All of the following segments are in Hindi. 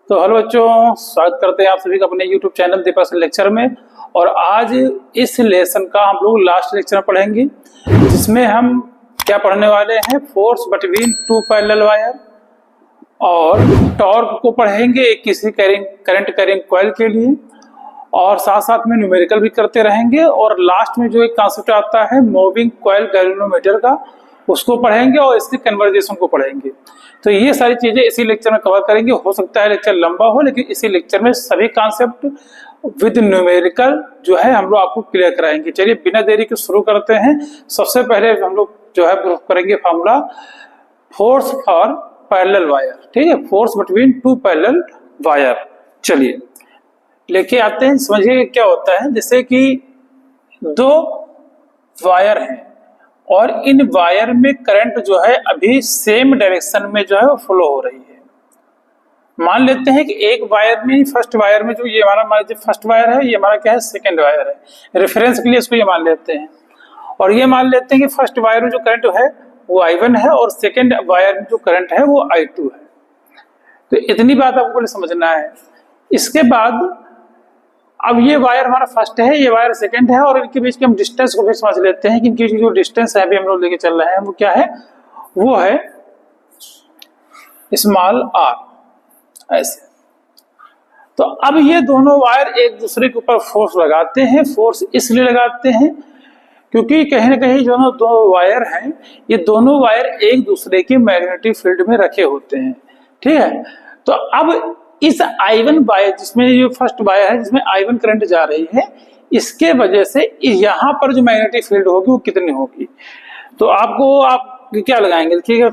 तो हेलो बच्चों, स्वागत करते हैं आप सभी का अपने YouTube channel the person lecture में। और आज इस लेसन का हम लोग लास्ट लेक्चर पढ़ेंगे, जिसमें हम क्या पढ़ने वाले हैं, force between two parallel wire और टॉर्क को पढ़ेंगे एक किसी करंट कैरिंग कॉइल के लिए, और साथ साथ में न्यूमेरिकल भी करते रहेंगे। और लास्ट में जो एक कॉन्सेप्ट आता है मूविंग कॉइल गैल्वेनोमीटर का, उसको पढ़ेंगे और इसकी कन्वर्जेशन को पढ़ेंगे। तो ये सारी चीजें इसी लेक्चर में कवर करेंगे। हो सकता है लेक्चर लंबा हो, लेकिन इसी लेक्चर में सभी कॉन्सेप्ट विद न्यूमेरिकल जो है हम लोग आपको क्लियर कराएंगे। चलिए बिना देरी के शुरू करते हैं। सबसे पहले हम लोग जो है प्रूफ करेंगे formula force for parallel wire. ठीक है, force between two parallel wire. चलिए लेके आते हैं, समझिए क्या होता है। जैसे कि दो वायर हैं और इन वायर में करंट जो है अभी सेम डायरेक्शन में जो है वो फ्लो हो रही है। मान लेते हैं कि एक वायर में, फर्स्ट वायर में, जो ये हमारा मान लीजिए फर्स्ट वायर है, ये हमारा क्या है, सेकंड वायर है। रेफरेंस के लिए इसको ये मान लेते हैं। और ये मान लेते हैं कि फर्स्ट वायर में जो करंट है वो I1 है और सेकंड वायर में जो करंट है वो I2 है। तो इतनी बात आपको समझना है। इसके बाद अब ये वायर हमारा फर्स्ट है, ये वायर सेकंड है, और इनके बीच के हम डिस्टेंस को भी समझ लेते हैं कि इनकी जो डिस्टेंस है अभी हम लोग लेके चल रहे हैं वो क्या है, वो है स्मॉल r। ऐसे तो अब ये दोनों वायर एक दूसरे के ऊपर फोर्स लगाते हैं। फोर्स इसलिए लगाते हैं क्योंकि कहीं ना कहीं जो दो वायर हैं, ये दोनों वायर एक दूसरे के मैग्नेटिक फील्ड में रखे होते हैं। ठीक है, तो अब इस I1 वायर, जिसमें ये फर्स्ट वायर है जिसमें I1 करंट जा रही है, इसके वजह से यहाँ पर जो मैग्नेटिक फील्ड होगी वो कितनी होगी। तो आप क्या लगाएंगे, देखिएगा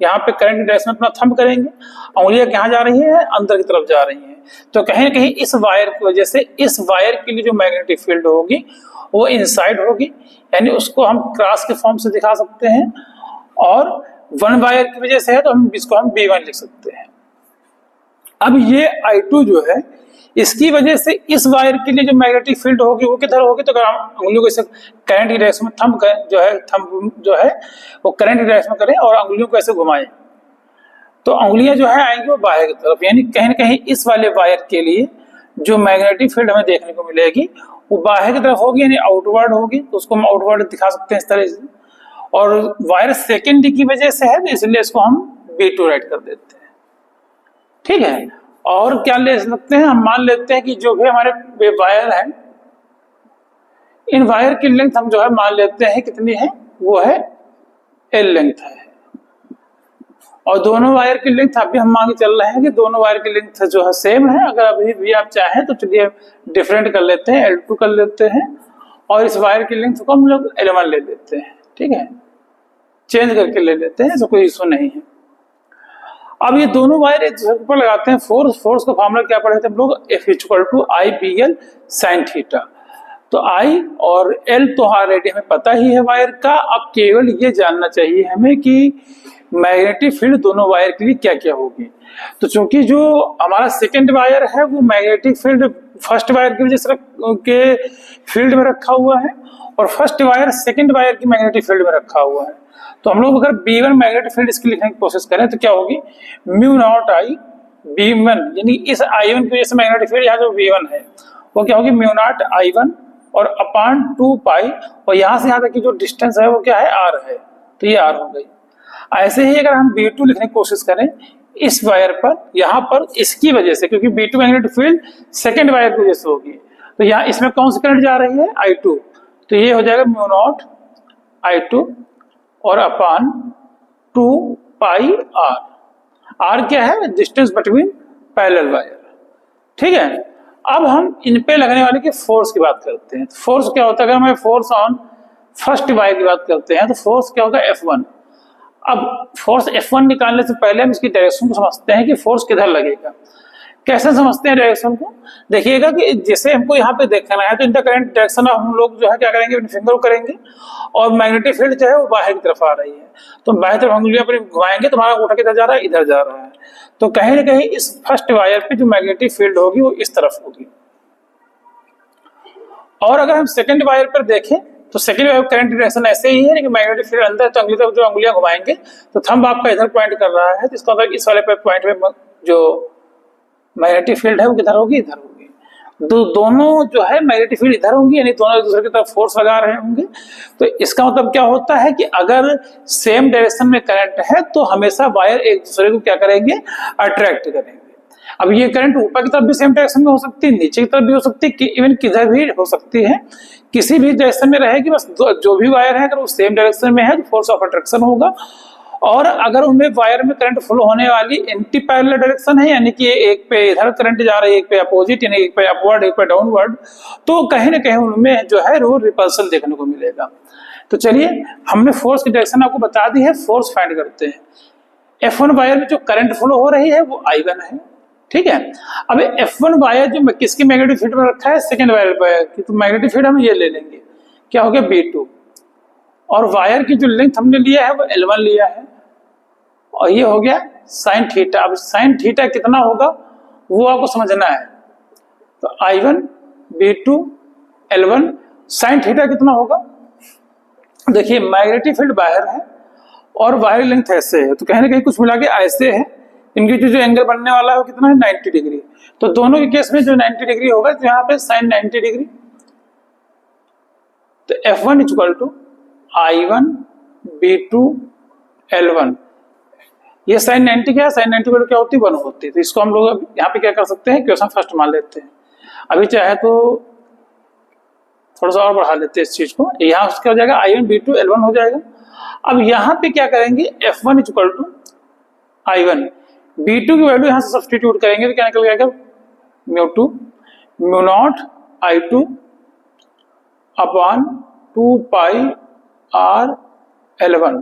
यहाँ पे करंट डायरेक्शन अपना थंब करेंगे, उंगलियां कहाँ जा रही है, अंदर की तरफ जा रही है। तो कहीं ना कहीं इस वायर की वजह से इस वायर के लिए जो मैग्नेटिक फील्ड होगी वो इनसाइड होगी, यानी उसको हम क्रॉस के फॉर्म से दिखा सकते हैं। और वन वायर की वजह से है तो हम इसको हम B1 लिख सकते हैं। अब ये I2 जो है, इसकी वजह से इस वायर के लिए जो मैग्नेटिक फील्ड होगी वो किधर होगी, तो अगर हम उंगलियों को इसे करंट की डायरेक्शन में थंब जो है वो करंट की डायरेक्शन में करें और उंगलियों को ऐसे घुमाएं, तो उंगलियां जो है आएंगी वो बाहर की तरफ। यानी कहीं ना कहीं इस वाले वायर के लिए जो मैग्नेटिक फील्ड हमें देखने को मिलेगी वो बाहर की तरफ होगी, यानी आउटवर्ड होगी। तो उसको हम आउटवर्ड दिखा सकते हैं इस तरह से। और वायर सेकेंड की वजह से है तो इसलिए इसको हम B2 राइट कर देते हैं। ठीक है, और क्या ले सकते हैं, हम मान लेते हैं कि जो भी हमारे वायर है, इन वायर की लेंथ हम जो है मान लेते हैं कितनी है, वो है L लेंथ है। और दोनों वायर की लेंथ अभी हम मान के चल रहे हैं कि दोनों वायर की लेंथ जो है सेम है। अगर अभी भी आप चाहें तो चलिए डिफरेंट कर लेते हैं, L2 कर लेते हैं, और इस वायर की लेंथ को हम लोग L1 ले लेते हैं। ठीक है, चेंज करके ले लेते हैं, तो कोई इशू नहीं है। अब ये दोनों वायर एक दूसरे पर लगाते हैं फोर्स का फार्मूला क्या पढ़े थे हम लोग, F=IBL sin थीटा। तो I और L तो ऑलरेडी हमें पता ही है वायर का। अब केवल ये जानना चाहिए हमें कि मैग्नेटिक फील्ड दोनों वायर के लिए क्या क्या होगी। तो चूंकि जो हमारा सेकेंड वायर है वो मैग्नेटिक फील्ड फर्स्ट वायर की वजह से के फील्ड में रखा हुआ है, और फर्स्ट वायर सेकेंड वायर की मैग्नेटिक फील्ड में रखा हुआ है। तो हम लोग अगर B1 मैग्नेटिक फील्ड इसकी लिखने की कोशिश करें तो क्या होगी, μ0I B1, यानी इस I1 की वजह से मैग्नेटिक फील्ड यहाँ जो B1 है वो क्या होगी, μ0I1 और अपान 2 पाई, और यहाँ से यहाँ तक की जो डिस्टेंस है वो क्या है, R है। तो ये R हो गई। ऐसे ही अगर हम B2 लिखने की कोशिश करें इस वायर पर, यहाँ पर इसकी वजह से, क्योंकि B2 magnetic field second wire की वजह से होगी, तो यहाँ इसमें कौन सी करंट जा रही है, I2। तो ये हो जाएगा μ0I2 और अपान 2 पाई R। R क्या है, डिस्टेंस बिटवीन पैरेलल वायर। ठीक है, अब हम इन पे लगने वाले की फोर्स की बात करते हैं। फोर्स क्या होता है, अगर हमें फोर्स ऑन फर्स्ट वायर की बात करते हैं तो फोर्स क्या होगा, F1। अब फोर्स F1 निकालने से पहले हम इसकी डायरेक्शन को समझते हैं कि फोर्स किधर लगेगा। कैसे समझते हैं डायरेक्शन को, देखिएगा कि जैसे हमको यहाँ पे देखना है तो इन द करंट डायरेक्शन हम लोग जो है क्या करेंगे, फिंगर को करेंगे, और मैग्नेटिक फील्ड जो है वो बाहर की तरफ आ रही है, तो बाहर तरफ उंगलियां पर घुमाएंगे तो हमारा अंगूठा किधर जा रहा है, इधर जा रहा है। तो कहीं ना कहीं इस फर्स्ट वायर पे जो मैग्नेटिक फील्ड होगी वो इस तरफ होगी। और अगर हम सेकेंड वायर पर देखें तो सेकेंड वायर करंट डायरेक्शन ऐसे ही है, लेकिन मैग्नेटिक फील्ड अंदर, तो अगली तरफ जो उंगलियां घुमाएंगे तो थंब आपका इधर पॉइंट कर रहा है, तो इसका मतलब इस वाले पे पॉइंट में जो मैग्नेटिक फील्ड है वो किधर होगी, इधर होगी। दोनों जो है मैग्नेटिक फील्ड इधर होंगी, यानी दोनों एक दूसरे की तरफ फोर्स लगा रहे होंगे। तो इसका मतलब क्या होता है कि अगर सेम डायरेक्शन में करंट है तो हमेशा वायर एक दूसरे को क्या करेंगे, अट्रैक्ट करेंगे। अब ये करंट ऊपर की तरफ भी सेम डायरेक्शन में हो सकती है, नीचे की तरफ भी हो सकती है, इवन किधर भी हो सकती है, किसी भी डायरेक्शन में रहेगी। बस जो भी वायर है अगर वो सेम डायरेक्शन में है तो फोर्स ऑफ अट्रैक्शन होगा। और अगर उनमें वायर में करंट फ्लो होने वाली एंटी पैरेलल डायरेक्शन है, यानी कि एक पे इधर करंट जा रही है, एक पे अपोजिट, यानी एक पे अपवर्ड एक पे डाउनवर्ड, तो कहीं ना कहीं उनमें जो है वो रिपल्सन देखने को मिलेगा। तो चलिए हमने फोर्स की डायरेक्शन आपको बता दी है, फोर्स फाइंड करते हैं। F1 वायर में जो करंट फ्लो हो रही है वो I1 है, ठीक है। अब F1 वायर जो किसकी मैग्नेटिक फील्ड में रखा है, सेकेंड वायर की, तो मैग्नेटिक फील्ड हम ये ले लेंगे, क्या हो गया B2। और वायर की जो लेंथ हमने लिया है वो L1 लिया है, और ये हो गया साइन थीटा। अब साइन थीटा कितना होगा वो आपको समझना है। तो I1 B2 L1 sine theta कितना होगा, देखिए मैग्नेटिक फील्ड बाहर है और वायर लेंथ ऐसे है, तो कहीं ना कहीं कुछ मिला के ऐसे है, इनके जो एंगल बनने वाला है वो कितना है, 90 डिग्री। तो दोनों के केस में जो 90 डिग्री होगा तो यहाँ पे साइन 90 डिग्री। तो F1 equal to I1 B2 L1, ये साइन 90 क्या है, साइन 90 क्या होती है, 1 होती है। तो इसको हम लोग यहाँ पे क्या कर सकते हैं, क्वेश्चन फर्स्ट मान लेते हैं। अभी चाहे तो थोड़ा सा और बढ़ा लेते हैं इस चीज को, यहाँ क्या हो जाएगा, I1 B2 L1 हो जाएगा। अब यहाँ पे क्या करेंगे, F1 equal to I1 B2 की वैल्यू यहाँ से सब्स्टिट्यूट करेंगे तो क्या निकल जाएगा, μ2 μ0 I2 upon 2 pi R L1।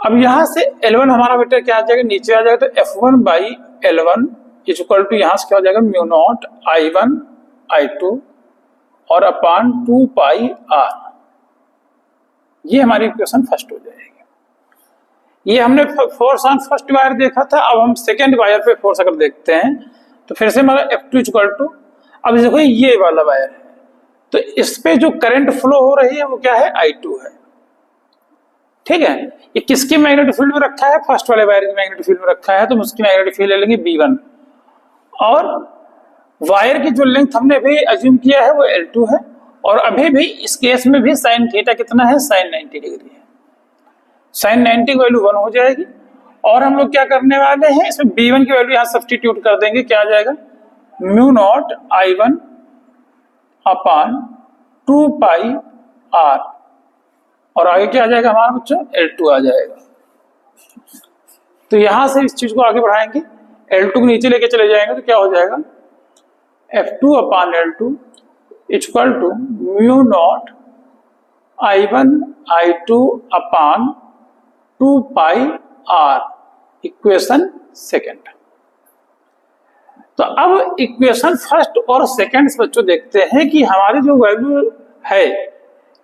अब यहां से L1 हमारा बेटा क्या आ जाएगा, नीचे आ जाएगा। तो F1 by L1 equal to यहां से क्या हो जाएगा, μ0 I1 I2 और अपॉन 2 पाई R। ये हमारी इक्वेशन फर्स्ट हो जाएगी। ये हमने फोर्स ऑन फर्स्ट वायर देखा था, अब हम सेकेंड वायर पे फोर्स अगर देखते हैं तो फिर से हमारा F2 इक्वल टू, अब देखो ये वाला वायर है तो इस पे जो करंट फ्लो हो रही है वो क्या है, I2 है, ठीक है। ये किसकी मैग्नेटिक फील्ड में रखा है, फर्स्ट वाले वायर की मैग्नेटिक फील्ड में रखा है, तो हम उसकी मैग्नेटिक फील्ड ले लेंगे B1। और वायर की जो लेंथ हमने भी अज्यूम किया है वो L2 है, और अभी भी इस केस में भी साइन थीटा कितना है, साइन 90 डिग्री है। साइन 90 की वैल्यू 1 हो जाएगी। और हम लोग क्या करने वाले हैं, इसमें B1 की वैल्यू यहाँ सब्स्टिट्यूट कर देंगे, क्या आ जाएगा, μ0 I1 अपॉन 2 पाई R, और आगे क्या आ जाएगा हमारा बच्चों, L2 आ जाएगा। तो यहां से इस चीज को आगे बढ़ाएंगे, L2 को नीचे लेके चले जाएंगे तो क्या हो जाएगा, F2 upon L2 equal to μ0 I1 I2 upon 2 pi R, equation second. तो अब इक्वेशन फर्स्ट और सेकेंड बच्चों देखते हैं कि हमारी जो वैल्यू है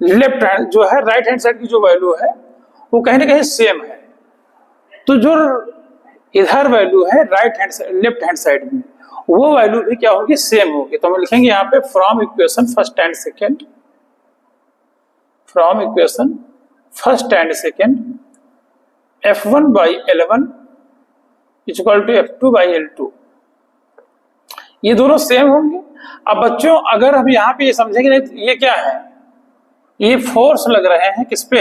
लेफ्ट हैंड जो है, राइट हैंड साइड की जो वैल्यू है वो कहीं ना कहीं सेम है। तो जो इधर वैल्यू है right hand side, left hand side में, वो वैल्यू भी क्या होगी, सेम होगी। तो हम लिखेंगे यहाँ पे from equation first and second, from equation first and second F1 by L1 equal to F2 by L2, ये दोनों सेम होंगे। अब बच्चों अगर हम यहाँ पे ये समझेंगे नहीं, ये क्या है, ये फोर्स लग रहे हैं किस पे,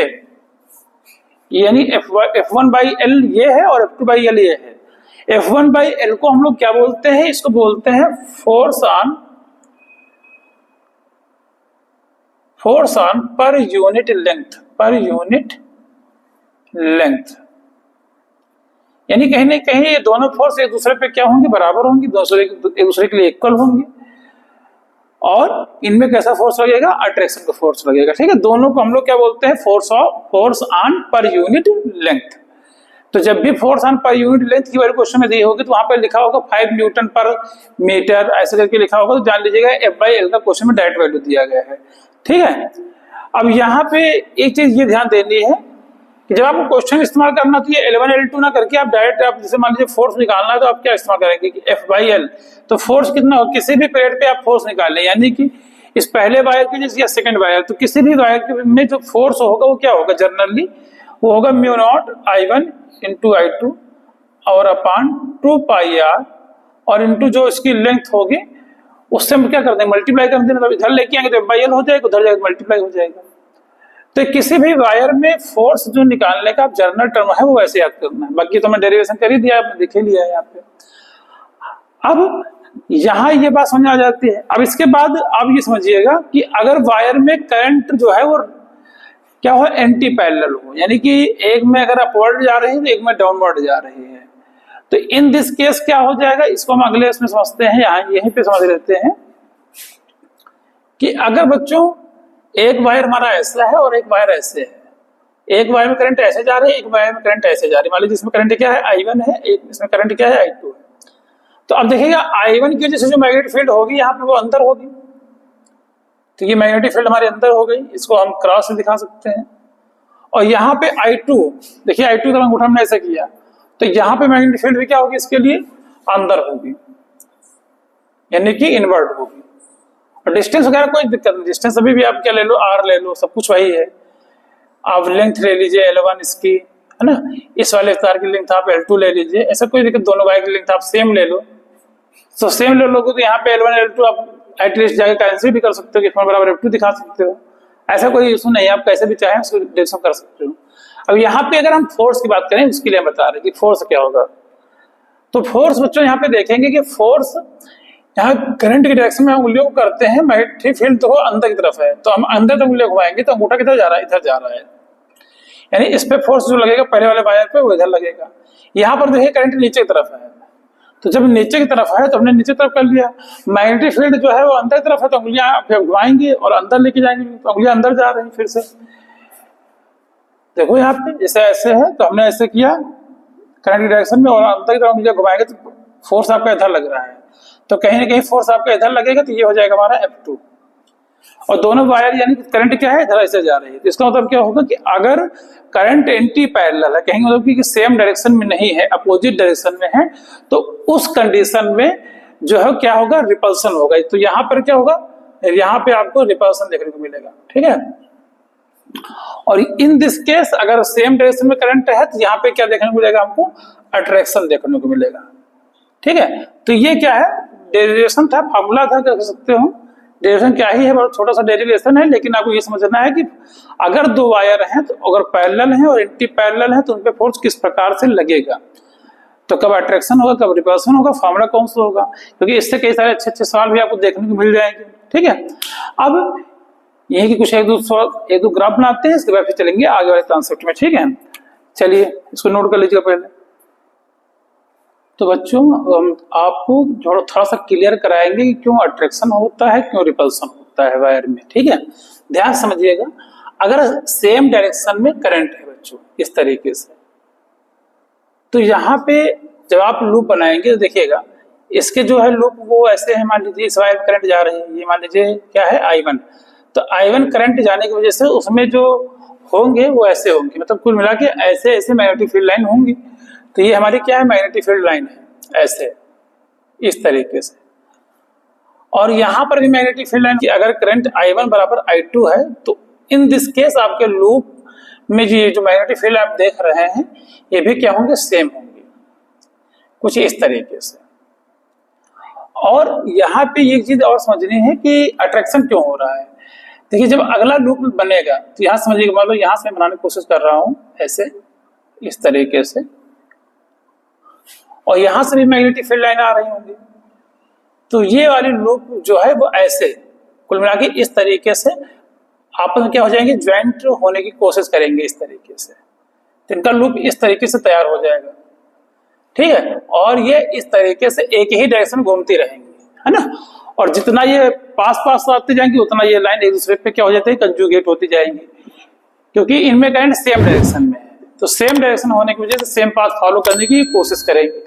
यानी F1 बाई L ये है और F2 बाई L ये है। F1 बाई L को हम लोग क्या बोलते हैं, इसको बोलते हैं force on per unit length, per unit length. यानी कहीं ना कहीं ये दोनों फोर्स एक दूसरे पे क्या होंगे, बराबर होंगी, एक दूसरे के लिए इक्वल होंगे। और इनमें कैसा फोर्स लगेगा, अट्रैक्शन का फोर्स लगेगा, ठीक है। दोनों को हम लोग क्या बोलते हैं, force on per unit length. तो जब भी force on per unit length की वैल्यू क्वेश्चन में दी होगी तो वहां पर लिखा होगा 5 न्यूटन पर मीटर, ऐसे करके लिखा होगा, तो जान लीजिएगा F/L का क्वेश्चन में डायरेक्ट वैल्यू दिया गया है, ठीक है। अब यहाँ पे एक चीज ये ध्यान देनी है कि जब आपको क्वेश्चन इस्तेमाल करना तो ये L1 L2 ना करके आप डायरेक्ट, आप जैसे मान लीजिए फोर्स निकालना है तो आप क्या इस्तेमाल करेंगे कि F/L। तो फोर्स कितना हो, किसी भी प्लेट पे आप फोर्स निकालें, यानी कि इस पहले वायर के जैसे या सेकंड वायर, तो किसी भी वायर में जो फोर्स होगा वो क्या होगा, जनरली वो होगा μ0 I1 × I2 और अपान 2πr और इंटू जो इसकी लेंथ होगी उससे हम क्या कर देंगे, मल्टीप्लाई कर देंगे। मतलब इधर लेके आएंगे तो ML हो जाएगा, उधर जाएगा मल्टीप्लाई हो जाएगा। तो किसी भी वायर में फोर्स जो निकालने का जनरल टर्म है वो वैसे याद करना है। बाकी तो मैं डेरिवेशन कर ही दिया, आपने देख ही लिया है यहाँ पे। अब यहाँ ये बात समझ आ जाती है। अब इसके बाद आप ये समझिएगा कि अगर वायर में करंट जो है वो क्या हो, एंटी पैरेलल हो, यानी कि एक में अगर अपवर्ड जा रही है तो एक में डाउनवर्ड जा रही है, तो इन दिस केस क्या हो जाएगा, इसको हम अगले इसमें समझते हैं। यहाँ यहीं पे समझ लेते हैं कि अगर बच्चों एक वायर हमारा ऐसा है और एक वायर ऐसे है, एक वायर में करंट ऐसे जा रही है, एक वायर में करंट ऐसे जा रही है। मान लीजिए इसमें करंट क्या है, I1 है, एक इसमें करंट क्या है, I2 है। तो अब देखिएगा I1 की वजह से जो मैग्नेटिक फील्ड होगी यहाँ पे वो अंदर होगी, तो ये मैग्नेटिक फील्ड हमारे अंदर हो गई, इसको हम क्रॉस से दिखा सकते हैं। और यहाँ पे I2, देखिए I2 का अंगूठा हमने ऐसा किया, तो यहाँ पे मैग्नेटिक फील्ड भी क्या होगी, इसके लिए अंदर होगी, यानी कि इनवर्ट होगी। और डिस्टेंस वगैरह कोई दिक्कत नहीं, डिस्टेंस अभी भी आप क्या ले लो, R ले लो, सब कुछ वही है। आप लेंथ ले लीजिए L1 इसकी, है ना, इस वाले तार की लेंथ आप L2 ले लीजिए, ऐसा कोई दिक्कत, दोनों वायर की लेंथ आप सेम ले लो। तो सेम ले लोगे तो यहाँ पे L1 L2 आप एटलीस्ट जाके कैंसिल भी कर सकते हो कि F1 बराबर F2 दिखा सकते हो, ऐसा कोई इशू नहीं है, आप कैसे भी चाहें उसको डेरिवेशन कर सकते हो। अब यहाँ पे अगर हम फोर्स की बात करें, उसके लिए हम बता रहे हैं कि फोर्स क्या होगा। तो फोर्स बच्चों यहाँ पे देखेंगे कि फोर्स यहाँ करंट की डायरेक्शन में हम उंगलियों को करते हैं, मैग्नेटिक फील्ड तो अंदर की तरफ है, तो हम अंदर तक उंगलियां घुमाएंगे तो अंगूठा किधर जा रहा है, इधर जा रहा है, यानी इस पे फोर्स जो लगेगा पहले वाले वायर पे वो इधर लगेगा। यहाँ पर देखिए करंट नीचे की तरफ है, तो जब नीचे की तरफ है तो हमने नीचे तरफ कर लिया, मैग्नेटिक फील्ड जो है वो अंदर की तरफ है, तो उंगलियां फिर घुमाएंगे और अंदर लेके जाएंगे, तो उंगलियां अंदर जा रही हैं। फिर से देखो यहाँ पे जैसे ऐसे है, तो हमने ऐसे किया करंट की डायरेक्शन में और अंदर की तरफ उंगलियां घुमाएंगे तो फोर्स आपका इधर लग रहा है, तो कहीं ना कहीं फोर्स आपका इधर लगेगा, तो ये हो जाएगा हमारा F2। और दोनों वायर यानी कि करंट क्या है, इधर ऐसे जा रही है, तो इसका मतलब क्या होगा कि अगर करंट एंटी पैरेलल है, कहेंगे मतलब कि सेम डायरेक्शन में नहीं है, अपोजिट डायरेक्शन में है, तो उस कंडीशन में जो है क्या होगा, रिपल्सन होगा। तो यहाँ पर क्या होगा, यहाँ पे आपको रिपल्सन देखने को मिलेगा, ठीक है। और इन दिस केस अगर सेम डायरेक्शन में करंट है तो यहाँ पे क्या देखने को मिलेगा, हमको अट्रैक्शन देखने को मिलेगा, ठीक है। तो ये क्या है, डेरिवेशन था, फॉर्मूला था, कह सकते हो। डेरिवेशन क्या ही है, बहुत छोटा सा डेरिवेशन है, लेकिन आपको ये समझना है कि अगर दो वायर हैं तो अगर पैरेलल हैं और एंटी पैरेलल हैं तो उन पे फोर्स किस प्रकार से लगेगा, तो कब अट्रैक्शन होगा, कब रिपल्सन होगा, फॉर्मूला कौन सा होगा, क्योंकि इससे कई सारे अच्छे अच्छे सवाल भी आपको देखने को मिल जाएंगे, ठीक है। अब यही की कुछ एक दो ग्राफ बनाते हैं, इसके बाद फिर चलेंगे आगे वाले कॉन्सेप्ट में, ठीक है। चलिए इसको नोट कर लीजिएगा पहले। तो बच्चों हम आपको थोड़ा सा क्लियर कराएंगे कि क्यों अट्रैक्शन होता है, क्यों रिपल्सन होता है वायर में, ठीक है। ध्यान समझिएगा, अगर सेम डायरेक्शन में करंट है बच्चों इस तरीके से, तो यहाँ पे जब आप लूप बनाएंगे तो देखिएगा इसके जो है लूप वो ऐसे है, मान लीजिए इस वायर में करंट जा रही है, ये मान लीजिए क्या है I1, तो I1 करंट जाने की वजह से उसमें जो होंगे वो ऐसे होंगे, मतलब कुल मिला के ऐसे ऐसे मैग्नेटिक फील्ड लाइन होंगी। तो ये हमारी क्या है, मैग्नेटिक फील्ड लाइन है, ऐसे इस तरीके से। और यहां पर भी मैग्नेटिक फील्ड लाइन की अगर करंट I1 बराबर I2 है, तो इन दिस केस आपके लूप में जो मैग्नेटिक फील्ड आप देख रहे हैं ये भी क्या होंगे, सेम होंगे, कुछ इस तरीके से। और यहाँ पे एक चीज और समझनी है कि अट्रैक्शन क्यों हो रहा है। देखिए जब अगला लूप बनेगा तो यहाँ समझिएगा, मान लो यहाँ से बनाने की कोशिश कर रहा हूं ऐसे इस तरीके से, और यहां से भी मैग्नेटिक फील्ड लाइन आ रही होंगी, तो ये वाली लूप जो है वो ऐसे कुल मिला के इस तरीके से आपस में क्या हो जाएंगे, ज्वाइंट होने की कोशिश करेंगे इस तरीके से, तो इनका लूप इस तरीके से तैयार हो जाएगा, ठीक है। और ये इस तरीके से एक ही डायरेक्शन घूमती रहेंगी, है ना, और जितना ये पास पास आती जाएंगी उतना ये लाइन एक दूसरे पे क्या हो जाती है, कंजुगेट होती जाएंगी, क्योंकि इनमें करंट सेम डायरेक्शन में है, तो सेम डायरेक्शन होने की वजह से सेम पाथ फॉलो करने की कोशिश करेंगे,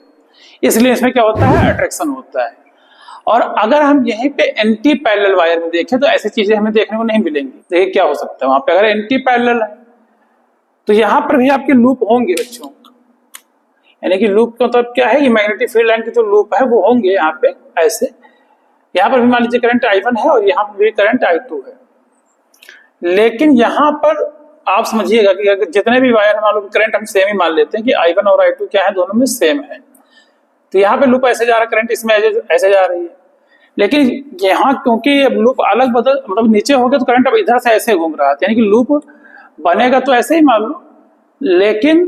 इसलिए इसमें क्या होता है, अट्रैक्शन होता है। और अगर हम यहीं पे एंटी पैरेलल वायर में देखें तो ऐसी चीजें हमें देखने को नहीं मिलेंगी। देखिए क्या हो सकता है वहां पे, अगर एंटी पैरेलल है तो यहाँ पर भी आपके लूप होंगे बच्चों, यानी कि लूप का मतलब क्या है, ये मैग्नेटिक फील्ड लाइन के जो लूप है वो होंगे यहाँ पे ऐसे। यहाँ पर भी मान लीजिए करंट I1 है और यहाँ पर भी करंट I2 है, लेकिन यहाँ पर आप समझिएगा कि अगर जितने भी वायर मान लो करंट हम सेम ही मान लेते हैं कि I1 और I2 क्या है, दोनों में सेम है, तो यहाँ पे लूप ऐसे जा रहा है, करंट इसमें ऐसे जा रही है। लेकिन यहाँ क्योंकि अब लूप अलग बदल मतलब नीचे हो गया तो करंट अब इधर से ऐसे घूम रहा है, यानी कि लूप बनेगा तो ऐसे ही मान लो, लेकिन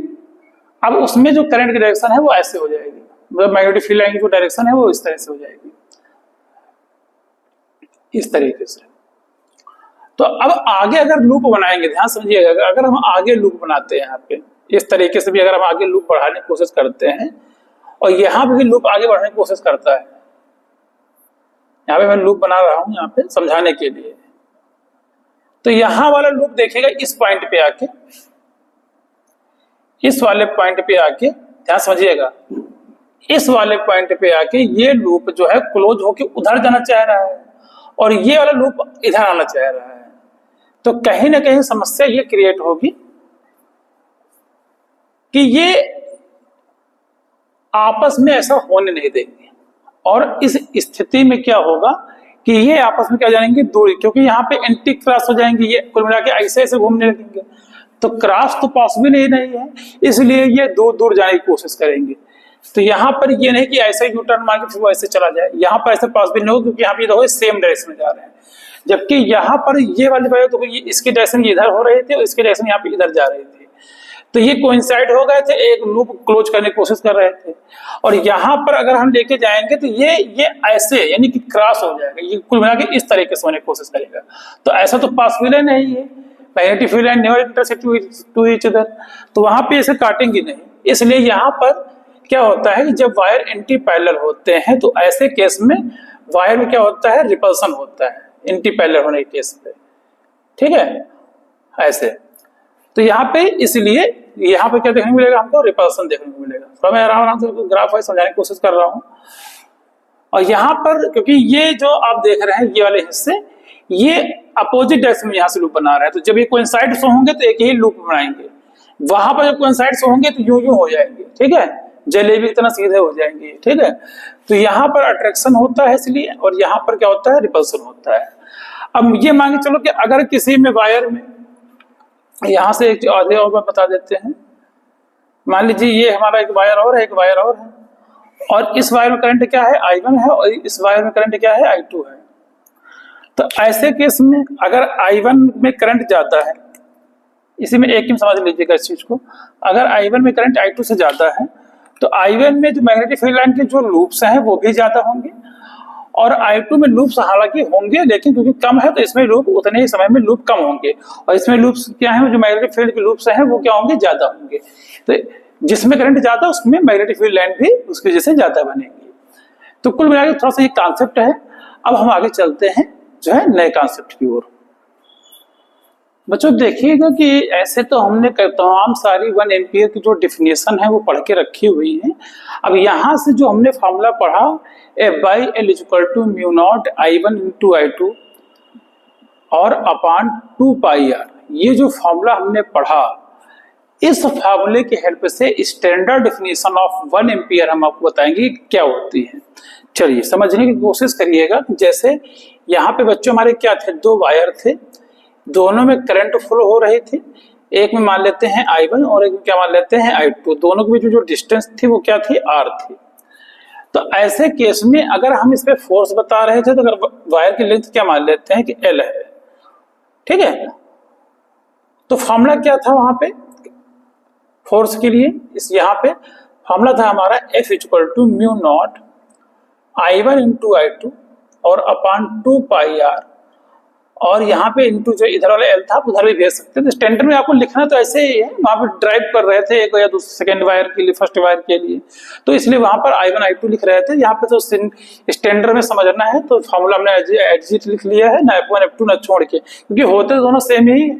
अब उसमें जो करंट की डायरेक्शन है वो ऐसे हो जाएगी, मतलब मैग्नेटिक फील्ड लाइन की जो डायरेक्शन है वो इस तरह से हो जाएगी, इस तरीके से। तो अब आगे अगर लूप बनाएंगे, ध्यान समझिएगा, अगर हम आगे लूप बनाते हैं यहाँ पे इस तरीके से भी, अगर हम आगे लूप बढ़ाने की कोशिश करते हैं और यहाँ पे भी लूप आगे बढ़ने की कोशिश करता है, यहाँ पे मैं लूप बना रहा हूं यहाँ पे समझाने के लिए, तो यहां वाला लूप देखेगा इस पॉइंट पे आके, इस वाले पॉइंट पे आके, ध्यान समझिएगा, इस वाले पॉइंट पे आके ये लूप जो है क्लोज होके उधर जाना चाह रहा है और ये वाला लूप इधर आना चाह रहा है। तो कहीं ना कहीं समस्या ये क्रिएट होगी कि ये आपस में ऐसा होने नहीं देंगे, और इस स्थिति में क्या होगा कि ये आपस में क्या जाएंगे, दूर, क्योंकि यहाँ पे एंटी क्रॉस हो जाएंगे, ये कुल मिला के ऐसे ऐसे घूमने लगेंगे, तो क्रॉस तो पॉसिबल नहीं है, इसलिए ये दूर दूर जाने की कोशिश करेंगे। तो यहाँ पर ये नहीं कि ऐसे यू टर्न मार के फिर वो ऐसे चला जाए, यहाँ पर ऐसे पॉसिबल नहीं होगा, क्योंकि यहाँ पे देखो सेम डायरेक्शन में जा रहे हैं, जबकि यहाँ पर ये वाले वायर तो ये इसकी डायरेक्शन इधर हो रहे थे और इसकी डायरेक्शन यहाँ पे इधर जा रहे थे, तो ये कोइंसाइड हो गए थे, एक लूप क्लोज करने की कोशिश कर रहे थे। और यहाँ पर अगर हम लेके जाएंगे तो ये ऐसे यानी कि क्रॉस हो जाएगा, ये कुल मिला के इस तरीके से होने की कोशिश करेगा, तो ऐसा तो पॉसिबल नहीं है, magnetic field line never intersect to each other, तो वहां पे ऐसे काटेंगे नहीं। इसलिए यहाँ पर क्या होता है कि जब वायर एंटी पैरेलल होते हैं तो ऐसे केस में वायर में क्या होता है, रिपल्सन होता है एंटी पैरेलल होने के केस पे, ठीक है ऐसे। तो यहाँ पे इसलिए यहाँ पे क्या देखने को मिलेगा, हमको रिपल्सन देखने को मिलेगा। तो मैं आराम से ग्राफ वाइज समझाने की कोशिश कर रहा हूँ। और यहाँ पर क्योंकि ये जो आप देख रहे हैं ये वाले हिस्से ये अपोजिट डायरेक्शन में यहाँ से लूप बना रहे हैं, तो जब ये कोइंसाइड से होंगे तो एक ही लूप बनाएंगे, वहां पर जब कोइंसाइड से होंगे तो यूं हो जाएंगे, ठीक है, जलेबी इतना सीधे हो जाएंगे, ठीक है। तो यहाँ पर अट्रैक्शन होता है इसलिए, और यहाँ पर क्या होता है, रिपल्सन होता है। अब ये मांगे चलो कि अगर किसी में वायर में, यहाँ से एक आधे और बता देते हैं, मान लीजिए ये हमारा एक वायर और है, एक वायर और है, और इस वायर में करंट क्या है, I1 है, और इस वायर में करंट क्या है, I2 है। तो ऐसे केस में अगर I1 में करंट जाता है, इसी में एक ही समझ लीजिएगा इस चीज को, अगर I1 में करंट I2 से जाता है तो I1 में जो मैग्नेटिक फील्ड लाइन के जो लूप्स हैं वो भी ज्यादा होंगे, और I2 में लूप्स हालांकि होंगे लेकिन क्योंकि कम है तो इसमें लूप उतने ही समय में लूप कम होंगे, और इसमें लूप्स क्या है, जो मैग्नेटिक फील्ड के लूप्स हैं वो क्या होंगे, ज्यादा होंगे। तो जिसमें करंट ज्यादा उसमें मैग्नेटिक फील्ड लाइन भी उसकी वजह से ज्यादा बनेगी। तो कुल मिलाकर थोड़ा सा ये कॉन्सेप्ट है। अब हम आगे चलते हैं जो है नए कॉन्सेप्ट की ओर। बच्चों देखिएगा कि ऐसे तो हमने तमाम सारी 1 एम्पियर की जो डिफिनेशन है वो पढ़ के रखी हुई है। अब यहाँ से जो हमने फॉर्मूला पढ़ा F/L = μ0 I1 × I2 और अपान 2πr, ये जो फॉर्मूला हमने पढ़ा, इस फॉर्मूले की हेल्प से स्टैंडर्ड डिफिनेशन ऑफ 1 एम्पियर हम आपको बताएंगे क्या होती है। चलिए समझने की कोशिश करिएगा। जैसे यहाँ पे बच्चों हमारे क्या थे, 2 वायर थे, दोनों में करंट फ्लो हो रही थी, एक में मान लेते हैं I1 और एक में क्या मान लेते हैं I2, दोनों के बीच जो डिस्टेंस थी वो क्या थी, R थी। तो ऐसे केस में अगर हम इस पे फोर्स बता रहे थे तो अगर वायर की लेंथ क्या मान लेते हैं कि L है, ठीक है। तो फॉर्मूला क्या था वहां पे फोर्स के लिए, इस यहाँ पे फॉर्मूला था हमारा F = μ0 I1 × I2 और अपान 2πr, और यहाँ पे इंटू जो इधर वाला L था उधर भी भेज सकते थे। स्टैंडर्ड में आपको लिखना तो ऐसे ही है, वहां पे ड्राइव कर रहे थे एक या दूसरे सेकंड वायर के लिए, फर्स्ट वायर के लिए, तो इसलिए वहां पर I1 I2 लिख रहे थे। यहाँ पे तो स्टैंडर्ड में समझना है तो फॉर्मूला हमने एग्जिट लिख लिया है, ना F1 F2 ना छोड़ के, क्योंकि होते दोनों सेम ही है।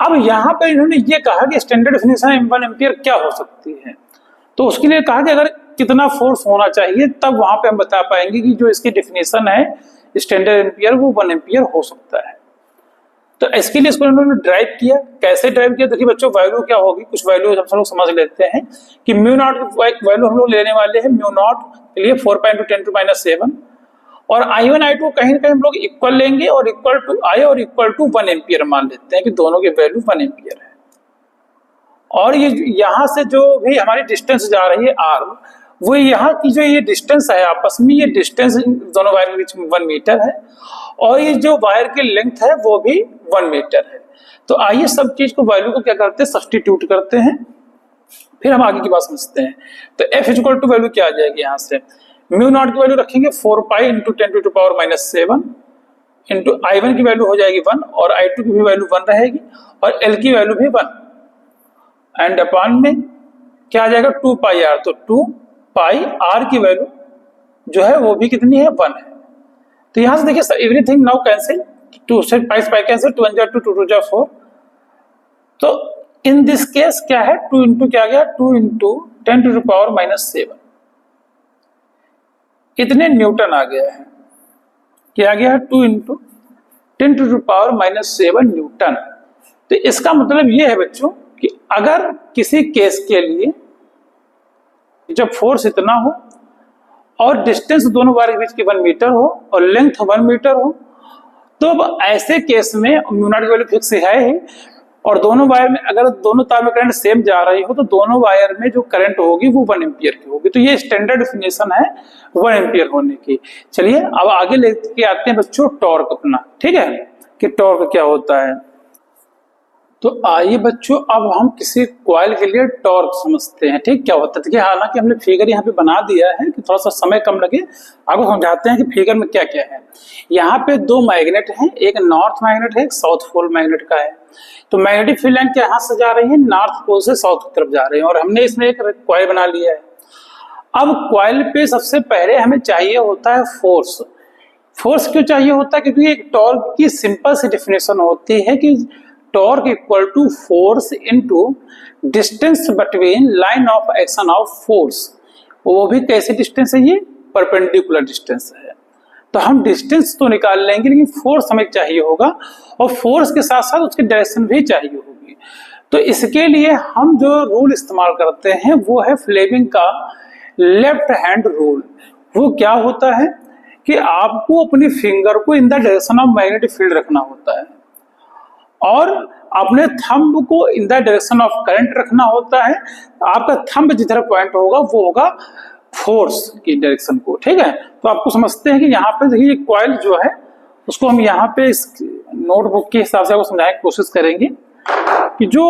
अब यहाँ पे इन्होंने ये कहा कि स्टैंडर्ड डेफिनेशन 1 एम्पियर क्या हो सकती है, तो उसके लिए कहा कि अगर कितना फोर्स होना चाहिए तब वहां पे हम बता पाएंगे कि जो इसकी डेफिनेशन है स्टैंडर्ड एम्पियर वो 1 एम्पियर हो सकता है। तो इसके लिए इसको इन्होंने ड्राइव किया। कैसे ड्राइव किया, देखिए बच्चों वैल्यू क्या होगी, कुछ वैल्यू हम लोग समझ लेते हैं कि μ0 की वैल्यू हम लोग लेने वाले हैं। μ0 के लिए 4 × 10⁻⁷ और I1 I2 कहीं ना कहीं हम लोग इक्वल लेंगे और इक्वल टू I और इक्वल टू 1 एम्पियर मान लेते हैं कि दोनों की वैल्यू 1 एम्पियर है। और ये यहां से जो भी हमारी डिस्टेंस जा रही है R, वो यहाँ की जो ये डिस्टेंस है आपस में, ये डिस्टेंस दोनों वायर के बीच में 1 मीटर है और ये जो वायर की लेंथ है वो भी 1 मीटर है। तो आइए सब चीज को वैल्यू को क्या करते हैं, सब्स्टिट्यूट करते हैं, फिर हम आगे की बात समझते हैं। तो F इक्वल टू वैल्यू क्या आ जाएगी, यहाँ से म्यू नॉट की वैल्यू रखेंगे 4 pi into 10 to power -7 into I1 की वैल्यू हो जाएगी 1 और I2 की भी वैल्यू 1 रहेगी और L की वैल्यू भी 1 एंड अपॉन में क्या आ जाएगा 2 पाई R। तो 2 पाई R की वैल्यू जो है वो भी कितनी है, 1 है। तो यहां से देखिए एवरीथिंग नाउ कैंसिल, 2 से पाई कैंसिल, 2 1 जा 2 2 2 जा 4। तो इन दिस केस क्या है, 2 इंटू क्या गया, 2 इंटू 10 टू पावर -7 इतने न्यूटन आ गया है। क्या आ गया है, 2 इंटू 10 टू पावर -7 न्यूटन। तो इसका मतलब ये है बच्चों कि अगर किसी केस के लिए जब फोर्स इतना हो और डिस्टेंस दोनों वायर के बीच की 1 मीटर हो और लेंथ 1 मीटर हो, तो अब ऐसे केस में म्यू नॉट की वैल्यू फिक्स है ही और दोनों वायर में अगर दोनों तार में करंट सेम जा रही हो तो दोनों वायर में जो करंट होगी वो 1 एम्पियर की होगी। तो ये स्टैंडर्ड डेफिनेशन है 1 एम्पियर होने की। चलिए अब आगे लेके आते हैं बच्चों टॉर्क अपना, ठीक है, कि टॉर्क क्या होता है। तो आइए बच्चों अब हम किसी कॉइल के लिए टॉर्क समझते हैं, ठीक, क्या होता है। देखिए हालांकि हमने फिगर यहाँ पे बना दिया है कि थोड़ा सा समय कम लगे, आपको समझाते हैं कि फिगर में क्या क्या है। यहाँ पे 2 मैग्नेट हैं, एक नॉर्थ मैग्नेट है, एक साउथ पोल मैग्नेट का है। तो मैग्नेटिक फील्ड लाइन क्या से जा रही है, नॉर्थ पोल से साउथ की तरफ जा रही है और हमने इसमें एक कॉइल बना लिया है। अब कॉइल पे सबसे पहले हमें चाहिए होता है फोर्स। फोर्स क्यों चाहिए होता है, क्योंकि एक टॉर्क की सिंपल सी डेफिनेशन होती है कि torque equal to force into distance between line of action of force. वो भी कैसे डिस्टेंस है, ये परपेंडिकुलर डिस्टेंस है। तो हम डिस्टेंस तो निकाल लेंगे लेकिन फोर्स हमें चाहिए होगा और फोर्स के साथ साथ उसकी डायरेक्शन भी चाहिए होगी। तो इसके लिए हम जो रूल इस्तेमाल करते हैं वो है फ्लेमिंग का लेफ्ट हैंड रूल। वो क्या होता है कि आपको अपनी फिंगर को in the direction of magnetic field रखना होता है और अपने थंब को in the direction of current रखना होता है। आपका थंब जिधर पॉइंट होगा वो होगा फोर्स की डायरेक्शन को, ठीक है। तो आपको समझते हैं कि यहाँ पे देखिए कॉइल जो है उसको हम यहाँ पे इस नोटबुक के हिसाब से आपको समझाने की कोशिश करेंगे कि जो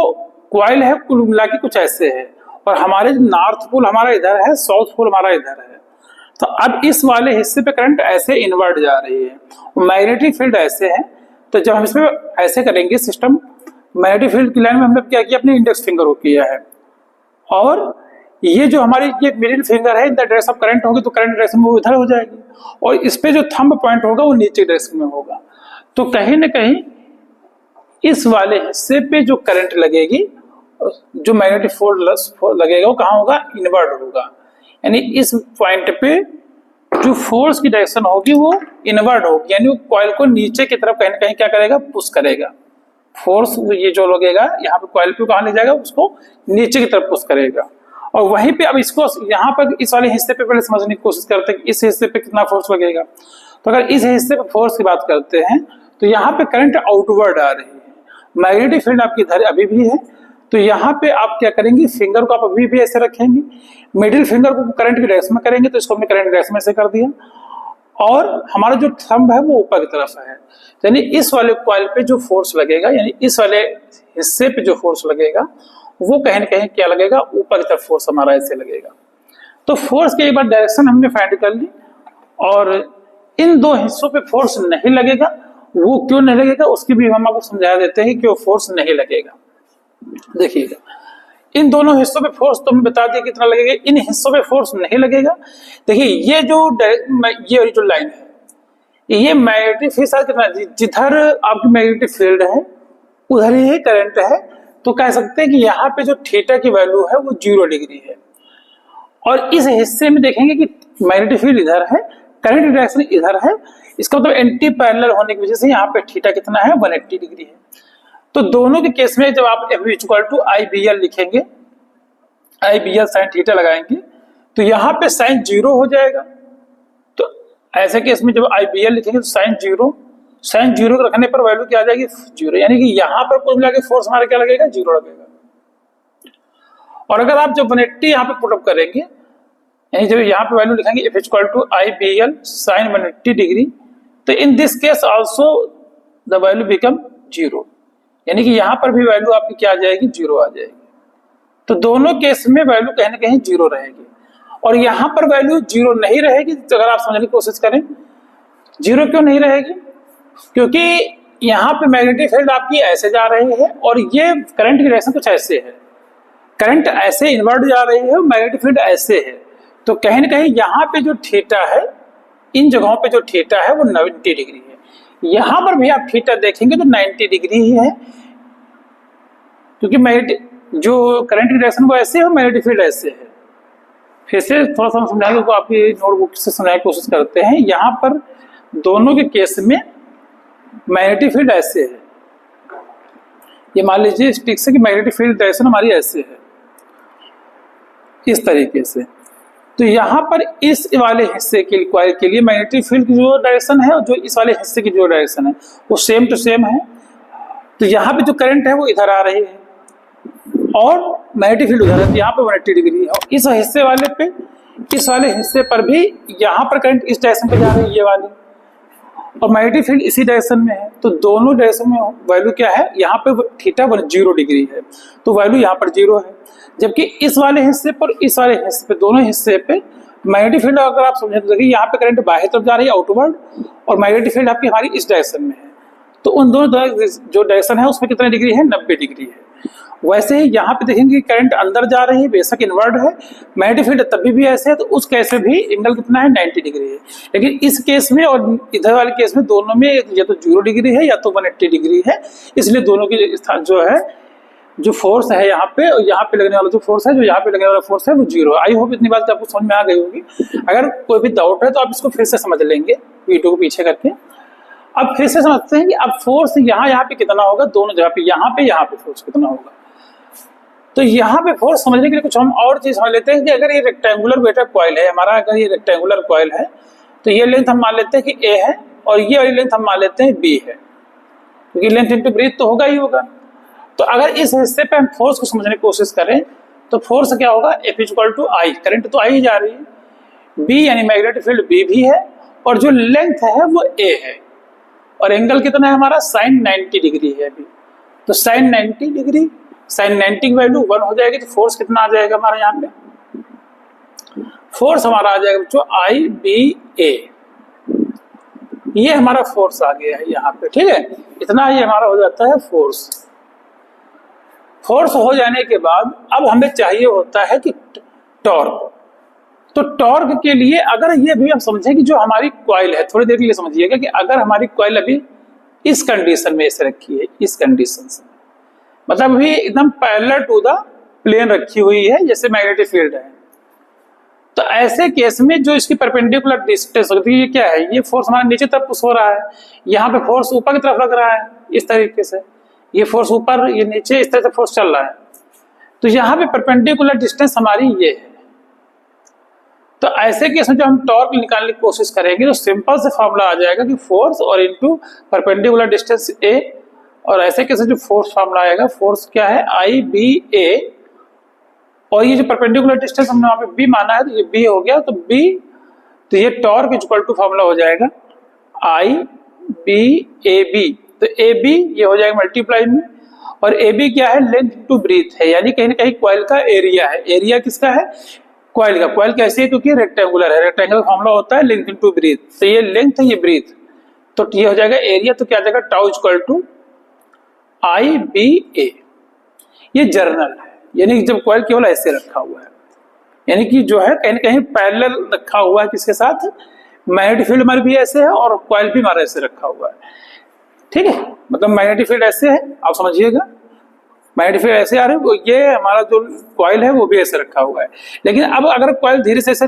कॉइल है कुल मिला के कुछ ऐसे है और हमारे नॉर्थ पोल हमारा इधर है, साउथ पोल हमारा इधर है। तो अब इस वाले हिस्से पे करंट ऐसे इनवर्ट जा रही है, मैग्नेटिक फील्ड ऐसे है। तो जब हम इसमें ऐसे करेंगे सिस्टम, मैग्नेटिक फील्ड की लाइन में हमने क्या किया, अपने इंडेक्स फिंगर को किया है और ये जो हमारी ये मिडिल फिंगर है in the direction of current होगी तो करंट डायरेक्शन में वो इधर हो जाएगी और इस पे जो थंब पॉइंट होगा वो नीचे डायरेक्शन में होगा। तो कहीं ना कहीं इस वाले हिस्से पे जो करंट लगेगी, जो मैग्नेटिक फोर्स लगेगा वो कहाँ होगा, इनवर्ट होगा। यानी इस पॉइंट पे जो फोर्स की डायरेक्शन होगी वो इनवर्ट होगी, यानी वो कॉइल को नीचे की तरफ कहीं ना कहीं क्या करेगा, पुश करेगा। फोर्स ये जो लगेगा यहाँ पे कॉइल पे कहाँ ले जाएगा, उसको नीचे की तरफ पुश करेगा। और वहीं पे अब इसको यहाँ पर इस वाले हिस्से पे पहले समझने की कोशिश करते हैं कि इस हिस्से पे कितना फोर्स लगेगा। तो अगर इस हिस्से पे फोर्स की बात करते हैं तो यहाँ पे करंट आउटवर्ड आ रही है, मैग्नेटिक फील्ड आपकी इधर अभी भी है। तो यहाँ पे आप क्या करेंगे, फिंगर को आप अभी भी ऐसे रखेंगे, मिडिल फिंगर को करंट की डायरेक्शन में करेंगे तो इसको हमने करंट की डायरेक्शन में से कर दिया और हमारा जो थंब है वो ऊपर की तरफ है। यानी इस वाले कॉइल पे जो फोर्स लगेगा, यानी इस वाले हिस्से पे जो फोर्स लगेगा वो कहीं ना कहीं क्या लगेगा, ऊपर की तरफ फोर्स हमारा ऐसे लगेगा। तो फोर्स की एक बार डायरेक्शन हमने फाइंड कर ली और इन दो हिस्सों पे फोर्स नहीं लगेगा। वो क्यों नहीं लगेगा उसकी भी हम आपको समझा देते हैं कि वो फोर्स नहीं लगेगा। देखिएगा इन दोनों हिस्सों पे फोर्स तो हमें बता दिया कितना लगेगा, इन हिस्सों पे फोर्स नहीं लगेगा। देखिए ये जो लाइन है ये मैग्नेटिक फील्ड कितना, जिधर आपकी मैग्नेटिक फील्ड है उधर ही करंट है। तो कह सकते हैं कि यहाँ पे जो थीटा की वैल्यू है वो 0 डिग्री है और इस हिस्से में देखेंगे कि मैग्नेटिक फील्ड इधर है, करंट डायरेक्शन इधर है। इसका मतलब एंटी पैरेलल होने की वजह से यहाँ पे थीटा कितना है, 180 डिग्री है। तो दोनों के केस में जब आप F इक्वल टू IBL लिखेंगे, IBL साइन थीटा लगाएंगे तो यहाँ पे साइन 0 हो जाएगा। तो ऐसे केस में जब IBL लिखेंगे तो साइन जीरो रखने पर वैल्यू क्या आ जाएगी 0, यानी कि यहाँ पर कुल मिला के फोर्स हमारा क्या लगेगा 0 लगेगा। और अगर आप जब 180 यहाँ पे पुटअप करेंगे, यानी जब यहाँ पे वैल्यू लिखेंगे F equal to IBL sine 180 degree, तो in this case also the value become 0, यानी कि यहाँ पर भी वैल्यू आपकी क्या आ जाएगी 0 आ जाएगी। तो दोनों केस में वैल्यू कहीं ना कहीं 0 रहेगी। और यहाँ पर वैल्यू 0 नहीं रहेगी, तो अगर आप समझने की कोशिश करें 0 क्यों नहीं रहेगी, क्योंकि यहाँ पे मैग्नेटिक फील्ड आपकी ऐसे जा रही है और ये करंट की डायरेक्शन कुछ ऐसे है, करंट ऐसे इनवर्ट जा रही है और मैग्नेटिक फील्ड ऐसे है। तो कहीं ना कहीं यहाँ पे जो थीटा है, इन जगहों पे जो थीटा है वो 90 डिग्री है। यहाँ पर भी आप थीटा देखेंगे तो 90 डिग्री ही है, क्योंकि मैग्नेटिक जो करंट की डायरेक्शन वो ऐसे है और मैग्नेटिक फील्ड ऐसे है। फिर से थोड़ा सा समझाएंगे को आपकी नोटबुक से समझाने की कोशिश करते हैं। यहाँ पर दोनों के केस में मैग्नेटिक फील्ड ऐसे है, ये मान लीजिए स्टिक से कि मैग्नेटिक फील्ड डायरेक्शन हमारी ऐसे है, इस तरीके से। तो यहाँ पर इस वाले हिस्से के कॉइल के लिए मैग्नेटिक फील्ड की जो डायरेक्शन है और जो इस वाले हिस्से की जो डायरेक्शन है वो सेम टू सेम है। तो यहाँ पे जो करंट है वो इधर आ रही है और मैग्नेटिक फील्ड उधर है, तो यहाँ पे 180 डिग्री है। और इस हिस्से वाले पे, इस वाले हिस्से पर भी यहाँ पर करंट इस डायरेक्शन पे जा रही है, ये वाली, और मैग्नेटिक फील्ड इसी डायरेक्शन में है। तो दोनों डायरेक्शन में वैल्यू क्या है, यहाँ पे थीटा 0 डिग्री है, तो वैल्यू यहाँ पर 0 है। जबकि इस वाले हिस्से पर, इस वाले हिस्से पे, दोनों हिस्से पे मैग्नेटिक फील्ड अगर आप समझे तो देखिए यहाँ पे करंट बाहर तरफ जा रही है आउटवर्ड, और मैग्नेटिक फील्ड आपकी हमारी इस डायरेक्शन में है। तो उन दोनों जो डायरेक्शन है उसमें कितने डिग्री है, 90 डिग्री है। वैसे ही यहाँ पे देखेंगे करंट अंदर जा रही है, बेशक इनवर्ड है, मैग्नेटिक फील्ड तभी भी ऐसे है, तो उस केस में भी एंगल कितना है 90 डिग्री है। लेकिन इस केस में और इधर वाले केस में दोनों में या तो 0 डिग्री है या तो 180 डिग्री है, इसलिए दोनों की स्थान जो है, जो फोर्स है यहाँ पे और यहाँ पे लगने वाला जो फोर्स है, जो यहाँ पे लगने वाला फोर्स है वो 0 है। आई होप इतनी बात आपको समझ में आ गई होगी। अगर कोई भी डाउट है तो आप इसको फिर से समझ लेंगे वीडियो को पीछे करके। अब फिर से समझते हैं कि अब फोर्स यहाँ पे कितना होगा, दोनों जगह पे, यहाँ पे फोर्स कितना होगा। तो यहाँ पे फोर्स समझने के लिए कुछ हम और चीज समझ लेते हैं कि अगर ये रेक्टेंगुलर वेटर कॉइल है हमारा, अगर ये रेक्टेंगुलर कॉइल है तो ये लेंथ हम मान लेते हैं कि A है और ये वाली लेंथ हम मान लेते हैं B है, क्योंकि लेंथ इंटू ब्रीथ तो होगा ही होगा। तो अगर इस हिस्से पे हम फोर्स को समझने की कोशिश करें तो फोर्स क्या होगा, F equal to I, current तो आई जा रही है, B यानी मैग्नेटिक फील्ड B भी है और जो लेंथ है वो A है, और एंगल कितना है हमारा साइन 90 डिग्री है अभी। तो साइन 90 डिग्री, साइन 90 की वैल्यू 1 हो जाएगी, तो फोर्स कितना आ जाएगा हमारा यहाँ पे, फोर्स हमारा आ जाएगा बच्चों IBA, ये हमारा फोर्स आ गया है यहाँ पे, ठीक है। इतना ही हमारा हो जाता है फोर्स। फोर्स हो जाने के बाद अब हमें चाहिए होता है कि टॉर्क। तो टॉर्क के लिए अगर ये भी हम समझें कि जो हमारी कॉइल है, थोड़ी देर के लिए समझिएगा कि अगर हमारी कॉइल अभी इस कंडीशन में ऐसे रखी है, इस कंडीशन से, मतलब अभी एकदम पैरेलल टू द प्लेन रखी हुई है जैसे मैग्नेटिक फील्ड है, तो ऐसे केस में जो इसकी परपेंडिकुलर डिस्टेंस होती है, ये क्या है, ये फोर्स हमारा नीचे तरफ पुश हो रहा है, यहाँ पे फोर्स ऊपर की तरफ लग रहा है इस तरीके से, ये फोर्स ऊपर, ये नीचे, इस तरह से फोर्स चल रहा है। तो यहाँ पे परपेंडिकुलर डिस्टेंस हमारी ये है। तो ऐसे केस में जो हम टॉर्क निकालने की कोशिश करेंगे तो सिंपल से फॉर्मूला आ जाएगा कि फोर्स और इनटू परपेंडिकुलर डिस्टेंस A, और ऐसे केस में जो फोर्स फॉर्मूला आएगा, फोर्स क्या है IBA, और ये जो परपेंडिकुलर डिस्टेंस हमने वहां पे B माना है तो ये B हो गया, तो B, तो ये टॉर्क इक्वल टू फॉर्मूला हो जाएगा IBAB, तो AB ये हो जाएगा मल्टीप्लाई में, और AB क्या है, लेंथ टू ब्रीथ है, यानी कहीं ना कहीं कॉइल का एरिया है। एरिया किसका है, कॉइल का। कॉइल कैसे है, क्योंकि रेक्टेंगुलर है, रेक्टेंगुलर फॉर्मूला होता है लेंथ इनटू ब्रीथ, तो ये लेंथ है, ये ब्रीथ, तो ये हो जाएगा एरिया, तो क्या आ जाएगा टाउ इक्वल टू IBA। ये जर्नल है, यानी जब कॉइल केवल ऐसे रखा हुआ है, यानी कि जो है कहीं ना कहीं पैरेलल रखा हुआ है, किसके साथ, मैग्नेटिक फील्ड हमारे भी ऐसे है और कॉइल भी हमारा ऐसे रखा हुआ है, ठीक है। मतलब मैग्नेटिक फील्ड ऐसे है, आप समझिएगा, मैग्नेटिक फील्ड ऐसे आ रहे हैं, ये हमारा जो कॉइल है वो भी ऐसे रखा हुआ है। लेकिन अब अगर कॉइल धीरे से ऐसे,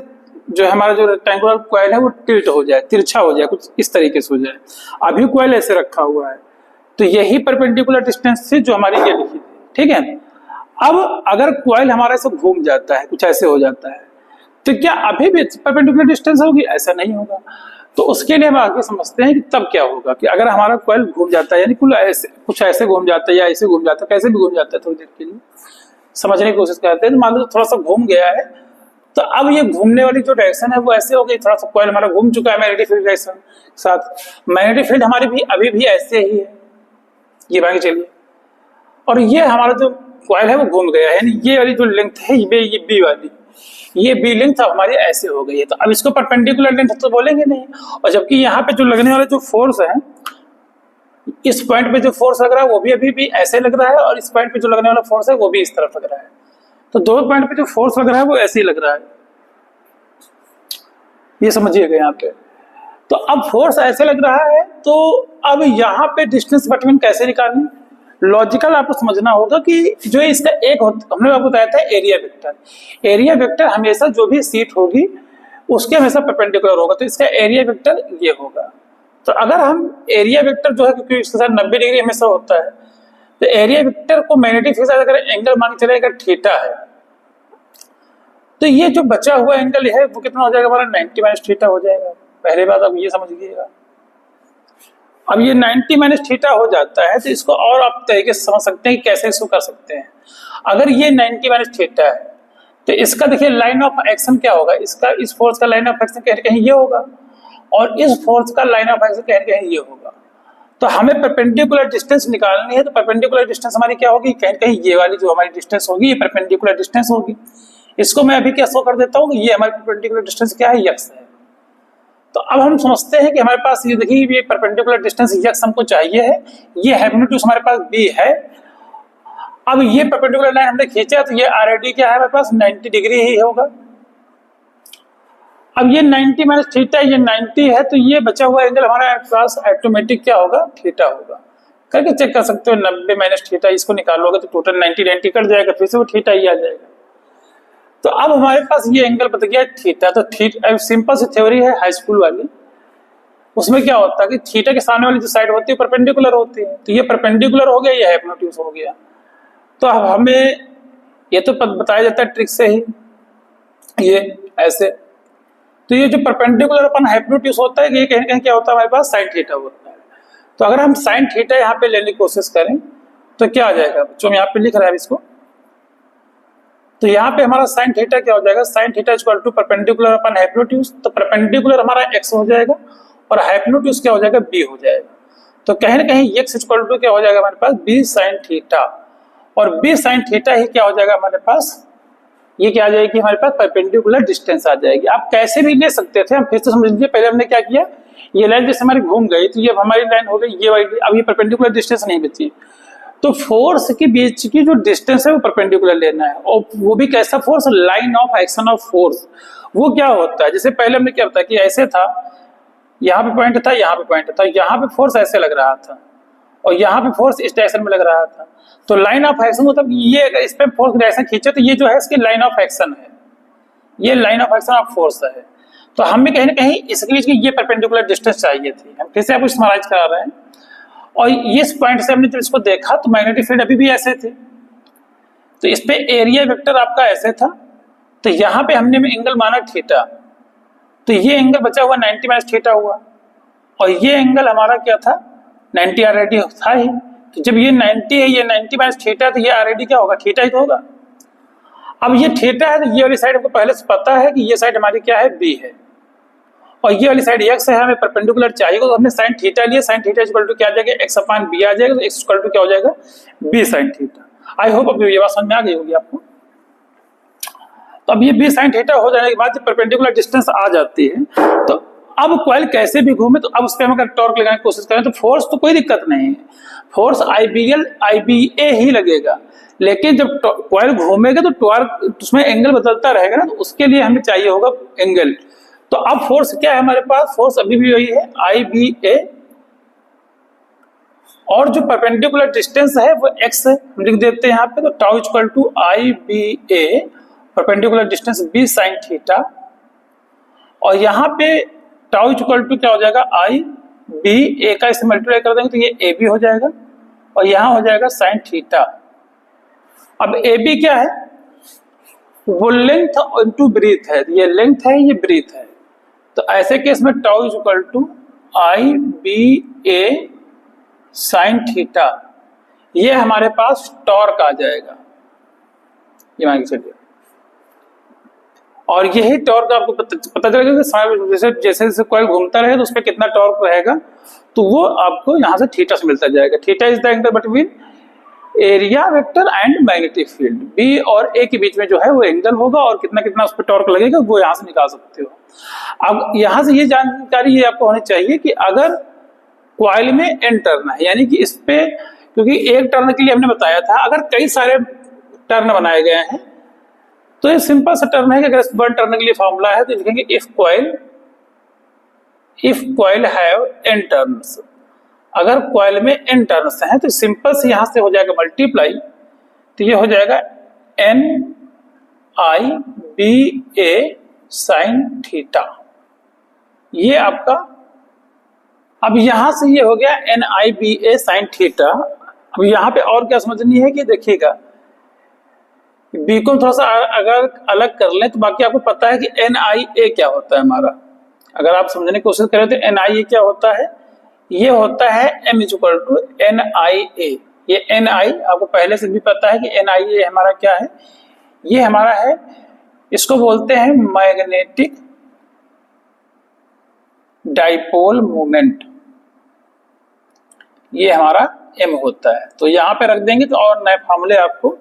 जो हमारा जो रेक्टेंगुलर कॉइल है वो टिल्ट हो जाए, तिरछा हो जाए, कुछ इस तरीके से हो जाए, अभी कॉइल ऐसे रखा हुआ है, तो यही परपेंडिकुलर डिस्टेंस से जो हमारी ये लिखी थी, ठीक है। अब अगर कॉइल हमारा ऐसे घूम जाता है, कुछ ऐसे हो जाता है, तो क्या अभी भी परपेंडिकुलर डिस्टेंस होगी, ऐसा नहीं होगा। तो उसके लिए हम आगे समझते हैं कि तब क्या होगा कि अगर हमारा कॉइल घूम जाता है, यानी कुछ ऐसे घूम जाता है या ऐसे घूम जाता है, कैसे भी घूम जाता है, थोड़ी देर के लिए समझने की कोशिश करते हैं। तो मान लो थोड़ा सा घूम गया है, तो अब ये घूमने वाली जो डायरेक्शन है वो ऐसे हो गई, थोड़ा सा कॉइल हमारा घूम चुका है मैग्नेटिक फील्ड डायरेक्शन के साथ। मैग्नेटिक फील्ड हमारी भी अभी भी ऐसे ही है, ये मान के चलिए, और ये हमारा जो कॉइल है वो घूम गया है, यानी ये वाली जो लेंथ है ये बी वाली, ये बी लेंथ हमारी ऐसे हो गई है। तो अब इसको परपेंडिकुलर लेंथ तो बोलेंगे नहीं, और जबकि यहाँ पे जो लगने वाले जो फोर्स है, इस पॉइंट पे जो फोर्स लग रहा है वो भी अभी भी ऐसे लग रहा है, और इस पॉइंट पे जो लगने वाला फोर्स है वो भी इस तरफ लग रहा है। तो दो पॉइंट पे जो फोर्स लग रहा है वो ऐसे ही लग रहा है, ये समझिएगा यहाँ पे। तो अब फोर्स ऐसे लग रहा है, तो अब यहाँ पे डिस्टेंस बिटवीन कैसे निकालनी, लॉजिकल आपको समझना होगा कि जो इसका एक हमने आपको बताया था एरिया वेक्टर। एरिया वेक्टर हमेशा जो भी सीट होगी उसके हमेशा परपेंडिकुलर होगा, तो इसका एरिया वेक्टर ये होगा। तो अगर हम एरिया वेक्टर जो है, क्योंकि इसके साथ 90 डिग्री हमेशा होता है, तो एरिया वेक्टर को मैग्नेटिक फील्ड अगर एंगल मान के चलेगा थीटा है, तो ये जो बचा हुआ एंगल है वो कितना हो जाएगा हमारा 90 माइनस थीटा हो जाएगा। पहले बात अब ये समझिएगा, अब ये 90 माइनस थीटा हो जाता है, तो इसको और आप तरीके से समझ सकते हैं कि कैसे इसको कर सकते हैं। अगर ये 90 माइनस थीटा है, तो इसका देखिए लाइन ऑफ एक्शन क्या होगा, इसका इस फोर्स का लाइन ऑफ एक्शन कहीं कहीं ये होगा, और इस फोर्स का लाइन ऑफ एक्शन कहीं कहीं ये होगा। तो हमें परपेंडिकुलर डिस्टेंस निकालनी है, तो परपेंडिकुलर डिस्टेंस हमारी क्या होगी, कहीं कहीं ये वाली जो हमारी डिस्टेंस होगी ये परपेंडिकुलर डिस्टेंस होगी। इसको मैं अभी क्या शो कर देता हूँ, ये हमारी परपेंडिकुलर डिस्टेंस क्या है, यक्स है। तो अब हम समझते हैं कि हमारे पास ये देखिए ये परपेंडिकुलर डिस्टेंस यक्स हमको चाहिए है, ये हाइपोटेन्यूज हमारे पास बी है। अब ये परपेंडिकुलर लाइन हमने खींचा, तो ये ऑलरेडी क्या है हमारे पास 90 डिग्री ही होगा। अब ये 90 माइनस थीटा, ये 90 है, तो ये बचा हुआ एंगल हमारे पास ऑटोमेटिक क्या होगा, थीटा होगा। करके चेक कर सकते हो, 90 माइनस थीटा इसको निकालोगे तो टोटल 90 कट जाएगा, फिर से वो थीटा ही आ जाएगा। तो अब हमारे पास ये एंगल बता गया थीटा। तो थीटा सिंपल सी थ्योरी है हाई स्कूल वाली, उसमें क्या होता है कि थीटा के सामने वाली जो साइड होती है परपेंडिकुलर होती है, तो ये परपेंडिकुलर हो गया, ये हाइपोटेन्यूज हो गया। तो अब हमें ये तो बताया जाता है ट्रिक से ही, ये ऐसे, तो ये जो परपेंडिकुलर अपन हाइपोटेन्यूज होता है, ये कहीं कहीं क्या होता है हमारे पास साइन थीटा होता है। तो अगर हम साइन थीटा यहाँ पे लेने की कोशिश करें तो क्या आ जाएगा, जो हम यहाँ पे लिख रहे हैं इसको, तो यहाँ पे हमारा साइन थीटा क्या हो जाएगा, sine theta equal to perpendicular upon hypotenuse. तो परपेंडिकुलर हमारा x हो जाएगा और हाइपोटेन्यूज क्या हो जाएगा, b हो जाएगा। तो कहीं ना कहीं x इक्वल टू क्या हो जाएगा हमारे पास, b साइन थीटा, और b साइन थीटा ही क्या हो जाएगा हमारे पास, ये क्या आ जाएगी हमारे पास परपेंडिकुलर डिस्टेंस आ जाएगी। आप कैसे भी ले सकते थे, हम फिर से समझ लीजिए। पहले हमने क्या किया, ये लाइन जैसे हमारी घूम गई, तो ये हमारी लाइन हो गई ये वाली, अब ये परपेंडिकुलर डिस्टेंस नहीं बची। तो फोर्स के बीच की जो डिस्टेंस है वो परपेंडिकुलर लेना है, और वो भी कैसा force, line of action of force. वो क्या होता है, जैसे पहले हमने क्या होता है कि ऐसे था, यहाँ पे पॉइंट था, यहाँ पे पॉइंट था, यहाँ पे फोर्स ऐसे लग रहा था और यहाँ पे फोर्स इस डायरेक्शन में लग रहा था। तो लाइन ऑफ एक्शन मतलब ये अगर इस पे फोर्स डायरेक्शन खींचे तो ये जो है इसकी लाइन ऑफ एक्शन है, ये line of action of force है। तो हमें कहीं ना कहीं इसके बीच की ये परपेंडिकुलर डिस्टेंस चाहिए थी। हम फिर से आपको समराइज करा रहे हैं, और इस पॉइंट से हमने जब इसको देखा तो मैग्नेटिक फील्ड अभी भी ऐसे थे, तो इस पे एरिया वेक्टर आपका ऐसे था, तो यहाँ पे हमने एंगल माना थीटा, तो ये एंगल बचा हुआ 90 माइनस थीटा हुआ, और ये एंगल हमारा क्या था 90 ऑलरेडी था ही। तो जब ये 90 है, ये 90 माइनस थीटा, तो ये ऑलरेडी क्या होगा, थीटा ही तो होगा। अब ये थीटा है, तो ये वाली साइड हमको पहले से पता है कि ये साइड हमारी क्या है, बी है, और ये वाली साइड x है, हमें परपेंडिकुलर चाहिए, तो हमने साइन थीटा लिया। साइन थीटा इक्वल टू क्या आ जाएगा, x अपान b आ जाएगा, तो x इक्वल टू क्या हो जाएगा, b sine theta. I hope अब ये बात समझ में आ गई होगी आपको। तो अब ये b साइन थीटा हो जाने के बाद जब परपेंडिकुलर डिस्टेंस आ जाती है, तो अब कॉइल कैसे भी घूमे, तो अब उस पर हम अगर टॉर्क लगाने की कोशिश करें तो फोर्स तो कोई दिक्कत नहीं है, फोर्स IBA ही लगेगा। लेकिन जब कॉइल घूमेगा तो टॉर्क उसमें एंगल बदलता रहेगा ना, तो उसके लिए हमें चाहिए होगा एंगल। तो अब फोर्स क्या है हमारे पास, फोर्स अभी भी वही है IBA, और जो परपेंडिकुलर डिस्टेंस है वो x है, हम लिख देते हैं यहाँ पे। तो tau equal to IBA, perpendicular distance b sine theta, और यहाँ पे टाउ इक्वल टू क्या हो जाएगा, IBA का इसे मल्टीप्लाई कर देंगे तो ये AB हो जाएगा, और यहाँ हो जाएगा साइन थीटा। अब AB क्या है, वो लेंथ इंटू ब्रीथ है, ये लेंथ है, ये ब्रीथ है। तो ऐसे केस में tau is equal to I B A sine theta, ये हमारे पास टॉर्क आ जाएगा, ये मान के चलिए। और यही टॉर्क आपको पता चलेगा कि जैसे जैसे कॉइल घूमता रहे तो उस पर कितना टॉर्क रहेगा, तो वो आपको यहां से थीटा से मिलता जाएगा। Theta is the angle between area vector and magnetic field, B और ए के बीच में जो है वो एंगल होगा, और कितना कितना उस पर टॉर्क लगेगा वो यहां से निकाल सकते हो। अब यहां से ये जानकारी ये आपको होनी चाहिए कि अगर कॉइल में एन टर्न है, यानी कि इस पे, क्योंकि एक टर्न के लिए हमने बताया था, अगर कई सारे टर्न बनाए गए हैं तो ये सिंपल सा टर्न है कि अगर वन टर्न के लिए फॉर्मूला है तो लिखेंगे if coil have an turns, अगर कॉइल में एन टर्न्स हैं तो सिंपल से यहां से हो जाएगा मल्टीप्लाई, तो ये हो जाएगा N I B A sine theta, ये आपका। अब यहां से ये हो गया N I B A sine theta. अब यहां पे और क्या समझनी है कि देखिएगा, बी को थोड़ा सा अगर अलग कर लें तो बाकी आपको पता है कि एन आई ए क्या होता है हमारा। अगर आप समझने की कोशिश करें तो एन आई ए क्या होता है, ये होता है M is equal to N I A. ये एन आई आपको पहले से भी पता है कि एन आई ए हमारा क्या है, ये हमारा है, इसको बोलते हैं मैग्नेटिक डाइपोल मोमेंट, ये हमारा एम होता है। तो यहां पे रख देंगे तो और नए फार्मूले आपको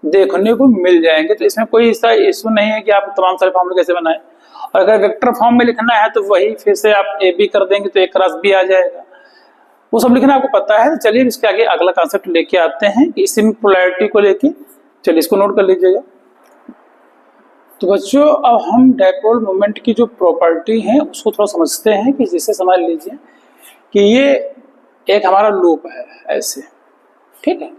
देखने को मिल जाएंगे, तो इसमें कोई ऐसा इशू नहीं है कि आप तमाम सारे फार्मूले कैसे बनाएं। और अगर वेक्टर फॉर्म में लिखना है तो वही फिर से आप ए बी कर देंगे तो ए क्रॉस बी आ जाएगा, वो सब लिखना आपको पता है। तो चलिए इसके आगे अगला कॉन्सेप्ट लेके आते हैं कि इसी में पोलैरिटी को लेके, चलिए इसको नोट कर लीजिएगा। तो बच्चों अब हम डाइपोल मोमेंट की जो प्रॉपर्टी है उसको थोड़ा समझते हैं, कि जिसे समझ लीजिए कि ये एक हमारा लूप है ऐसे, ठीक है,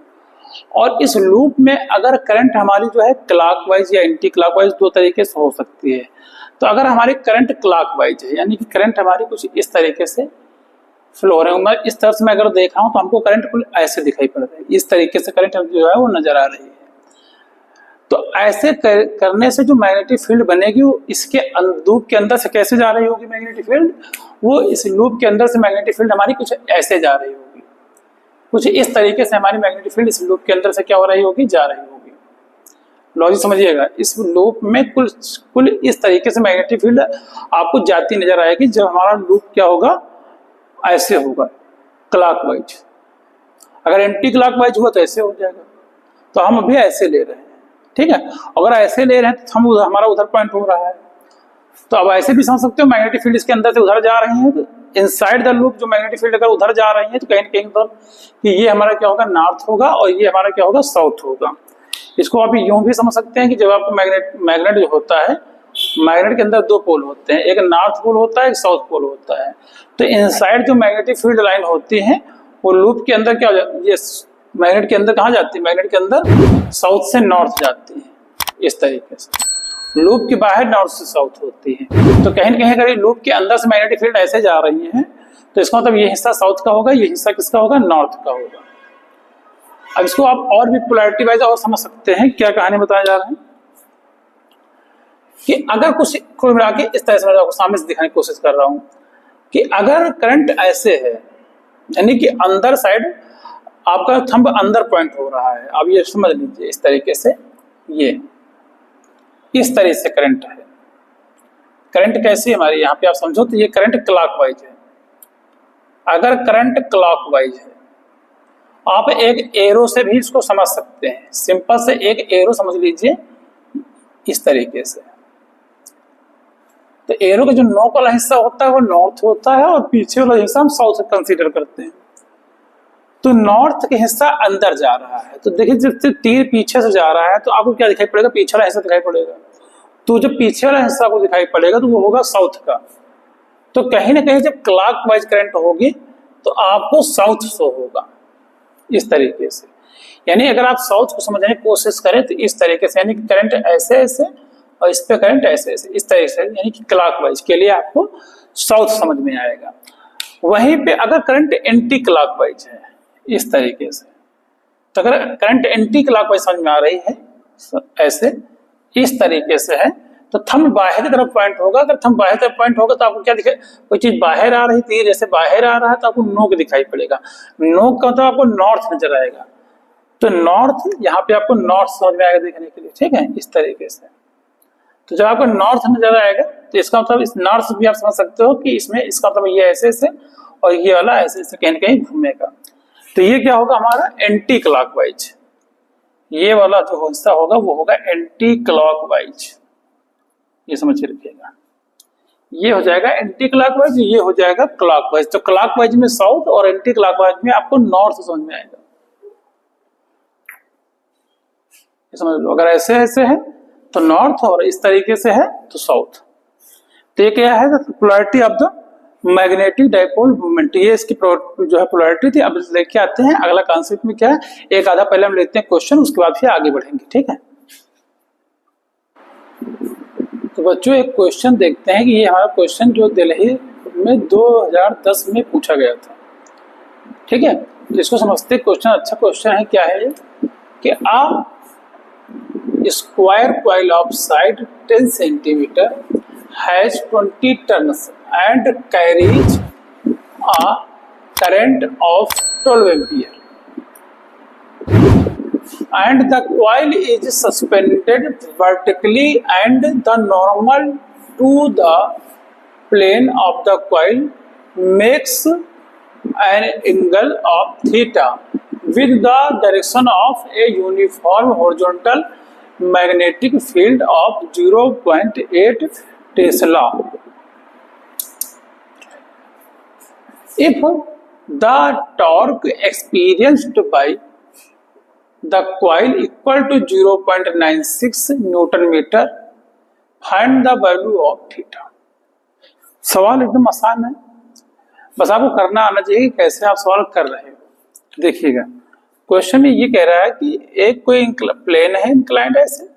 और इस लूप में अगर करंट हमारी जो है क्लॉकवाइज या एंटी क्लॉकवाइज दो तरीके से हो सकती है। तो अगर हमारी करंट क्लॉकवाइज है, यानी कि करंट हमारी कुछ इस तरीके से फ्लो हो रहे हैं, मैं इस तरह से मैं अगर देख रहा हूं तो हमको करंट कुल ऐसे दिखाई पड़ रहा है, इस तरीके से करंट जो है वो नजर आ रही है। तो ऐसे करने से जो मैग्नेटिक फील्ड बनेगी वो इसके लूप के अंदर से कैसे जा रही होगी मैग्नेटिक फील्ड, वो इस लूप के अंदर से मैग्नेटिक फील्ड हमारी कुछ ऐसे जा रही होगी, कुछ इस तरीके से हमारी मैग्नेटिक फील्ड इस लूप के अंदर से क्या हो रही होगी, जा रही होगी। लॉजिक समझिएगा, इस लूप में कुल इस तरीके से मैग्नेटिक फील्ड आपको जाती नजर आएगी, जब हमारा लूप क्या होगा, ऐसे होगा क्लॉकवाइज। अगर एंटी क्लॉकवाइज हुआ तो ऐसे हो जाएगा। तो हम अभी ऐसे ले रहे हैं, ठीक है। अगर ऐसे ले रहे हैं तो हम हमारा उधर पॉइंट हो रहा है, तो अब ऐसे भी समझ सकते हो मैग्नेटिक फील्ड इसके अंदर से उधर जा रही है, तो इनसाइड द लूप जो मैग्नेटिक फील्ड अगर उधर जा रही है तो कहीं ना कहीं मतलब कि ये हमारा क्या होगा, नॉर्थ होगा, और ये हमारा क्या होगा, साउथ होगा। इसको आप यूं भी समझ सकते हैं कि जब आपको मैग्नेट जो होता है, मैग्नेट के अंदर दो पोल होते हैं, एक नॉर्थ पोल होता है, एक साउथ पोल होता है। तो इनसाइड जो मैग्नेटिक फील्ड लाइन होती है वो लूप के अंदर क्या हो जाती है, ये मैग्नेट के अंदर कहाँ जाती है, मैग्नेट के अंदर साउथ से नॉर्थ जाती है, इस तरीके से। लूप के बाहर नॉर्थ से साउथ होती है। तो कहीं ना कहीं अगर लूप के अंदर से मैग्नेटिक फील्ड ऐसे जा रही है तो इसका मतलब ये हिस्सा साउथ का होगा, ये हिस्सा किसका होगा, नॉर्थ का होगा। अब इसको आप और भी पोलैरिटी वाइज और समझ सकते हैं। क्या कहानी बताया जा रहा है कि अगर कुछ मिला के इस तरह से मैं आपको सामने से दिखाने की कोशिश कर रहा हूं कि अगर करंट ऐसे है, यानी कि अंदर साइड आपका थंब अंदर पॉइंट हो रहा है, अब ये समझ लीजिए इस तरीके से, ये इस तरह से करंट है। करंट कैसी हमारी यहाँ पे आप समझो तो ये करंट क्लॉकवाइज है। अगर करंट क्लॉकवाइज है, आप एक एरो से भी इसको समझ सकते हैं। सिंपल से एक एरो समझ लीजिए इस तरीके से। तो एरो का जो नोक वाला हिस्सा होता है वो नॉर्थ होता है, और पीछे वाला हिस्सा हम साउथ कंसीडर करते हैं। तो नॉर्थ के हिस्सा अंदर जा रहा है, तो देखिए जब तीर पीछे से जा रहा है तो आपको क्या दिखाई पड़ेगा, पीछे वाला हिस्सा दिखाई पड़ेगा। तो जब पीछे वाला हिस्सा को दिखाई पड़ेगा तो वो होगा साउथ का। तो कहीं ना कहीं जब क्लॉकवाइज करंट होगी तो आपको साउथ शो होगा इस तरीके से। यानी अगर आप साउथ को समझने की कोशिश करें तो इस तरीके से, यानी कि करंट ऐसे ऐसे और इस पे करंट ऐसे ऐसे, इस तरीके से, यानी कि क्लॉकवाइज के लिए आपको साउथ समझ में आएगा। वहीं पे अगर करंट एंटी क्लॉकवाइज है इस तरीके से, तो अगर करंट एंटी क्लॉकवाइज समझ में आ रही है ऐसे इस तरीके से है, तो थंब बाहर की तरफ पॉइंट होगा। अगर थंब बाहर तरफ पॉइंट होगा तो आपको क्या दिखाई, कोई चीज बाहर आ रही थी, जैसे बाहर आ रहा है तो आपको नोक दिखाई पड़ेगा। नोक का मतलब आपको नॉर्थ नजर आएगा, तो नॉर्थ यहाँ पे आपको नॉर्थ समझ में आएगा देखने के लिए, ठीक है, इस तरीके से। तो जब आपको नॉर्थ नजर आएगा तो इसका मतलब इस नॉर्थ भी आप समझ सकते हो कि इसमें इसका मतलब ये ऐसे ऐसे और ये वाला ऐसे ऐसे कहीं कहीं घूमेगा। तो ये क्या होगा हमारा एंटी क्लॉकवाइज, ये वाला जो हिस्सा होगा वो होगा एंटी क्लॉकवाइज, ये समझ के रखिएगा। ये हो जाएगा एंटी क्लॉकवाइज, ये हो जाएगा क्लॉकवाइज। तो क्लॉकवाइज में साउथ और एंटी क्लॉकवाइज में आपको नॉर्थ समझ में आएगा, ये समझ लो। अगर ऐसे ऐसे है तो नॉर्थ और इस तरीके से है तो साउथ। तो ये क्या है, polarity of the magnetic dipole movement, ये इसकी जो है पोलैरिटी थी। अब लेके आते हैं अगला कॉन्सेप्ट में क्या है, एक आधा पहले हम लेते हैं क्वेश्चन, उसके बाद फिर आगे बढ़ेंगे, ठीक है। तो बच्चों एक क्वेश्चन देखते हैं कि ये हमारा क्वेश्चन जो दिल्ली में 2010 में पूछा गया था, ठीक है। तो इसको समझते क्वेश्चन, अच्छा क्वेश्चन है। क्या है कि आप square coil of side 10 centimetre has 20 turns and carries a current of 12 ampere and the coil is suspended vertically and the normal to the plane of the coil makes an angle of theta with the direction of a uniform horizontal magnetic field of 0.8 Tesla. If the torque experienced by the coil equal to 0.96 Newton meter, find the value of theta. सवाल एकदम आसान है, बस आपको करना आना चाहिए कि कैसे आप सवाल कर रहे हो। देखिएगा क्वेश्चन में ये कह रहा है कि एक कोई प्लेन है, इंक्लाइंड है, ऐसे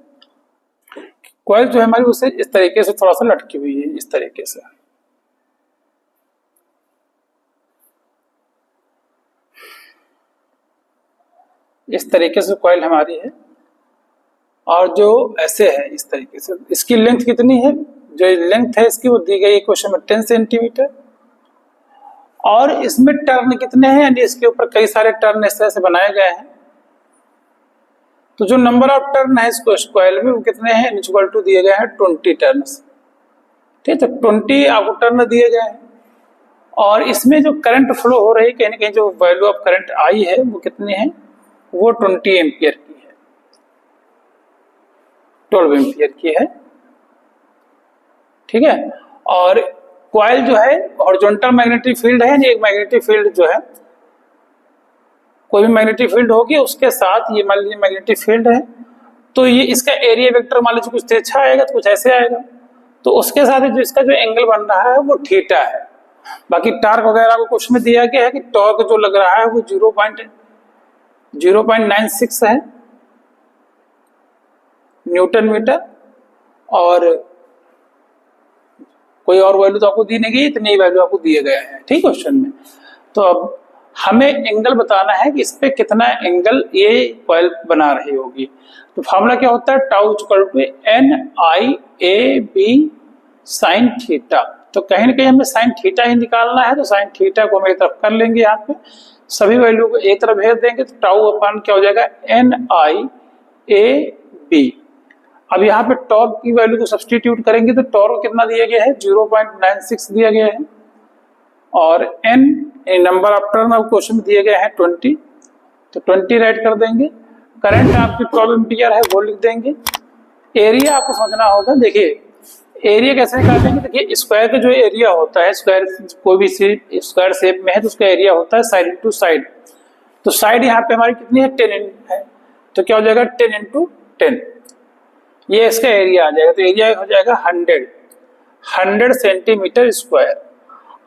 कॉइल जो है हमारी उसे इस तरीके से थोड़ा सा लटकी हुई है, इस तरीके से। इस तरीके से कॉइल हमारी है और जो ऐसे है इस तरीके से। इसकी लेंथ कितनी है, जो लेंथ है इसकी वो दी गई है क्वेश्चन में 10 सेंटीमीटर। और इसमें टर्न कितने हैं, यानी इसके ऊपर कई सारे टर्न इस तरह से बनाए गए हैं। तो जो नंबर ऑफ टर्न है इसको कॉइल में वो कितने हैं, इक्वल टू दिए गए हैं 20 टर्न्स, ठीक है। तो 20 आपको टर्न दिए गए हैं और इसमें जो करंट फ्लो हो रही है कहीं ना कहीं जो वैल्यू ऑफ करंट आई है वो कितनी है, वो 20 एम्पियर की है, 12 एम्पियर की है, ठीक है। और कॉइल जो है हॉरिजॉन्टल मैग्नेटिक फील्ड है, एक मैग्नेटिक फील्ड जो है कोई भी मैग्नेटिक फील्ड होगी उसके साथ ये मान लीजिए मैग्नेटिक फील्ड है, तो ये इसका एरिया वेक्टर मान लीजिए कुछ तिरछा आएगा तो कुछ ऐसे आएगा, तो उसके साथ जो इसका जो एंगल बन रहा है वो थीटा है। बाकी टार्क वगैरह को क्वेश्चन में दिया गया है कि टॉर्क जो लग रहा है वो 0.96 है न्यूटन मीटर, और कोई और वैल्यू तो आपको दी नहीं गई, इतनी वैल्यू आपको दिए गए हैं, ठीक क्वेश्चन में। तो अब हमें एंगल बताना है कि इस पे कितना एंगल ये कॉइल बना रही होगी। तो फॉर्मूला क्या होता है, tau equal to NIAB sine theta. तो कहीं ना कहीं हमें साइन थीटा ही निकालना है, तो साइन थीटा को हम एक तरफ कर लेंगे, यहाँ पे सभी वैल्यू को एक तरफ भेज देंगे, तो टाउ अपन क्या हो जाएगा NIAB। अब यहाँ पे टॉर्क की वैल्यू को सब्सटीट्यूट करेंगे तो टॉर्क कितना दिया गया है, 0.96 दिया गया है, और n number of turn off question में दिए गए हैं 20, तो 20 राइट कर देंगे। करंट आपकी 12 एम्पियर है वो लिख देंगे। एरिया आपको समझना होगा, देखिए एरिया कैसे निकालेंगे, देखिए स्क्वायर का जो एरिया होता है, स्क्वायर कोई भी स्क्वायर शेप में है तो उसका एरिया होता है साइड टू साइड। तो साइड यहाँ पे हमारी कितनी है, 10 है, तो क्या हो जाएगा 10 × 10, ये इसका एरिया आ जाएगा। तो एरिया हो जाएगा 100 सेंटीमीटर स्क्वायर।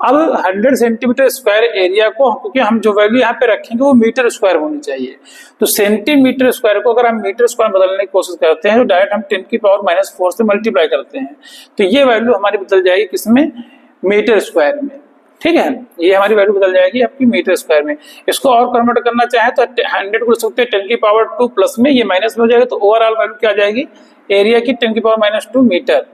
अब 100 सेंटीमीटर स्क्वायर एरिया को, क्योंकि हम जो वैल्यू यहाँ पे रखेंगे वो मीटर स्क्वायर होनी चाहिए, तो सेंटीमीटर स्क्वायर को अगर हम मीटर स्क्वायर बदलने की कोशिश करते हैं तो डायरेक्ट हम 10⁻⁻⁴ से मल्टीप्लाई करते हैं, तो ये वैल्यू हमारी बदल जाएगी किसमें, मीटर स्क्वायर में, ठीक है। ये हमारी वैल्यू बदल जाएगी आपकी मीटर स्क्वायर में। इसको और कन्वर्ट करना चाहे तो 100 को लिख सकते हैं 10⁻² प्लस में, ये माइनस में हो जाएगा, तो ओवरऑल वैल्यू क्या आ जाएगी, एरिया की 10⁻² मीटर,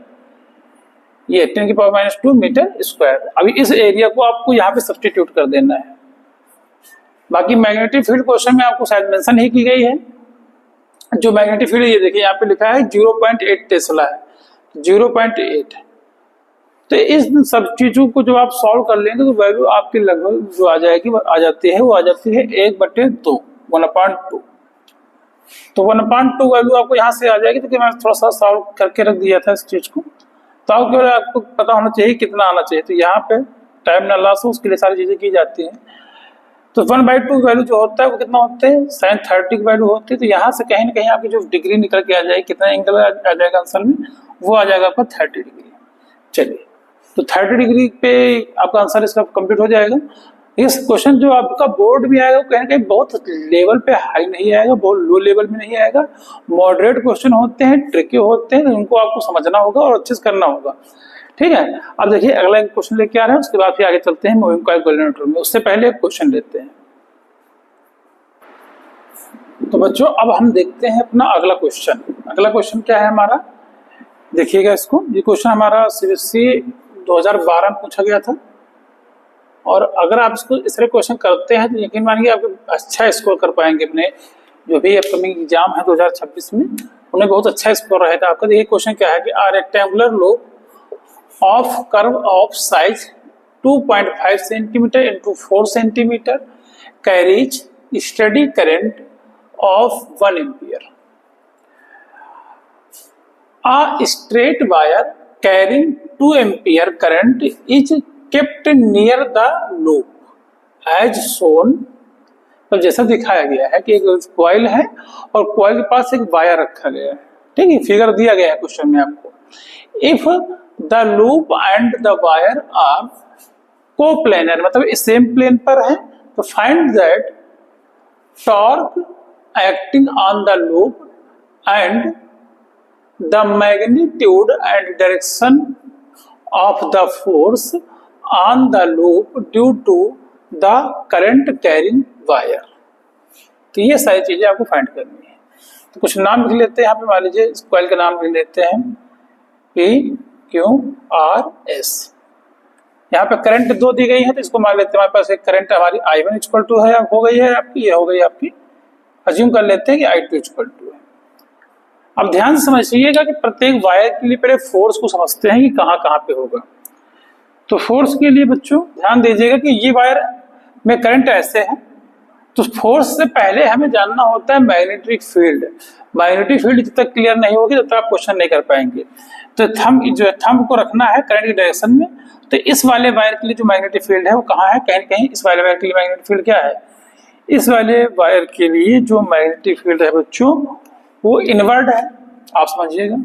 ये 10⁻² मीटर स्क्वायर। अभी इस एरिया को आपको यहाँ पे सब्स्टिट्यूट कर देना है। बाकी मैग्नेटिक फील्ड क्वेश्चन में आपको शायद मेंशन ही की गई है। जो मैग्नेटिक फील्ड ये देखिए यहाँ पे लिखा है 0.8 टेस्ला है, 0.8। तो इस सब चीजों को जब आप सॉल्व कर लेंगे तो वैल्यू आपकी लगभग जो आ जाएगी वो आ जाती है 1/2, 1/2। तो 1/2 वैल्यू आपको यहाँ से आ जाएगी। तो मैं थोड़ा सा सॉल्व करके रख दिया था इस चीज को, तो आपको पता होना चाहिए कितना आना चाहिए। तो यहाँ पे टाइम ना लॉस हो उसके लिए सारी चीजें की जाती हैं। तो 1/2 वैल्यू जो होता है वो कितना होते हैं, sin 30 की वैल्यू होती है। तो यहाँ से कहीं ना कहीं आपकी जो डिग्री निकल के आ जाएगी, कितना एंगल आ जाएगा आंसर में, वो आ जाएगा आपका 30 डिग्री। चलिए, तो 30 डिग्री पे आपका आंसर इसका कंप्लीट हो जाएगा। इस क्वेश्चन जो आपका बोर्ड में आएगा वो कहीं ना कहीं बहुत लेवल पे हाई नहीं आएगा, बहुत लो लेवल में नहीं आएगा। मॉडरेट क्वेश्चन होते हैं, ट्रिकी होते हैं, उनको आपको समझना होगा और अच्छे से करना होगा। ठीक है, अब देखिए अगला एक क्वेश्चन लेके आ रहे हैं, उसके बाद फिर आगे चलते हैं मूविंग कॉइल कैलकुलेटर में। उससे पहले एक क्वेश्चन लेते हैं। तो बच्चों अब हम देखते हैं अपना अगला क्वेश्चन। अगला क्वेश्चन क्या है हमारा, देखिएगा इसको। ये क्वेश्चन हमारा CBSE 2012 में पूछा गया था, और अगर आप इसको इस तरह क्वेश्चन करते हैं तो यकीन मानिए आप अच्छा स्कोर कर पाएंगे। अपने जो भी अपकमिंग एग्जाम है 2026 में, उन्हें बहुत अच्छा स्कोर रहेगा आपका। देखिए क्वेश्चन क्या है कि a rectangular loop of curve of size 2.5 centimetre into 4 centimetre carries steady current of 1 ampere. A straight wire carrying 2 ampere current is kept near the loop as shown। तो जैसा दिखाया गया है कि एक कॉइल है और कॉइल के पास एक वायर रखा गया है। ठीक है, फिगर दिया गया है क्वेश्चन में आपको। If the loop and the wire are coplanar, मतलब सेम प्लेन पर है, तो find that torque acting on the loop and the magnitude and direction of the force on the loop due to the current carrying wire। तो ये सारी चीजें आपको फाइंड करनी है। तो कुछ नाम लिख लेते हैं यहाँ पे, मान लीजिए इस कॉइल का नाम लिख लेते हैं PQRS। यहाँ पे करंट 2 दी गई है, तो इसको मान लेते हैं हमारे पास एक करंट हमारी I1 = है, हो गई है आपकी, ये हो गई आपकी, अज्यूम कर लेते हैं कि I2 = है। अब ध्यान से समझिएगा कि प्रत्येक वायर के लिए पहले फोर्स को समझते हैं कि कहाँ कहाँ पे होगा। तो फोर्स के लिए बच्चों ध्यान दीजिएगा कि ये वायर में करंट ऐसे है, तो फोर्स से पहले हमें जानना होता है मैग्नेटिक फील्ड। मैग्नेटिक फील्ड जब तक क्लियर नहीं होगी तब तक आप क्वेश्चन नहीं कर पाएंगे। तो थंब को रखना है करंट की डायरेक्शन में। तो इस वाले वायर के लिए जो मैग्नेटिक फील्ड है वो कहाँ है, कहीं कहीं इस वाले वायर के लिए मैग्नेटिक फील्ड क्या है, इस वाले वायर के लिए जो मैग्नेटिक फील्ड है बच्चों वो इनवर्ड है, आप समझिएगा।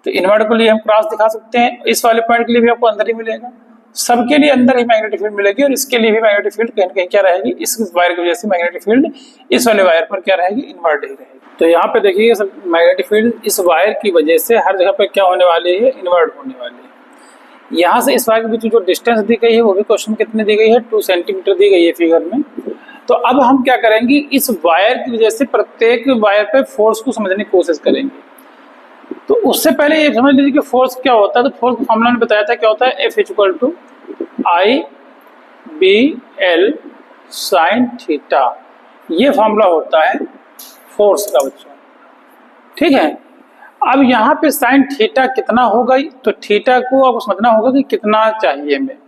तो इनवर्ड के लिए हम क्रॉस दिखा सकते हैं, इस वाले पॉइंट के लिए भी आपको अंदर ही मिलेगा, सबके लिए अंदर ही मैग्नेटिक फील्ड मिलेगी, और इसके लिए भी मैग्नेटिक फील्ड कहीं कहीं क्या रहेगी, इस वायर की वजह से मैग्नेटिक फील्ड इस वाले वायर पर क्या रहेगी, इनवर्ड ही रहेगी। तो यहाँ पे देखिए सब मैग्नेटिक फील्ड इस वायर की वजह से हर जगह पे क्या होने वाली है, इनवर्ड होने वाली है। यहाँ से इस वायर के बीच जो डिस्टेंस दी गई है वो भी क्वेश्चन कितनी दी गई है, 2 सेंटीमीटर दी गई है फिगर में। तो अब हम क्या करेंगे, इस वायर की वजह से प्रत्येक वायर पे फोर्स को समझने की कोशिश करेंगे। तो उससे पहले ये समझ लीजिए कि फोर्स क्या होता है। तो फोर्स फॉर्मूला ने बताया था क्या होता है, F = I/B/L sin थीटा, ये फॉर्मूला होता है फोर्स का बच्चों। ठीक है, अब यहाँ पे साइन थीटा कितना होगा, तो थीटा को आपको समझना होगा कि कितना चाहिए हमें।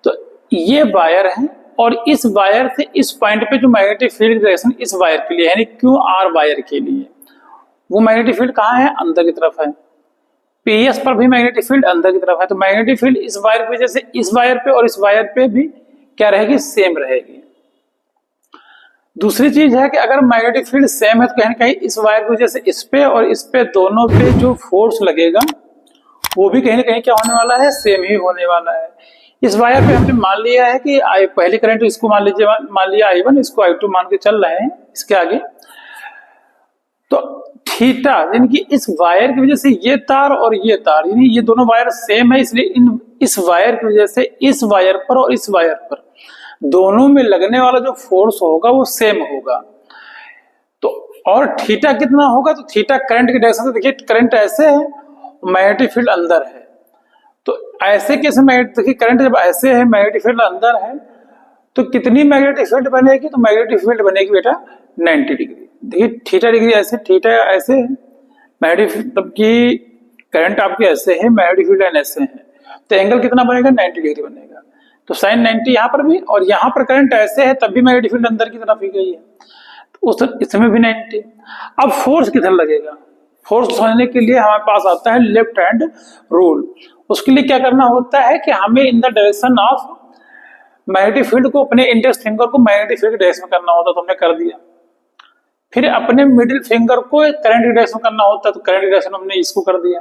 तो ये वायर है और इस वायर से इस पॉइंट पे जो मैग्नेटिक फील्ड डायरेक्शन इस वायर के लिए है, यानी QR वायर के लिए, वो मैग्नेटिक फील्ड कहाँ है, अंदर की तरफ है। PS पर भी मैग्नेटिक फील्ड अंदर की तरफ है। तो मैग्नेटिक फील्ड इस वायर की वजह से इस वायर पे और इस वायर पे भी क्या रहेगी, सेम रहेगी। दूसरी चीज है कि अगर मैग्नेटिक फील्ड सेम है तो कहीं ना कहीं इस वायर की वजह से इस पे और इस पे दोनों पे जो फोर्स लगेगा वो भी कहीं ना कहीं क्या होने वाला है, सेम ही होने वाला है। इस वायर पे हमने मान लिया है कि पहली करंट इसको मान लिया I1, इसको I2 मान के चल रहे हैं इसके आगे। तो थीटा यानी कि इस वायर की वजह से ये तार और ये तार, यानी ये दोनों वायर सेम है, इसलिए इस वायर की वजह से इस वायर पर और इस वायर पर दोनों में लगने वाला जो फोर्स होगा वो सेम होगा। तो और थीटा कितना होगा, तो थीटा करंट की डायरेक्शन से, देखिए करंट ऐसे है मैग्नेटिक फील्ड अंदर है। तो ऐसे केस में देखिए करंट जब ऐसे है, मैग्नेटिक फील्ड अंदर है, तो कितनी मैग्नेटिक फील्ड बनेगी? तो मैग्नेटिक फील्ड बनेगी बेटा 90 डिग्री। देखिए थीटा डिग्री ऐसे, थीटा ऐसे है, मैग्नेटिक मतलब कि करंट आपके ऐसे है, मैग्नेटिक फील्ड लाइन ऐसे है, तो एंगल कितना बनेगा? 90 डिग्री बनेगा। तो साइन 90 यहाँ पर भी, और यहाँ पर करंट ऐसे है तब भी मैग्नेटिक फील्ड अंदर की तरफ ही गई है, तो उस इसमें भी 90। अब फोर्स किधर लगेगा? फोर्स समझने के लिए हमारे पास आता है लेफ्ट हैंड रूल। उसके लिए क्या करना होता है कि हमें in the direction of magnetic field को, अपने इंडेक्स फिंगर को मैग्नेटिक फील्ड की डायरेक्शन में करना होता है, तो हमने कर दिया। फिर अपने मिडिल फिंगर को करंट की डायरेक्शन में करना होता है, तो करंट की डायरेक्शन हमने इसको कर दिया।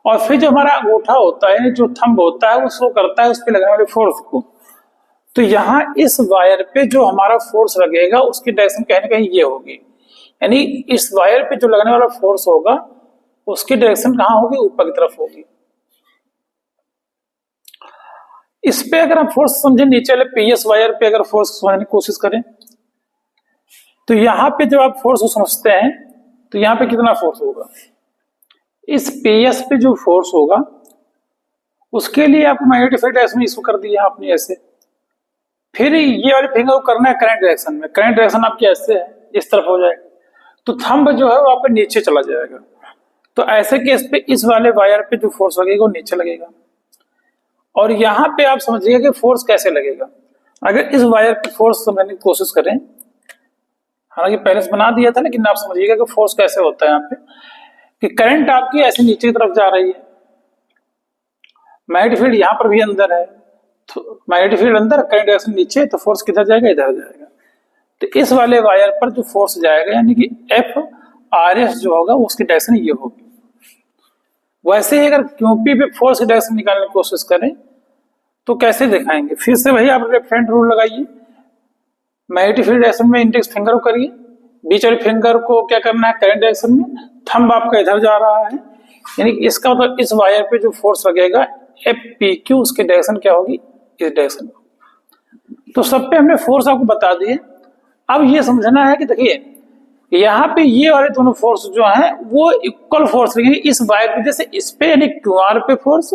और फिर जो हमारा अंगूठा होता है, जो थंब होता है, वो शो करता है उस पर लगने वाले फोर्स को। तो यहाँ इस वायर पे जो हमारा फोर्स लगेगा उसकी डायरेक्शन कहीं ना कहीं ये होगी, यानी इस वायर पे जो लगने वाला फोर्स होगा उसकी डायरेक्शन कहाँ होगी? ऊपर की तरफ होगी। इस पे अगर हम फोर्स समझे, नीचे वाले पीएस वायर पे अगर फोर्स समझने की कोशिश करें, तो यहाँ पे जब आप फोर्स को समझते हैं तो यहाँ पे कितना फोर्स होगा? इस पीएस पे जो फोर्स होगा उसके लिए आपको मैग्नेटिक फील्ड डायरेक्शन इसको कर दिया आपने ऐसे। फिर ये वाले फिंगर को करना है करंट डायरेक्शन में, करंट डायरेक्शन आपकी ऐसे है, इस तरफ हो जाएगा, तो थंब जो है वो आपके नीचे चला जाएगा। तो ऐसे केस पे इस वाले वायर पे जो फोर्स लगेगा वो नीचे लगेगा। और यहाँ पे आप समझिएगा कि फोर्स कैसे लगेगा। अगर इस वायर पे फोर्स समझने की कोशिश करें, हालांकि पहले से बना दिया था, लेकिन आप समझिएगा कि फोर्स कैसे होता है यहाँ पे, कि करंट आपकी ऐसे नीचे की तरफ जा रही है, मैग्नेटिक फील्ड यहाँ पर भी अंदर है, तो मैग्नेटिक फील्ड अंदर, करंट डायरेक्शन नीचे, तो फोर्स किधर जाएगा? इधर जाएगा। तो इस वाले वायर पर जो फोर्स जाएगा, यानी कि FRS जो होगा उसकी डायरेक्शन ये होगी। वैसे ही अगर QP पे फोर्स की डायरेक्शन निकालने की कोशिश करें तो कैसे दिखाएंगे? फिर से वही आप लेफ्ट हैंड रूल लगाइए, मैग्नेटिक फील्ड डायरेक्शन में इंडेक्स फिंगर को करिए, बीच वाले फिंगर को क्या करना है? करंट डायरेक्शन में, थंब आपका इधर जा रहा है, यानी इसका मतलब इस वायर पे जो फोर्स लगेगा FPQ, उसकी डायरेक्शन क्या होगी? इस डायरेक्शन में। तो सब पे हमने फोर्स आपको बता दिए। अब ये समझना है कि देखिए यहाँ पे ये वाले दोनों फोर्स जो हैं वो इक्वल फोर्स लगेंगे इस वायर पे, जैसे इस पे यानी QR पे फोर्स,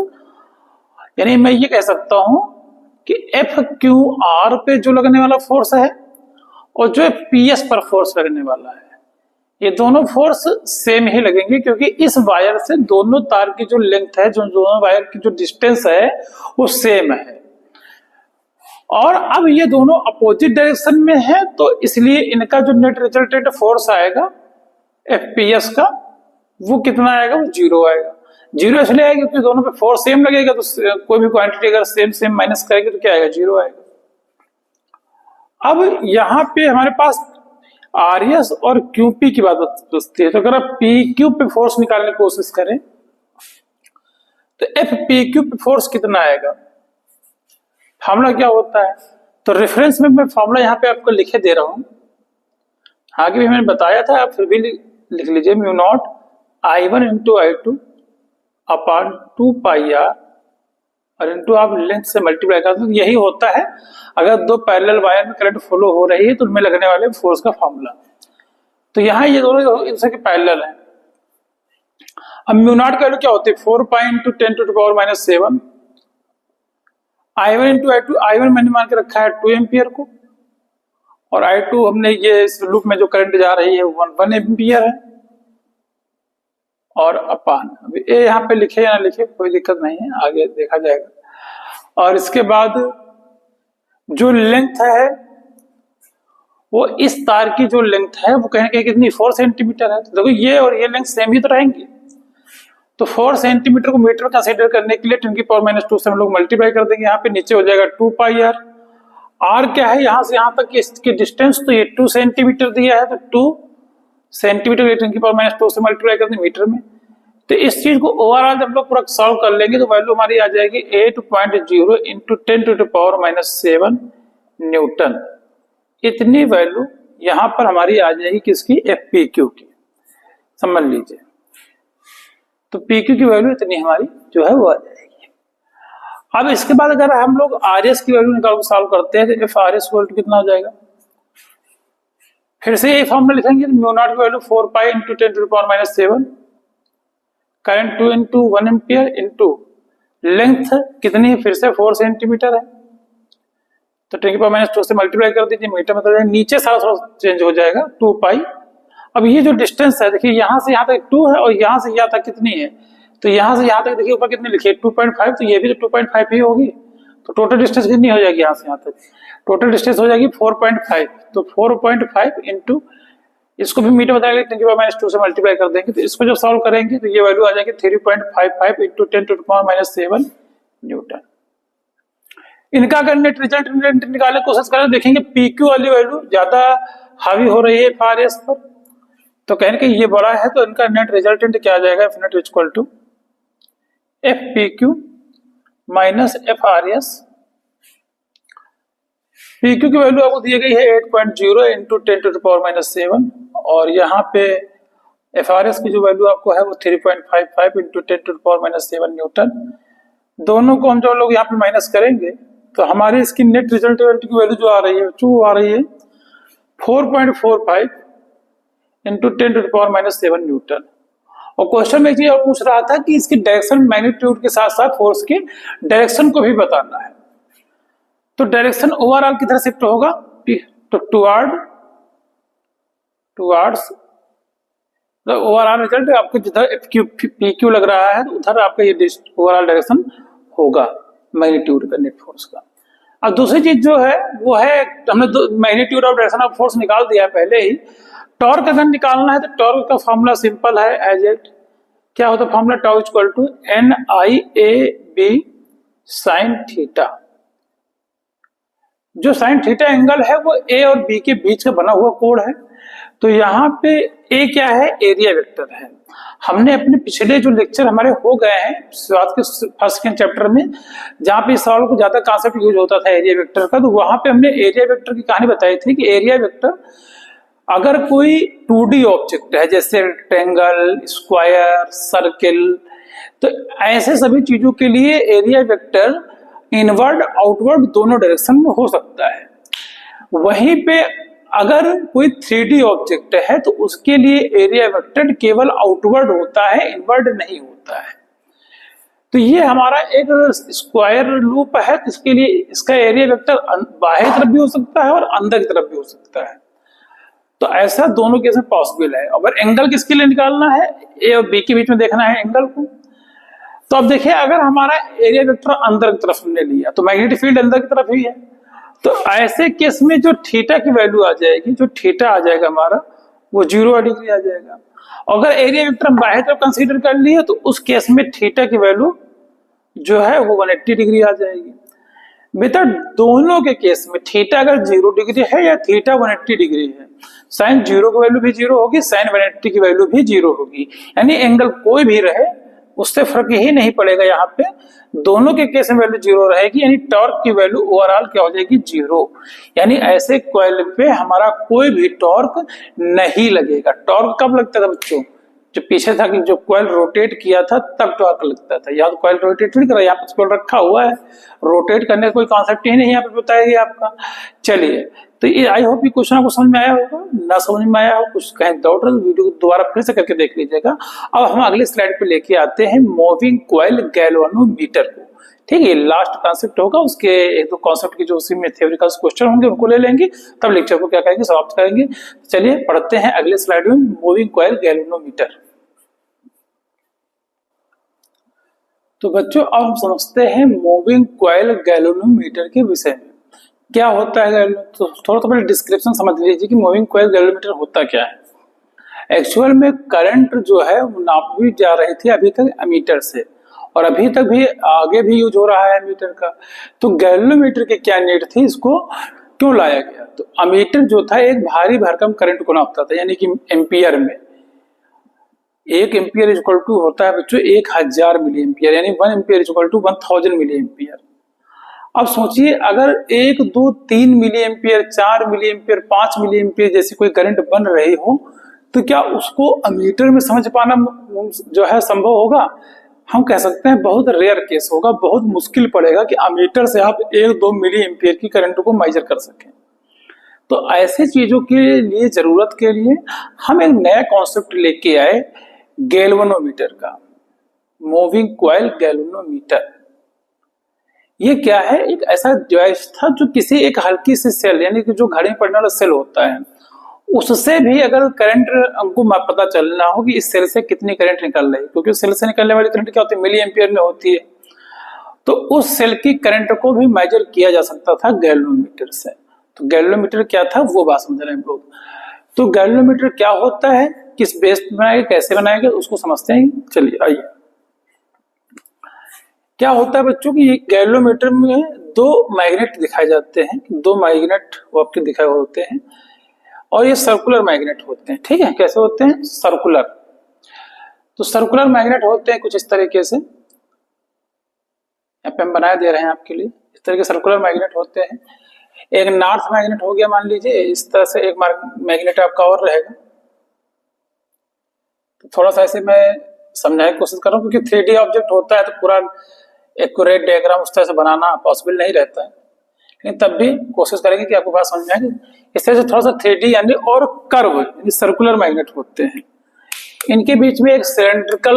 यानी मैं ये कह सकता हूं कि FQR पे जो लगने वाला फोर्स है और जो PS पर फोर्स लगने वाला है, ये दोनों फोर्स सेम ही लगेंगे, क्योंकि इस वायर से दोनों तार की जो लेंथ है, जो दोनों वायर की जो डिस्टेंस है वो सेम है। और अब ये दोनों अपोजिट डायरेक्शन में है, तो इसलिए इनका जो नेट रिजल्टेंट फोर्स आएगा FPS का, वो कितना आएगा? वो 0 आएगा। 0 इसलिए आएगा क्योंकि दोनों पे फोर्स सेम लगेगा, तो कोई भी क्वांटिटी अगर सेम माइनस करेगी तो क्या आएगा? 0 आएगा। अब यहाँ पे हमारे पास RS और QP की बात बचती है, तो अगर आप PQ पे फोर्स निकालने की कोशिश करें तो FPQ पे फोर्स कितना आएगा? फार्मूला क्या होता है? तो रेफरेंस में मैं फार्मूला यहाँ पे आपको लिखे दे रहा हूं, आगे भी मैंने बताया था, आप फिर भी लिख लीजिए। Mu naught I1 into I2 upon 2 pi R, और इंटू आप लेंथ से मल्टीप्लाई करते हैं, तो यही होता है अगर दो पैरेलल वायर में करंट फ्लो हो रही है तो उनमें लगने वाले फोर्स का फार्मूला। तो यहाँ ये दोनों एक दूसरे के पैरेलल है। अब म्यू नॉट की वैल्यू क्या होती है? 4 pi into 10 to the power minus 7। I1 into I2, I1 मैंने मान के रखा है 2 एम्पियर को, और I2 हमने ये इस लूप में जो करंट जा रही है 1 एम्पियर है, और अपान ये यहाँ पे लिखे या ना लिखे कोई दिक्कत नहीं है, आगे देखा जाएगा। और इसके बाद जो लेंथ है वो इस तार की जो लेंथ है वो कहीं ना कहीं कितनी? 4 सेंटीमीटर है। तो देखो ये और ये लेंथ सेम ही तो रहेंगी, तो 4 सेंटीमीटर को मीटर में कंसीडर करने के लिए 10 की पावर माइनस 2 से हम लोग मल्टीप्लाई कर देंगे। यहाँ पे नीचे हो जाएगा 2 पाई R। R क्या है? यहाँ से यहाँ तक की इसकी डिस्टेंस, तो ये 2 सेंटीमीटर दिया है, तो 2 सेंटीमीटर 10 की पावर माइनस 2 से मल्टीप्लाई कर देंगे मीटर में। तो इस चीज को ओवरऑल जब लोग पूरा सॉल्व कर लेंगे तो वैल्यू हमारी आ जाएगी 8.0 into 10 to the power minus 7 newton. इतनी वैल्यू यहाँ पर हमारी आ जाएगी किसकी? FPQ की, समझ लीजिए। तो PQ की वैल्यू इतनी हमारी जो है वो आ जाएगी। अब इसके बाद अगर हम लोग RS की वैल्यू निकाल सॉल्व करते हैं तो FRS वैल्यू कितना हो जाएगा? फिर से ये फॉर्म में लिखेंगे, म्यू नॉट की value 4 pi into 10 to the power minus 7 current 2 into 1 ampere into length कितनी है, फिर से 4 सेंटीमीटर है, तो 10⁻² से मल्टीप्लाई कर दीजिए, मीटर में तो नीचे सारा थोड़ा चेंज हो जाएगा 2 पाई। अब ये जो डिस्टेंस है देखिए यहाँ से यहाँ तक 2 है और यहाँ से यहाँ तक कितनी है, तो यहाँ से यहाँ तक देखिए ऊपर कितनी लिखी है 2.5, तो ये भी तो 2.5 ही होगी, तो टोटल डिस्टेंस कितनी हो जाएगी यहाँ से यहाँ तक, टोटल डिस्टेंस हो जाएगी 4.5, तो 4.5 इंटू इसको भी मीटर बताएगा 10⁻² से मल्टीप्लाई कर देंगे, तो इसको जब सॉल्व करेंगे तो ये वैल्यू आ जाएगी 3.55 इंटू 10⁻⁷ न्यूटन। इनका अगर नेट रिजल्ट निकालने की कोशिश करें, देखेंगे PQ वाली वैल्यू ज्यादा हावी हो रही है FRS पर, तो कहने के ये बड़ा है, तो इनका नेट रिजल्टेंट क्या आ जाएगा, F net equal to FPQ minus FRS। PQ की वैल्यू आपको दी गई है 8.0 इंटू 10⁻⁷, और यहाँ पे FRS की जो वैल्यू आपको है वो 3.55 इंटू 10⁻⁷ न्यूटन। दोनों को हम जो लोग यहाँ पे माइनस करेंगे तो हमारी इसकी नेट रिजल्टेंट की वैल्यू जो आ रही है वो आ रही है 4.45 इंटू 10⁻⁷ न्यूटन। और क्वेश्चन में एक चीज और पूछ रहा था कि इसकी डायरेक्शन मैग्नीट्यूड के साथ साथ फोर्स की डायरेक्शन को भी बताना है, तो डायरेक्शन ओवरऑल किधर शिफ्ट होगा, तो टुवर्ड्स ओवरऑल रिजल्ट आपको जिधर PQ लग रहा है उधर आपका ये ओवरऑल डायरेक्शन होगा मैग्नीट्यूड का नेट फोर्स का। अब दूसरी चीज जो है वो है, हमने magnitude of direction of force निकाल दिया पहले ही। टॉर्क अगर निकालना है तो टॉर्क का फॉर्मूला सिंपल है, एज इट क्या होता है formula, tau equal to NIAB sine theta. जो साइन थीटा एंगल है वो A और B के बीच का बना हुआ कोण है, तो यहाँ पे A क्या है, एरिया वेक्टर है। हमने अपने पिछले जो लेक्चर हमारे हो गए हैं शुरुआत के फर्स्ट सेकंड चैप्टर में, जहाँ पे इस सवाल को ज्यादा कॉन्सेप्ट यूज होता था एरिया वेक्टर का, तो वहां पे हमने एरिया वेक्टर की कहानी बताई थी कि एरिया वेक्टर अगर कोई 2D ऑब्जेक्ट है जैसे रेक्टेंगल, स्क्वायर, सर्किल, तो ऐसे सभी चीजों के लिए एरिया वेक्टर इनवर्ड आउटवर्ड दोनों डायरेक्शन में हो सकता है। वहीं पे अगर कोई 3D ऑब्जेक्ट है तो उसके लिए एरिया वेक्टर केवल आउटवर्ड होता है, इनवर्ड नहीं होता है। तो ये हमारा एक स्क्वायर लूप है, इसके लिए इसका एरिया वेक्टर बाहर की तरफ भी हो सकता है और अंदर की तरफ भी हो सकता है, तो ऐसा दोनों केस में पॉसिबल है। अगर एंगल किसके लिए निकालना है, A और B के बीच में देखना है एंगल को, तो अब देखिए अगर हमारा एरिया वेक्टर अंदर की तरफ हमने लिया तो मैग्नेटिक फील्ड अंदर की तरफ ही है, तो ऐसे केस में जो थीटा की वैल्यू आ जाएगी, जो थीटा आ जाएगा हमारा वो 0 डिग्री आ जाएगा। अगर एरिया वेक्टर हम बाहर तरफ कंसीडर कर लिए तो उस केस में थीटा की वैल्यू जो है वो 180 डिग्री आ जाएगी। बेटा दोनों के केस में थीटा अगर 0 डिग्री है या थीटा 180 डिग्री है, साइन 0 की वैल्यू भी 0 होगी, साइन 180 की वैल्यू भी 0 होगी, यानी एंगल कोई भी रहे उससे फर्क ही नहीं पड़ेगा। यहाँ पे दोनों के केस में वैल्यू 0 रहेगी, यानी टॉर्क की वैल्यू ओवरऑल क्या हो जाएगी, 0। यानी ऐसे कॉइल पे हमारा कोई भी टॉर्क नहीं लगेगा। टॉर्क कब लगता था बच्चों, जो पीछे था कि जो कॉइल रोटेट किया था तब टॉर्क लगता था। यहाँ तो कॉइल रोटेट नहीं कर रहा, यहाँ पे कॉइल रखा हुआ है, रोटेट करने का कोई कॉन्सेप्ट ही नहीं यहाँ पे बताया गया आपका। चलिए, तो ये आई होप क्वेश्चन आपको समझ में आया होगा, ना समझ में आया हो कुछ कहीं डाउट है वीडियो को दोबारा फिर से करके देख लीजिएगा। अब हम अगले स्लाइड पे लेके आते हैं मूविंग कॉइल गैल्वेनोमीटर को। ठीक है, लास्ट कॉन्सेप्ट होगा, उसके एक दो कॉन्सेप्ट की जो उसी में थ्योरिटिकल क्वेश्चन होंगे उनको ले लेंगे, तब लेक्चर को क्या करेंगे, समाप्त करेंगे। चलिए पढ़ते हैं अगले स्लाइड में मूविंग कॉइल गैल्वेनोमीटर। तो बच्चों अब हम समझते हैं मूविंग कॉइल गैल्वेनोमीटर के विषय में क्या होता है। तो थोड़ा सा पहले डिस्क्रिप्शन समझ लीजिए कि मूविंग कॉइल गैल्वेनोमीटर होता क्या है। एक्चुअल में करंट जो है वो नापी जा रही थी अभी तक एमीटर से, और अभी तक भी आगे भी यूज हो रहा है एमीटर का। तो गैल्वेनोमीटर की क्या नीड थी, इसको क्यों लाया गया। तो एमीटर जो था एक भारी भरकम करंट को नापता था, यानी कि एम्पियर में। 1 एम्पियर इक्वल टू होता है बच्चों 1000 मिली एम्पियर, यानी 1 ampere equal to 1000 milli ampere. अब सोचिए अगर 1, 2, 3 milli ampere, 4 milli ampere, 5 milli ampere जैसी कोई करंट बन रही हो, तो क्या उसको एमीटर में समझ पाना जो है संभव होगा। हम कह सकते हैं बहुत रेयर केस होगा, बहुत मुश्किल पड़ेगा कि एमीटर से आप 1-2 मिली एम्पियर की करंट को मेजर कर सकें। तो ऐसे चीजों के लिए जरूरत के लिए हम एक नया कॉन्सेप्ट लेके आए गैल्वेनोमीटर का। Moving coil galvanometer. ये क्या है? एक ऐसा डिवाइस था जो किसी एक हल्की सी सेल, यानी कि जो घड़ी में पड़ने वाला सेल होता है, उससे भी अगर करंट हमको पता चलना हो कि इस सेल से कितनी करंट निकल रही है, क्योंकि सेल से निकलने वाली करंट क्या होती है? मिली एम्पियर में होती है। तो उस सेल की करंट को भी मेजर किया जा सकता था गैल्वेनोमीटर से। तो गैल्वेनोमीटर क्या था, वो बात समझ रहे हैं हम लोग। तो गैल्वेनोमीटर क्या होता है, किस बेस पे बनाएगा, कैसे बनाएगा, उसको समझते हैं। चलिए आइए। क्या होता है बच्चों की गैल्वेनोमीटर में दो मैग्नेट दिखाए जाते हैं, दो मैग्नेट वो आपके दिखाए होते हैं, और ये सर्कुलर मैग्नेट होते हैं। ठीक है, कैसे होते हैं? सर्कुलर। तो सर्कुलर मैग्नेट होते हैं कुछ इस तरीके से, यहाँ पे हम बना दे रहे हैं आपके लिए। इस तरह के सर्कुलर मैग्नेट होते हैं। एक नॉर्थ मैग्नेट हो गया मान लीजिए, इस तरह से एक मैग्नेट आपका और रहेगा। तो थोड़ा सा ऐसे मैं समझाने की कोशिश कर रहा हूँ, क्योंकि 3D ऑब्जेक्ट होता है तो पूरा एक्यूरेट डायग्राम उस तरह से बनाना पॉसिबल नहीं रहता है, लेकिन तब भी कोशिश करेंगे कि आपको बात समझ में आएगी। इस तरह से थोड़ा सा 3D यानी और कर्व यानी सर्कुलर मैग्नेट होते हैं। इनके बीच में एक सिलेंड्रिकल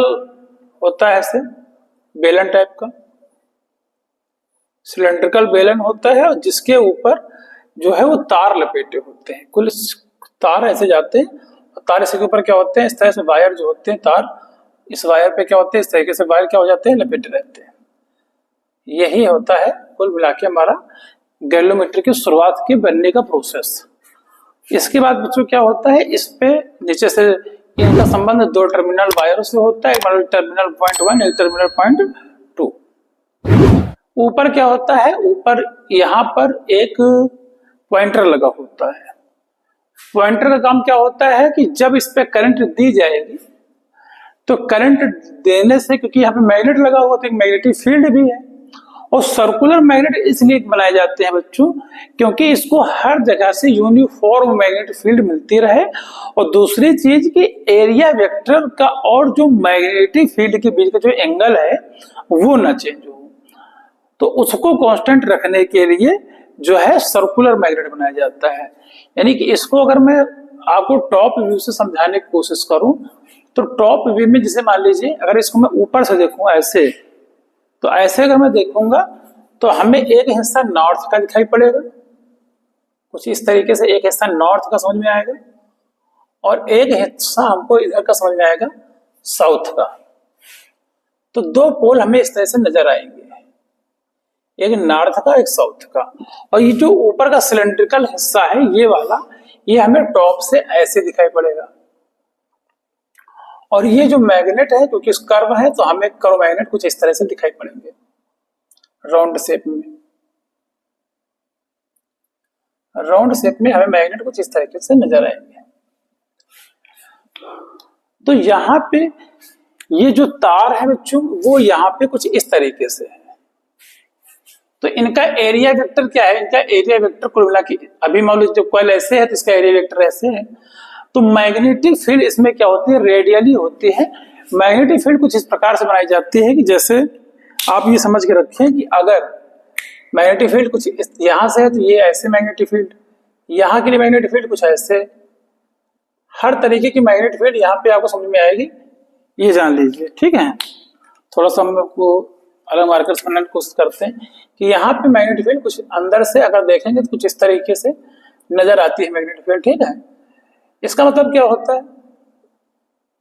होता है, ऐसे बेलन टाइप का सिलेंड्रिकल बेलन होता है, और जिसके ऊपर जो है वो तार लपेटे होते हैं। कुल तार ऐसे जाते हैं, और तार इसके ऊपर क्या होते हैं, इस तरह से वायर जो होते हैं, तार इस वायर पे क्या होते हैं, इस तरीके से वायर क्या हो जाते हैं, लपेटे रहते हैं। यही होता है कुल मिला के हमारा गैल्वेनोमीटर की शुरुआत के बनने का प्रोसेस। इसके बाद बच्चों क्या होता है, इस पे नीचे से इनका संबंध दो टर्मिनल वायरों से होता है, एक टर्मिनल पॉइंट 1, एक टर्मिनल पॉइंट 2। ऊपर क्या होता है, ऊपर यहाँ पर एक पॉइंटर लगा होता है। पॉइंटर का काम क्या होता है कि जब इस पे करंट दी जाएगी तो करंट देने से, क्योंकि यहाँ पे मैग्नेट लगा हुआ तो एक मैग्नेटिक फील्ड भी है, और सर्कुलर मैग्नेट इसलिए बनाए जाते हैं बच्चों क्योंकि इसको हर जगह से यूनिफॉर्म मैग्नेटिक फील्ड मिलती रहे, और दूसरी चीज कि एरिया वेक्टर का और जो मैग्नेटिक फील्ड के बीच का जो एंगल है वो ना चेंज हो। तो उसको कांस्टेंट रखने के लिए जो है सर्कुलर मैग्नेट बनाया जाता है। यानी कि इसको अगर मैं आपको टॉप व्यू से समझाने की कोशिश करूं तो टॉप व्यू में जैसे मान लीजिए अगर इसको मैं ऊपर से देखूं ऐसे, तो ऐसे अगर मैं देखूंगा तो हमें एक हिस्सा नॉर्थ का दिखाई पड़ेगा, कुछ इस तरीके से एक हिस्सा नॉर्थ का समझ में आएगा, और एक हिस्सा हमको इधर का समझ में आएगा साउथ का। तो दो पोल हमें इस तरह से नजर आएंगे, एक नॉर्थ का एक साउथ का। और ये जो ऊपर का सिलेंड्रिकल हिस्सा है ये वाला, ये हमें टॉप से ऐसे दिखाई पड़ेगा, और ये जो मैग्नेट है क्योंकि इस कर्व है तो हमें कर्व मैग्नेट कुछ इस तरह से दिखाई पड़ेंगे राउंड शेप में। राउंड शेप में हमें मैग्नेट कुछ इस तरीके से नजर आएंगे। तो यहाँ पे ये जो तार है बच्चों वो यहाँ पे कुछ इस तरीके से है। तो इनका एरिया वेक्टर क्या है, इनका एरिया वेक्टर कुल मिला के, अभी मान लीजिए जब कॉइल ऐसे है तो इसका एरिया वेक्टर ऐसे है। तो मैग्नेटिक फील्ड इसमें क्या होती है, रेडियली होती है। मैग्नेटिक फील्ड कुछ इस प्रकार से बनाई जाती है कि जैसे आप ये समझ के रखें कि अगर मैग्नेटिक फील्ड कुछ यहां से है तो ये ऐसे मैग्नेटिक फील्ड, यहाँ के लिए मैग्नेटिक फील्ड कुछ ऐसे, हर तरीके की मैग्नेटिक फील्ड यहाँ पे आपको समझ में आएगी, ये जान लीजिए। ठीक है, थोड़ा सा हम आपको अलग मार्कर्स बनाने की कोशिश करते हैं कि यहाँ पे मैग्नेटिक फील्ड कुछ अंदर से अगर देखेंगे तो कुछ इस तरीके से नजर आती है मैग्नेटिक फील्ड। ठीक है, इसका मतलब क्या होता है,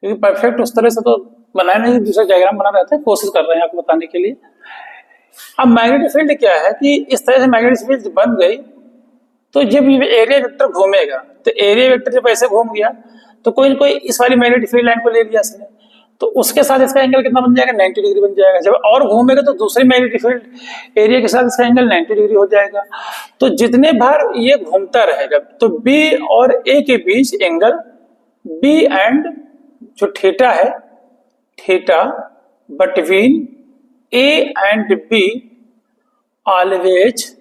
क्योंकि परफेक्ट उस तरह से तो बनाया नहीं, दूसरा डायग्राम बना रहता है, कोशिश कर रहे हैं आपको बताने के लिए। अब मैग्नेटिक फील्ड क्या है कि इस तरह से मैग्नेटिक फील्ड बन गई तो जब ये एरिया वेक्टर घूमेगा, तो एरिया वेक्टर जब ऐसे घूम गया तो कोई ना कोई इस वाली मैग्नेटिक फील्ड लाइन को ले लिया इसने, तो उसके साथ इसका एंगल कितना बन जाएगा, 90 डिग्री बन जाएगा। जब और घूमेगा तो दूसरी मैग्नेटिक फील्ड एरिया के साथ इसका एंगल 90 डिग्री हो जाएगा। तो जितने बार ये घूमता रहेगा तो बी और ए के बीच एंगल बी एंड जो थीटा है, theta between A and be always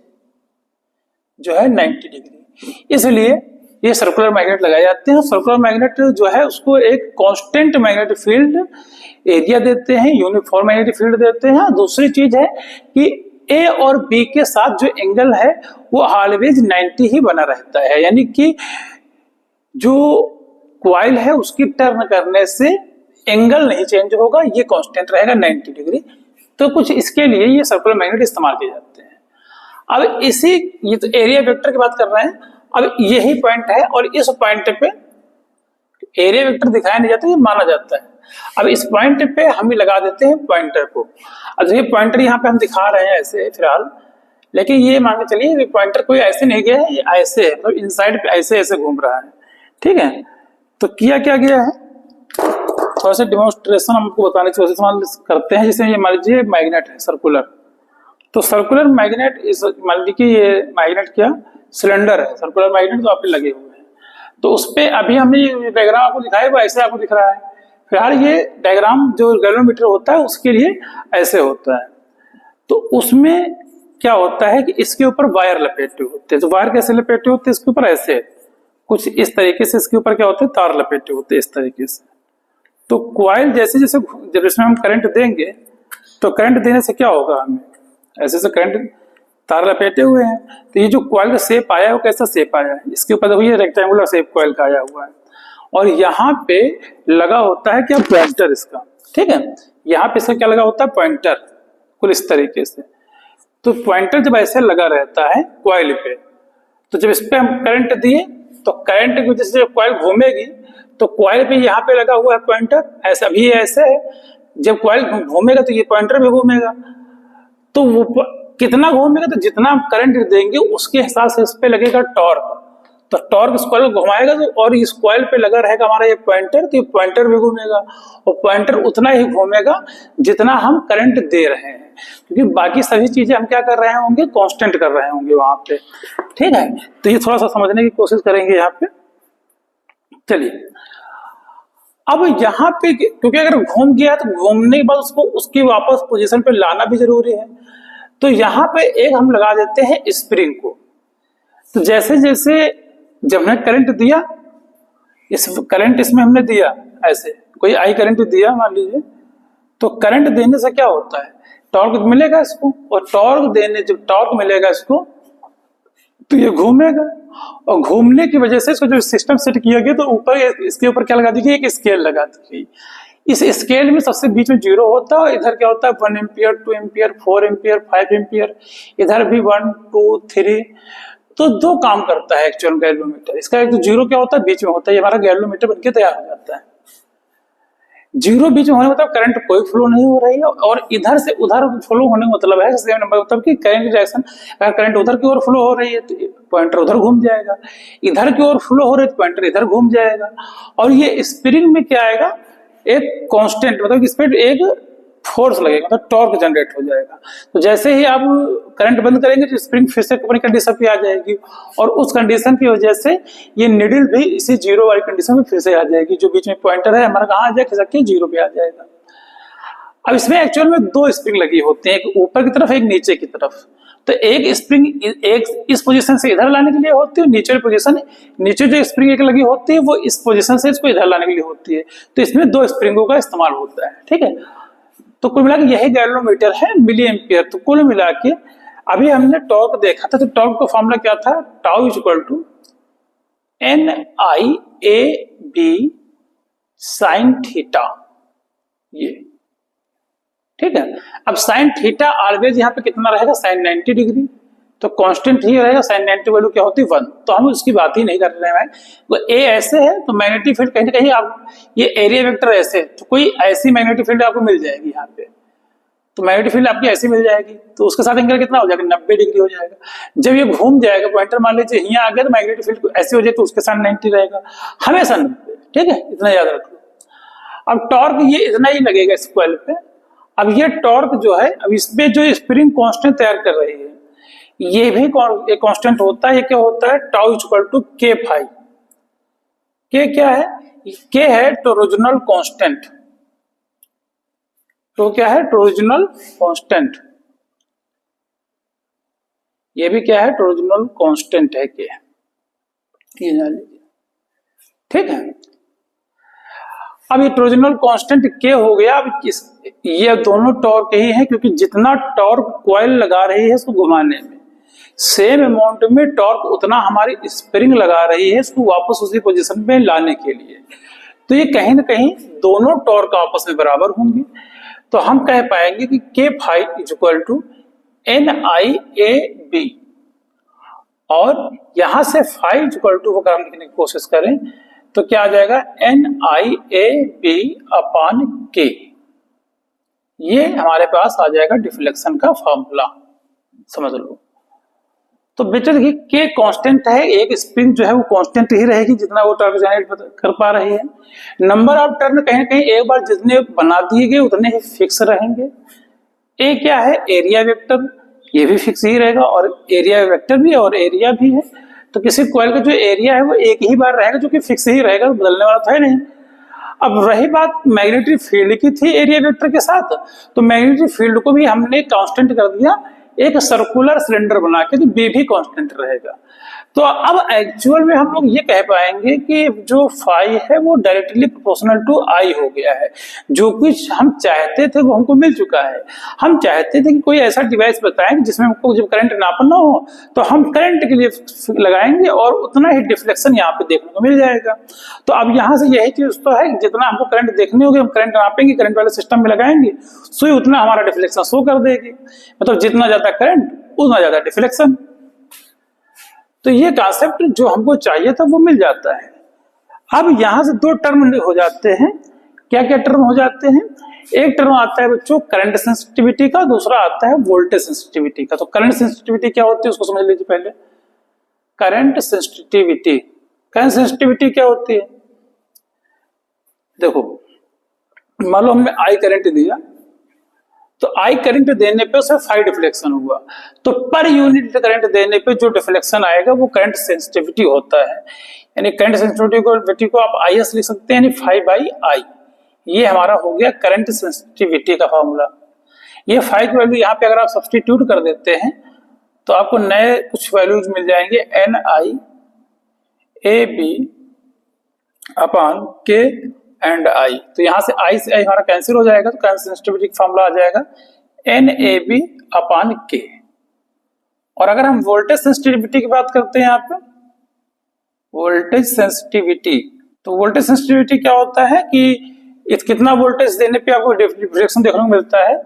जो है 90 डिग्री। इसलिए ये सर्कुलर मैग्नेट लगाए जाते हैं। सर्कुलर मैग्नेट जो है उसको एक कांस्टेंट मैग्नेटिक फील्ड एरिया देते हैं, यूनिफॉर्म मैग्नेटिक फील्ड देते हैं। दूसरी चीज है कि ए और बी के साथ जो एंगल है वो ऑलवेज 90 ही बना रहता है, यानी कि जो क्वाइल है उसकी टर्न करने से एंगल नहीं चेंज होगा, ये कांस्टेंट रहेगा 90 डिग्री। तो कुछ इसके लिए ये सर्कुलर मैग्नेट इस्तेमाल किए जाते हैं। अब इसी, ये तो एरिया वेक्टर की बात कर रहे हैं, अब यही पॉइंट है और इस पॉइंट पे एरिया वेक्टर दिखाया नहीं जाता, ये माना जाता है। अब इस पॉइंट पे हम लगा देते हैं पॉइंटर को। अब देखिए पॉइंटर यहाँ पे हम दिखा रहे हैं ऐसे फिलहाल, लेकिन ये मान के चलिए पॉइंटर कोई ऐसे नहीं गया है, ये ऐसे है, मतलब इनसाइड पे ऐसे ऐसे घूम रहा है, ठीक है। तो किया क्या गया है, थोड़ा सा डिमोन्स्ट्रेशन हमको बताने की कोशिश करते हैं। जैसे ये मान लीजिए मैग्नेट है सर्कुलर, तो सर्कुलर मैग्नेट इस मान लीजिए कि ये मैग्नेट क्या सिलेंडर है, सर्कुलर मैग्नेट तो आपके लगे हुए हैं। तो उस पे अभी हमने डायग्राम आपको दिखाया वो ऐसे आपको दिख रहा है। फिलहाल ये डायग्राम जो गैल्वेनोमीटर होता है उसके लिए ऐसे होता है। तो उसमें क्या होता है कि इसके ऊपर वायर लपेटे होते हैं। तो वायर कैसे लपेटे होते हैं, इसके ऊपर ऐसे कुछ इस तरीके से इसके ऊपर क्या होते हैं, तार लपेटे होते हैं इस तरीके से। तो कॉइल जैसे जैसे जब इसमें हम करंट देंगे तो करंट देने से क्या होगा, हमें ऐसे से करंट, तार लपेटे हुए हैं, तो ये जो कॉइल का शेप आया है वो कैसा शेप आया है, इसके ऊपर देखो ये रेक्टेंगुलर शेप कॉइल का आया हुआ है। और यहाँ पे लगा होता है क्या पॉइंटर इसका, ठीक है, यहाँ पे इसका क्या लगा होता है पॉइंटर, कुल इस तरीके से। तो पॉइंटर जब ऐसे लगा रहता है कॉइल पे, तो जब इस पे हम करंट दिए तो करंट की वजह से जब कॉइल घूमेगी तो कॉइल पे यहाँ पे लगा हुआ है पॉइंटर, ऐसा भी ऐसे है। जब कॉइल घूमेगा तो ये पॉइंटर भी घूमेगा, तो वो कितना घूमेगा, तो जितना हम करंट देंगे उसके हिसाब से इस पे लगेगा टॉर्क। तो टॉर्क इस कॉइल को घुमाएगा तो, और इस कॉइल पे लगा रहेगा हमारा ये पॉइंटर, तो ये पॉइंटर भी घूमेगा और पॉइंटर उतना ही घूमेगा जितना हम करंट दे रहे हैं, क्योंकि बाकी सभी चीजें हम क्या कर रहे होंगे, कांस्टेंट कर रहे होंगे वहां पे, ठीक है। तो ये थोड़ा सा समझने की कोशिश करेंगे यहाँ पे। चलिए अब यहाँ पे, क्योंकि अगर घूम गया तो घूमने के बाद उसको उसकी वापस पोजीशन पे लाना भी जरूरी है, तो यहाँ पे एक हम लगा देते हैं स्प्रिंग को। तो जैसे जैसे जब हमने करंट दिया, इस करंट इसमें हमने दिया ऐसे, कोई आई करंट दिया मान लीजिए, तो करंट देने से क्या होता है, टॉर्क मिलेगा इसको, और टॉर्क देने जब टॉर्क मिलेगा इसको तो ये घूमेगा, और घूमने की वजह से इसको जो सिस्टम सेट किया गया तो ऊपर इसके ऊपर क्या लगा दीजिए, एक स्केल लगा दीजिए। इस स्केल में सबसे बीच में 0 होता है और इधर क्या होता है 1 एम्पियर, 2 एम्पियर, 4 एम्पियर, 5 एम्पियर, इधर भी 1 2 3। तो दो काम करता है एक्चुअल गैल्वेनोमीटर। इसका एक तो 0 क्या होता है बीच में होता है, ये हमारा गैल्वेनोमीटर बनके तैयार हो जाता है। 0 बीच में होने मतलब करंट कोई फ्लो नहीं हो रही है, और इधर से उधर फ्लो होने का मतलब है सेम नंबर, मतलब कि करंट डायरेक्शन, अगर करंट उधर की ओर फ्लो हो रही है तो पॉइंटर उधर घूम जाएगा, इधर की ओर फ्लो हो रही है तो पॉइंटर इधर घूम जाएगा। और ये स्प्रिंग में क्या आएगा, एक कांस्टेंट, मतलब इस पे एक फोर्स लगेगा, मतलब टॉर्क जनरेट हो जाएगा। तो जैसे ही आप करंट बंद करेंगे तो स्प्रिंग फिर से अपनी कंडीशन पे आ जाएगी, और उस कंडीशन की वजह से ये निडल भी इसी 0 वाली कंडीशन में फिर से आ जाएगी। जो बीच में पॉइंटर है हमारा कहाँ आ जाएगा, खिसक के 0 पे आ जाएगा। अब इसमें एक्चुअल में 2 स्प्रिंग लगी होती हैं, एक ऊपर की तरफ एक नीचे की तरफ। तो एक स्प्रिंग एक इस पोजीशन से इधर लाने के लिए होती है, नीचे पोजीशन, नीचे जो स्प्रिंग एक लगी होती है वो इस पोजीशन से इसको इधर लाने के लिए होती है। तो इसमें 2 स्प्रिंगों का इस्तेमाल होता है, ठीक है। तो कुल मिला के यही गैल्वेनोमीटर है मिली एम्पियर। तो कुल मिला के अभी हमने टॉर्क देखा था, तो टॉर्क का फॉर्मूला क्या था, tau is equal to NIAB sine theta, ये ठीक है। अब साइन थीटा ऑलवेज यहाँ पे कितना रहेगा, साइन 90 डिग्री, तो कांस्टेंट ही रहेगा। साइन 90 वैल्यू क्या होती है 1, तो हम उसकी बात ही नहीं कर रहे हैं। वो ए ऐसे है तो मैग्नेटिक फील्ड कहीं ना कहीं आप, ये एरिया वेक्टर ऐसे है तो कोई ऐसी मैग्नेटिक फील्ड आपको मिल जाएगी यहाँ पे, तो मैग्नेटिक फील्ड आपकी ऐसी मिल जाएगी, तो उसके साथ एंगल कितना हो जाएगा 90 डिग्री हो जाएगा। जब ये घूम जाएगा पॉइंटर मान लीजिए यहाँ आ गया, तो मैग्नेटिक फील्ड ऐसी हो जाए तो उसके साथ 90 रहेगा, हमेशा 90, ठीक है, इतना याद रख लो। अब टॉर्क ये इतना ही लगेगा इस कॉइल पे। अब ये टॉर्क जो है, अब इसमें जो स्प्रिंग कांस्टेंट तैयार कर रही है, ये भी एक कांस्टेंट होता है। ये क्या होता है, tau equal to K phi. K क्या है, K है टोरोजनल कांस्टेंट। तो क्या है, टोरोजनल कांस्टेंट, ये भी क्या है, टोरोजनल कांस्टेंट है K, ये जान लीजिए, ठीक है। अब ये टोरोजनल कांस्टेंट K हो गया। अब ये दोनों टॉर्क ही है, क्योंकि जितना टॉर्क कॉइल लगा रही है इसको घुमाने में, सेम अमाउंट में टॉर्क उतना हमारी स्प्रिंग लगा रही है इसको वापस उसी पोजीशन में लाने के लिए। तो ये कहीं ना कहीं दोनों टॉर्क आपस में बराबर होंगे, तो हम कह पाएंगे कि K phi is equal to NIAB। और यहां से फाई इज इक्वल टू अगर हम लिखने की कोशिश करें तो क्या आ जाएगा NIAB अपॉन K। ये हमारे पास आ जाएगा डिफ्लेक्शन का फॉर्मूला, समझ लो। तो बेटा देखिए के कांस्टेंट है, एक स्प्रिंग जो है वो कांस्टेंट ही रहेगी जितना वो टर्न जनरेट कर पा रही है। नंबर ऑफ टर्न कहीं ना कहीं एक बार जितने बना दिए गए उतने ही फिक्स रहेंगे। ए क्या है, एरिया वेक्टर, ये भी फिक्स ही रहेगा और एरिया वेक्टर भी और एरिया भी है। तो किसी कॉइल का जो एरिया है वो एक ही बार रहेगा जो कि फिक्स ही रहेगा, बदलने वाला तो है नहीं। अब रही बात मैग्नेटिक फील्ड की थी एरिया वेक्टर के साथ, तो मैग्नेटिक फील्ड को भी हमने कांस्टेंट कर दिया एक सर्कुलर सिलेंडर बना के, तो बी भी कांस्टेंट रहेगा। तो अब एक्चुअल में हम लोग ये कह पाएंगे कि जो फाई है वो डायरेक्टली प्रोपोर्शनल टू आई हो गया है। जो कुछ हम चाहते थे वो हमको मिल चुका है। हम चाहते थे कि कोई ऐसा डिवाइस बताएं जिसमें हमको जब करंट नापना हो तो हम करंट के लिए लगाएंगे और उतना ही डिफ्लेक्शन यहाँ पे देखने को मिल जाएगा। तो अब यहाँ से यही चीज तो है, जितना हमको करंट देखनी होगी हम करंट नापेंगे, करंट वाले सिस्टम में लगाएंगे, सुई उतना हमारा डिफ्लेक्शन शो कर देगी। मतलब जितना ज्यादा करंट उतना ज्यादा डिफ्लेक्शन। तो ये कॉन्सेप्ट जो हमको चाहिए था वो मिल जाता है। अब यहां से दो टर्म हो जाते हैं। क्या क्या टर्म हो जाते हैं? एक टर्म आता है बच्चों करंट सेंसिटिविटी का, दूसरा आता है वोल्टेज सेंसिटिविटी का। तो करंट सेंसिटिविटी क्या होती है उसको समझ लीजिए पहले। करंट सेंसिटिविटी, करंट सेंसिटिविटी क्या होती है? देखो मान लो हमने आई करंट दिया, तो आई करंट देने पे उसे फाई डिफ्लेक्शन हुआ, तो पर यूनिट करंट देने पे जो डिफ्लेक्शन आएगा वो करंट सेंसिटिविटी होता है। यानी करंट सेंसिटिविटी को आप IS लिख सकते हैं, यानी फाई बाई आई। ये हमारा हो गया करंट सेंसिटिविटी का फॉर्मूला। ये फाई की वैल्यू यहाँ पे अगर आप सब्स्टिट्यूट कर देते हैं तो आपको नए कुछ वैल्यूज मिल जाएंगे, NIAB upon K and I। तो यहां से I से I हमारा कैंसिल हो जाएगा, तो करंट सेंसिटिविटी का फॉर्मूला आ जाएगा NAB अपॉन K। और अगर हम वोल्टेज सेंसिटिविटी की बात करते हैं यहाँ पे, वोल्टेज सेंसिटिविटी, तो वोल्टेज सेंसिटिविटी क्या होता है कि कितना वोल्टेज देने पे आपको डिफ्लेक्शन देखने को मिलता है,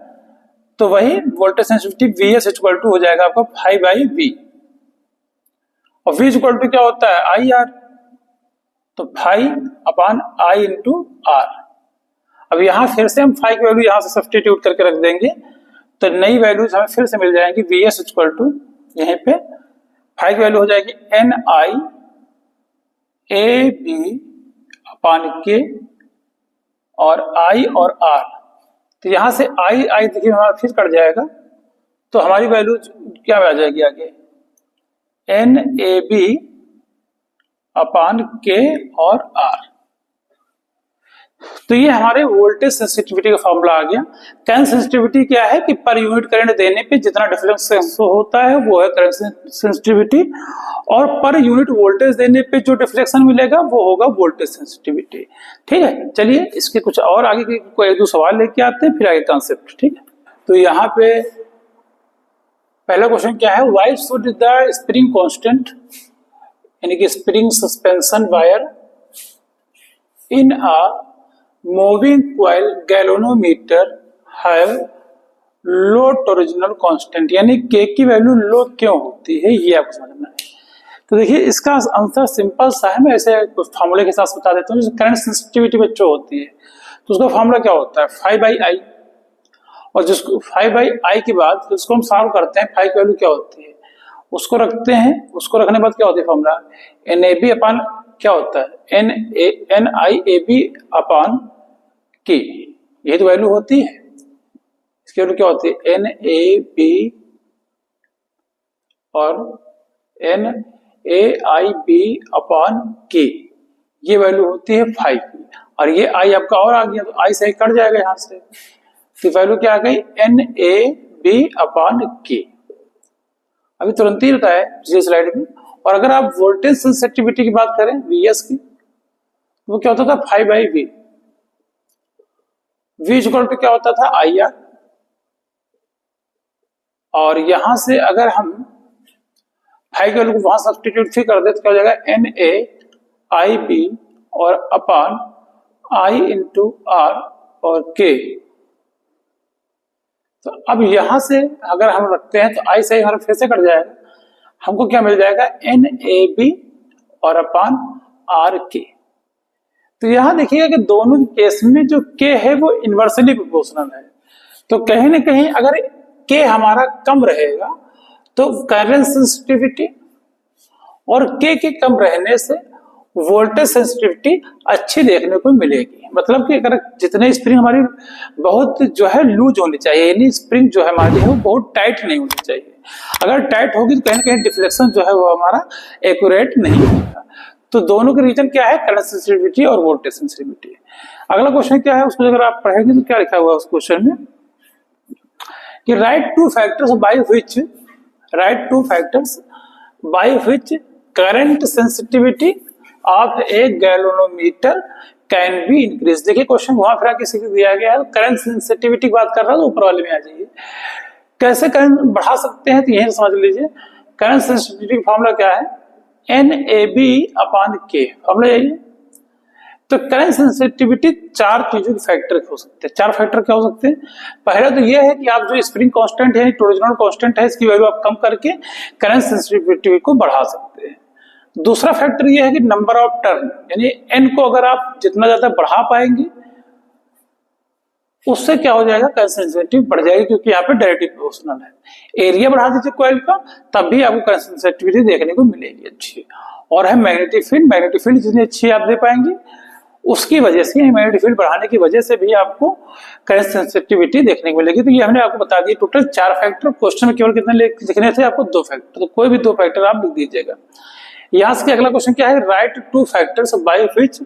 तो वही voltage sensitivity VS equal to हो जाएगा आपका फाई बाई V। और V इक्वल टू क्या होता है IR, तो phi upon I into R. अब यहां फिर से हम फाई की वैल्यू यहां से सब्स्टिट्यूट करके रख देंगे, तो नई वैल्यूज हमें फिर से मिल जाएंगी। VS इक्वल टू यहीं पे फाई की वैल्यू हो जाएगी NIAB अपॉन K और I और R। तो यहां से I देखिए हमारा फिर कट जाएगा, तो हमारी वैल्यू क्या आ जाएगी आगे, NAB अपॉन K और R। तो ये हमारे वोल्टेज सेंसिटिविटी का फॉर्मूला आ गया। करंट सेंसिटिविटी क्या है कि पर यूनिट करंट देने पे जितना डिफ्लेक्शन होता है वो है करंट सेंसिटिविटी, और पर यूनिट वोल्टेज देने पे जो डिफ्लेक्शन मिलेगा वो होगा वोल्टेज सेंसिटिविटी। ठीक है, चलिए इसके कुछ और आगे के कोई एक दो सवाल लेके आते हैं, फिर आगे कॉन्सेप्ट। ठीक है, तो यहाँ पे पहला क्वेश्चन क्या है, why should the spring constant यानी कि spring suspension wire in a moving coil galvanometer have low torsional constant, यानी K की वैल्यू लो क्यों होती है, ये आपको समझना है। तो देखिए इसका आंसर सिंपल सा है, मैं ऐसे फार्मूले के साथ बता देता हूँ। जैसे करंट सेंसिटिविटी बच्चों होती है तो उसका फार्मूला क्या होता है, फाई बाई आई, और जिसको फाई बाई आई के बाद जिसको हम सॉल्व करते हैं फाई की वैल्यू क्या होती है उसको रखते हैं, उसको रखने के बाद क्या होता है फॉर्मूला NAB अपॉन क्या होता है NIAB अपॉन K, यही तो वैल्यू होती है। इसकी वैल्यू क्या होती है NAB और NAIB अपॉन K, ये वैल्यू होती है 5, और ये I आपका और आ गया तो I से कट जाएगा यहां से, तो वैल्यू क्या आ गई NAB अपॉन K। अभी तुरंत ही बताया पिछली स्लाइड में। और अगर आप वोल्टेज सेंसिटिविटी की बात करें VS की, वो क्या होता था phi by V। V equal to क्या होता था IR, और यहां से अगर हम फाई की वैल्यू को वहां सब्स्टिट्यूट फिर कर दे तो क्या हो जाएगा NAIB और अपॉन I इंटू आर और के। तो अब यहां से अगर हम रखते हैं तो I से हमारा फिर से कट जाएगा, हमको क्या मिल जाएगा एन ए बी और अपान आर के। तो यहां देखिएगा कि दोनों के केस में जो के है वो इनवर्सली प्रोपोर्शनल है। तो कहीं ना कहीं अगर के हमारा कम रहेगा तो करंट सेंसिटिविटी और के कम रहने से वोल्टेज सेंसिटिविटी अच्छी देखने को मिलेगी। मतलब कि अगर जितने स्प्रिंग हमारी बहुत जो है लूज होनी चाहिए, यानी स्प्रिंग जो है हमारी है वो बहुत टाइट नहीं होनी चाहिए। अगर टाइट होगी तो कहीं ना कहीं डिफ्लेक्शन जो है वो हमारा एक्यूरेट नहीं होगा। तो दोनों के रीजन क्या है, करंट सेंसिटिविटी और वोल्टेज सेंसिटिविटी। अगला क्वेश्चन क्या है, उसको अगर आप पढ़ेंगे तो क्या लिखा हुआ है उस क्वेश्चन में कि right two factors by which current sensitivity of A galvanometer can be increase. देखिए क्वेश्चन वहां फिर किसी को दिया गया है, करंट सेंसिटिविटी की बात कर रहा है तो ऊपर वाले में आ जाइए। कैसे करंट बढ़ा सकते हैं तो यही समझ लीजिए। करंट सेंसिटिविटी फॉर्मूला क्या है, एन ए बी अपान के, फॉर्मूला यही है। तो करंट सेंसिटिविटी चार चीजों के फैक्टर हो सकते हैं। चार फैक्टर क्या हो सकते हैं, पहला तो यह है कि आप जो स्प्रिंग कांस्टेंट है, टॉर्जनल कांस्टेंट है, इसकी वैल्यू आप कम करके करंट सेंसिटिविटी को बढ़ा सकते हैं। दूसरा फैक्टर यह है कि नंबर ऑफ टर्न, यानी एन को अगर आप जितना ज्यादा बढ़ा पाएंगे उससे क्या हो जाएगा, करंट सेंसिटिविटी बढ़ जाएगी, क्योंकि यहाँ पे डायरेक्टली प्रोपोर्शनल है। एरिया बढ़ा दीजिए कॉइल का तब भी आपको करंट सेंसिटिविटी देखने को मिलेगी अच्छी। और है मैग्नेटिक फील्ड जितनी अच्छी आप दे पाएंगे उसकी वजह से, मैग्नेटिक फील्ड बढ़ाने की वजह से भी आपको करंट सेंसिटिविटी देखने को मिलेगी। तो ये हमने आपको बता दिया टोटल चार फैक्टर। क्वेश्चन में केवल कितने लिखने थे आपको, दो फैक्टर, तो कोई भी दो फैक्टर आप लिख दीजिएगा। यहां से अगला क्वेश्चन क्या है, right two factors by which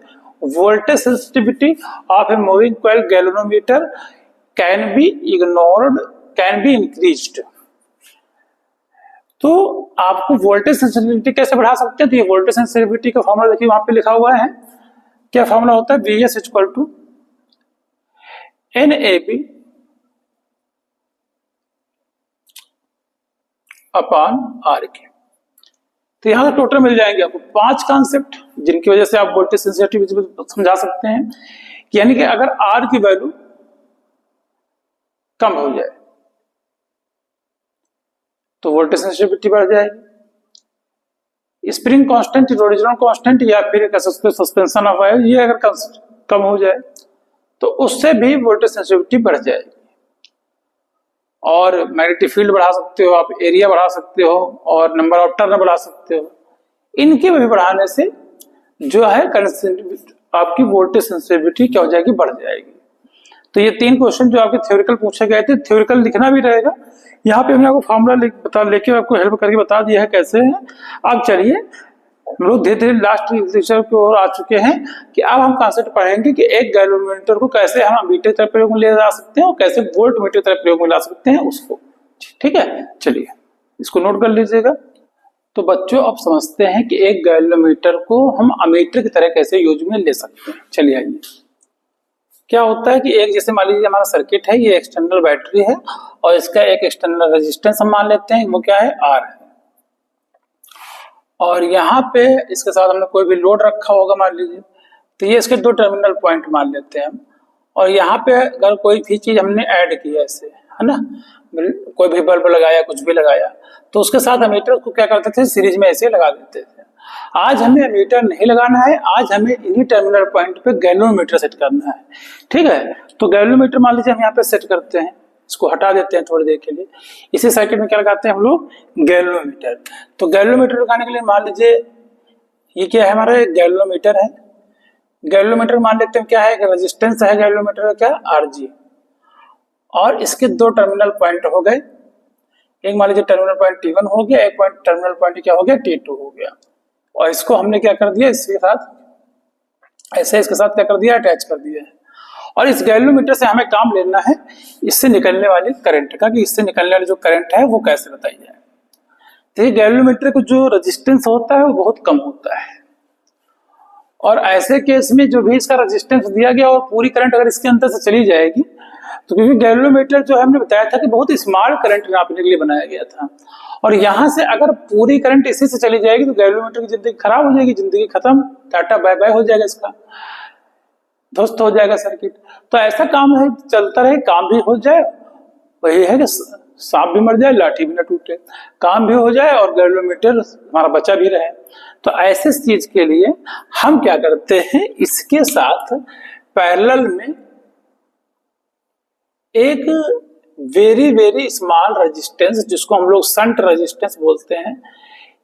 voltage sensitivity of a moving coil galvanometer can be increased. तो आपको वोल्टेज सेंसिटिविटी कैसे बढ़ा सकते हैं, तो ये वोल्टेज सेंसिटिविटी का फॉर्मूला देखिए वहां पे लिखा हुआ है। क्या फॉर्मूला होता है, Vs equal to NAB upon R K. तो यहां से टोटल मिल जाएंगे आपको 5 कॉन्सेप्ट जिनकी वजह से आप वोल्टेज सेंसिटिविटी समझा सकते हैं। यानी कि अगर आर की वैल्यू कम हो जाए तो वोल्टेज सेंसिटिविटी बढ़ जाएगी। स्प्रिंग कांस्टेंट, ओरिजिनल कांस्टेंट या फिर कह सकते हो सस्पेंशन ऑफ वायर, ये अगर कम हो जाए तो उससे भी वोल्टेज सेंसिटिविटी बढ़ जाएगी। और मैग्नेटिक फील्ड बढ़ा सकते हो आप, एरिया बढ़ा सकते हो और नंबर ऑफ टर्न बढ़ा सकते हो। इनके भी बढ़ाने से जो है आपकी वोल्टेज सेंसिटिविटी क्या हो जाएगी, बढ़ जाएगी। तो ये 3 क्वेश्चन जो आपके थ्योरिकल पूछे गए थे, थ्योरिकल लिखना भी रहेगा। यहाँ पे हमने आपको फॉर्मूला लेके आपको हेल्प करके बता दिया है कैसे है। अब चलिए हम लोग धीरे धीरे लास्ट लेक्चर की ओर आ चुके हैं कि अब हम कॉन्सेप्ट पढ़ेंगे कि एक गैल्वेनोमीटर को कैसे हम अमीटर तरह प्रयोग में ले जा सकते हैं और कैसे वोल्ट मीटर तरह प्रयोग में ला सकते हैं उसको। ठीक है, चलिए इसको नोट कर लीजिएगा। तो बच्चों अब समझते हैं कि एक गैल्वेनोमीटर को हम अमीटर की तरह कैसे यूज में ले सकते हैं। चलिए आइए, क्या होता है कि एक जैसे मान लीजिए हमारा सर्किट है, ये एक्सटर्नल बैटरी है और इसका एक एक्सटर्नल रेजिस्टेंस हम मान लेते हैं, वो क्या है, आर है। और यहाँ पे इसके साथ हमने कोई भी लोड रखा होगा मान लीजिए, तो ये इसके 2 टर्मिनल पॉइंट मान लेते हैं हम। और यहाँ पे अगर कोई भी चीज हमने ऐड की ऐसे, है ना, कोई भी बल्ब लगाया, कुछ भी लगाया, तो उसके साथ अमीटर को क्या करते थे, सीरीज में ऐसे लगा देते थे। आज हमें अमीटर नहीं लगाना है, आज हमें इन्हीं टर्मिनल पॉइंट पे गैल्वेनोमीटर सेट करना है। ठीक है, तो गैल्वेनोमीटर मान लीजिए हम यहाँ पे सेट करते हैं, इसको हटा देते हैं थोड़ी देर के लिए। इसी सर्किट में क्या लगाते हैं हम लोग, गैल्वेनोमीटर। तो गैल्वेनोमीटर लगाने के लिए मान लीजिए ये क्या है, हमारा गैल्वेनोमीटर है। गैल्वेनोमीटर मान लेते हैं क्या है, रेजिस्टेंस है गैल्वेनोमीटर का क्या, Rg। और इसके 2 टर्मिनल पॉइंट हो गए, एक मान लीजिए टर्मिनल पॉइंट T1 हो गया, एक पॉइंट टर्मिनल पॉइंट क्या हो गया, T2 हो गया। और इसको हमने क्या कर दिया, इसके साथ ऐसे इसके साथ क्या कर दिया, अटैच कर दिया है। और इस गैल्वेनोमीटर से हमें काम लेना है इससे निकलने वाले करंट का, कि इससे निकलने वाले जो करंट है वो कैसे बताई जाए। तो ये गैल्वेनोमीटर को जो रेजिस्टेंस होता है वो बहुत कम होता है। और ऐसे केस में जो भी इसका रेजिस्टेंस दिया गया और पूरी करंट अगर इसके अंदर से चली जाएगी, तो क्योंकि गैल्वेनोमीटर जो हमने बताया था कि बहुत स्मॉल करंट नापने के लिए बनाया गया था, और यहां से अगर पूरी करंट इसी से चली जाएगी तो गैल्वेनोमीटर की जिंदगी खराब हो जाएगी, जिंदगी खत्म, टाटा बाय बाय हो जाएगा इसका। ध्वस्त हो जाएगा सर्किट। तो ऐसा काम है, चलता रहे, काम भी हो जाए, वही है कि सांप भी मर जाए लाठी भी ना टूटे, काम भी हो जाए और गैल्वेनोमीटर हमारा बचा भी रहे। तो ऐसे चीज के लिए हम क्या करते हैं, इसके साथ पैरेलल में एक वेरी वेरी स्मॉल रेजिस्टेंस, जिसको हम लोग शंट रेजिस्टेंस बोलते हैं,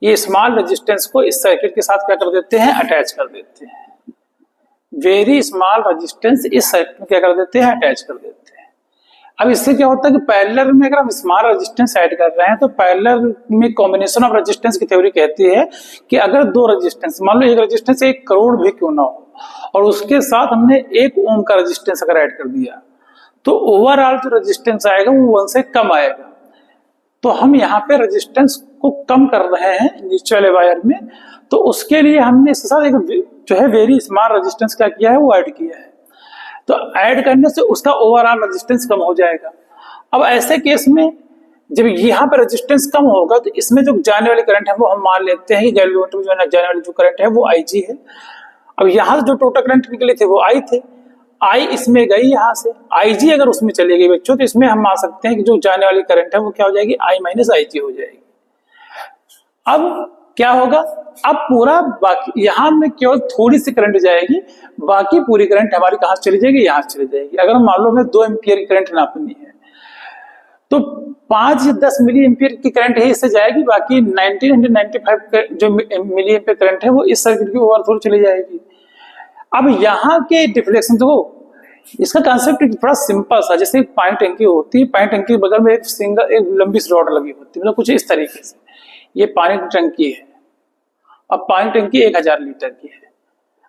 ये स्मॉल रेजिस्टेंस को इस सर्किट के साथ क्या कर देते हैं, अटैच कर देते हैं। वेरी स्मॉल रेजिस्टेंस इस सर्किट में क्या कर देते हैं, अटैच कर देते हैं। अब इससे क्या होता है कि पैरेलल में अगर हम स्मॉल रेजिस्टेंस ऐड कर रहे हैं तो पैरेलल में कॉम्बिनेशन ऑफ रेजिस्टेंस की थ्योरी कहती है कि अगर दो रेजिस्टेंस, मान लो एक रेजिस्टेंस 1 करोड़ भी क्यों ना हो और उसके साथ हमने 1 ओम का रेजिस्टेंस अगर ऐड कर दिया तो ओवरऑल जो रेजिस्टेंस आएगा वो 1 से कम आएगा। तो हम यहाँ पे रेजिस्टेंस को कम कर रहे हैं नीचे वाले वायर में, तो उसके लिए हमने इसके साथ एक जो है वेरी स्मॉल रेजिस्टेंस क्या किया है, वो ऐड किया है। तो ऐड करने से उसका ओवरऑल रेजिस्टेंस कम हो जाएगा। अब ऐसे केस में जब यहाँ पे रेजिस्टेंस कम होगा तो इसमें जो जाने वाली करंट है वो हम मान लेते हैं कि गैल्वेनोमीटर में जो जाने वाली जो करंट है वो IG है। अब यहाँ से जो टोटल करंट निकले थे वो I थे, I इसमें गई, यहाँ से IG अगर उसमें चली गई बच्चों, तो इसमें हम मान सकते हैं कि जो जाने वाली करंट है वो क्या हो जाएगी, I माइनस IG हो जाएगी। अब क्या होगा, अब पूरा बाकी यहाँ में केवल थोड़ी सी करंट जाएगी, बाकी पूरी करंट हमारी कहाँ चली जाएगी, यहाँ चली जाएगी। अगर मान लो हमें 2 एम्पियर की करंट नापनी है तो 5 या 10 मिली एम्पियर की करंट है इससे जाएगी, बाकी 1995 जो मिली एम्पियर करंट है वो इस सर्किट की ओवर थ्रू चली जाएगी। अब यहाँ के डिफ्लेक्शन देखो, इसका कंसेप्ट थोड़ा सिंपल सा, जैसे पानी टंकी होती है, पानी टंकी के बगल में एक लंबी रॉड लगी होती है, मतलब कुछ इस तरीके से। ये पानी की टंकी है, अब पानी टंकी 1000 लीटर की है।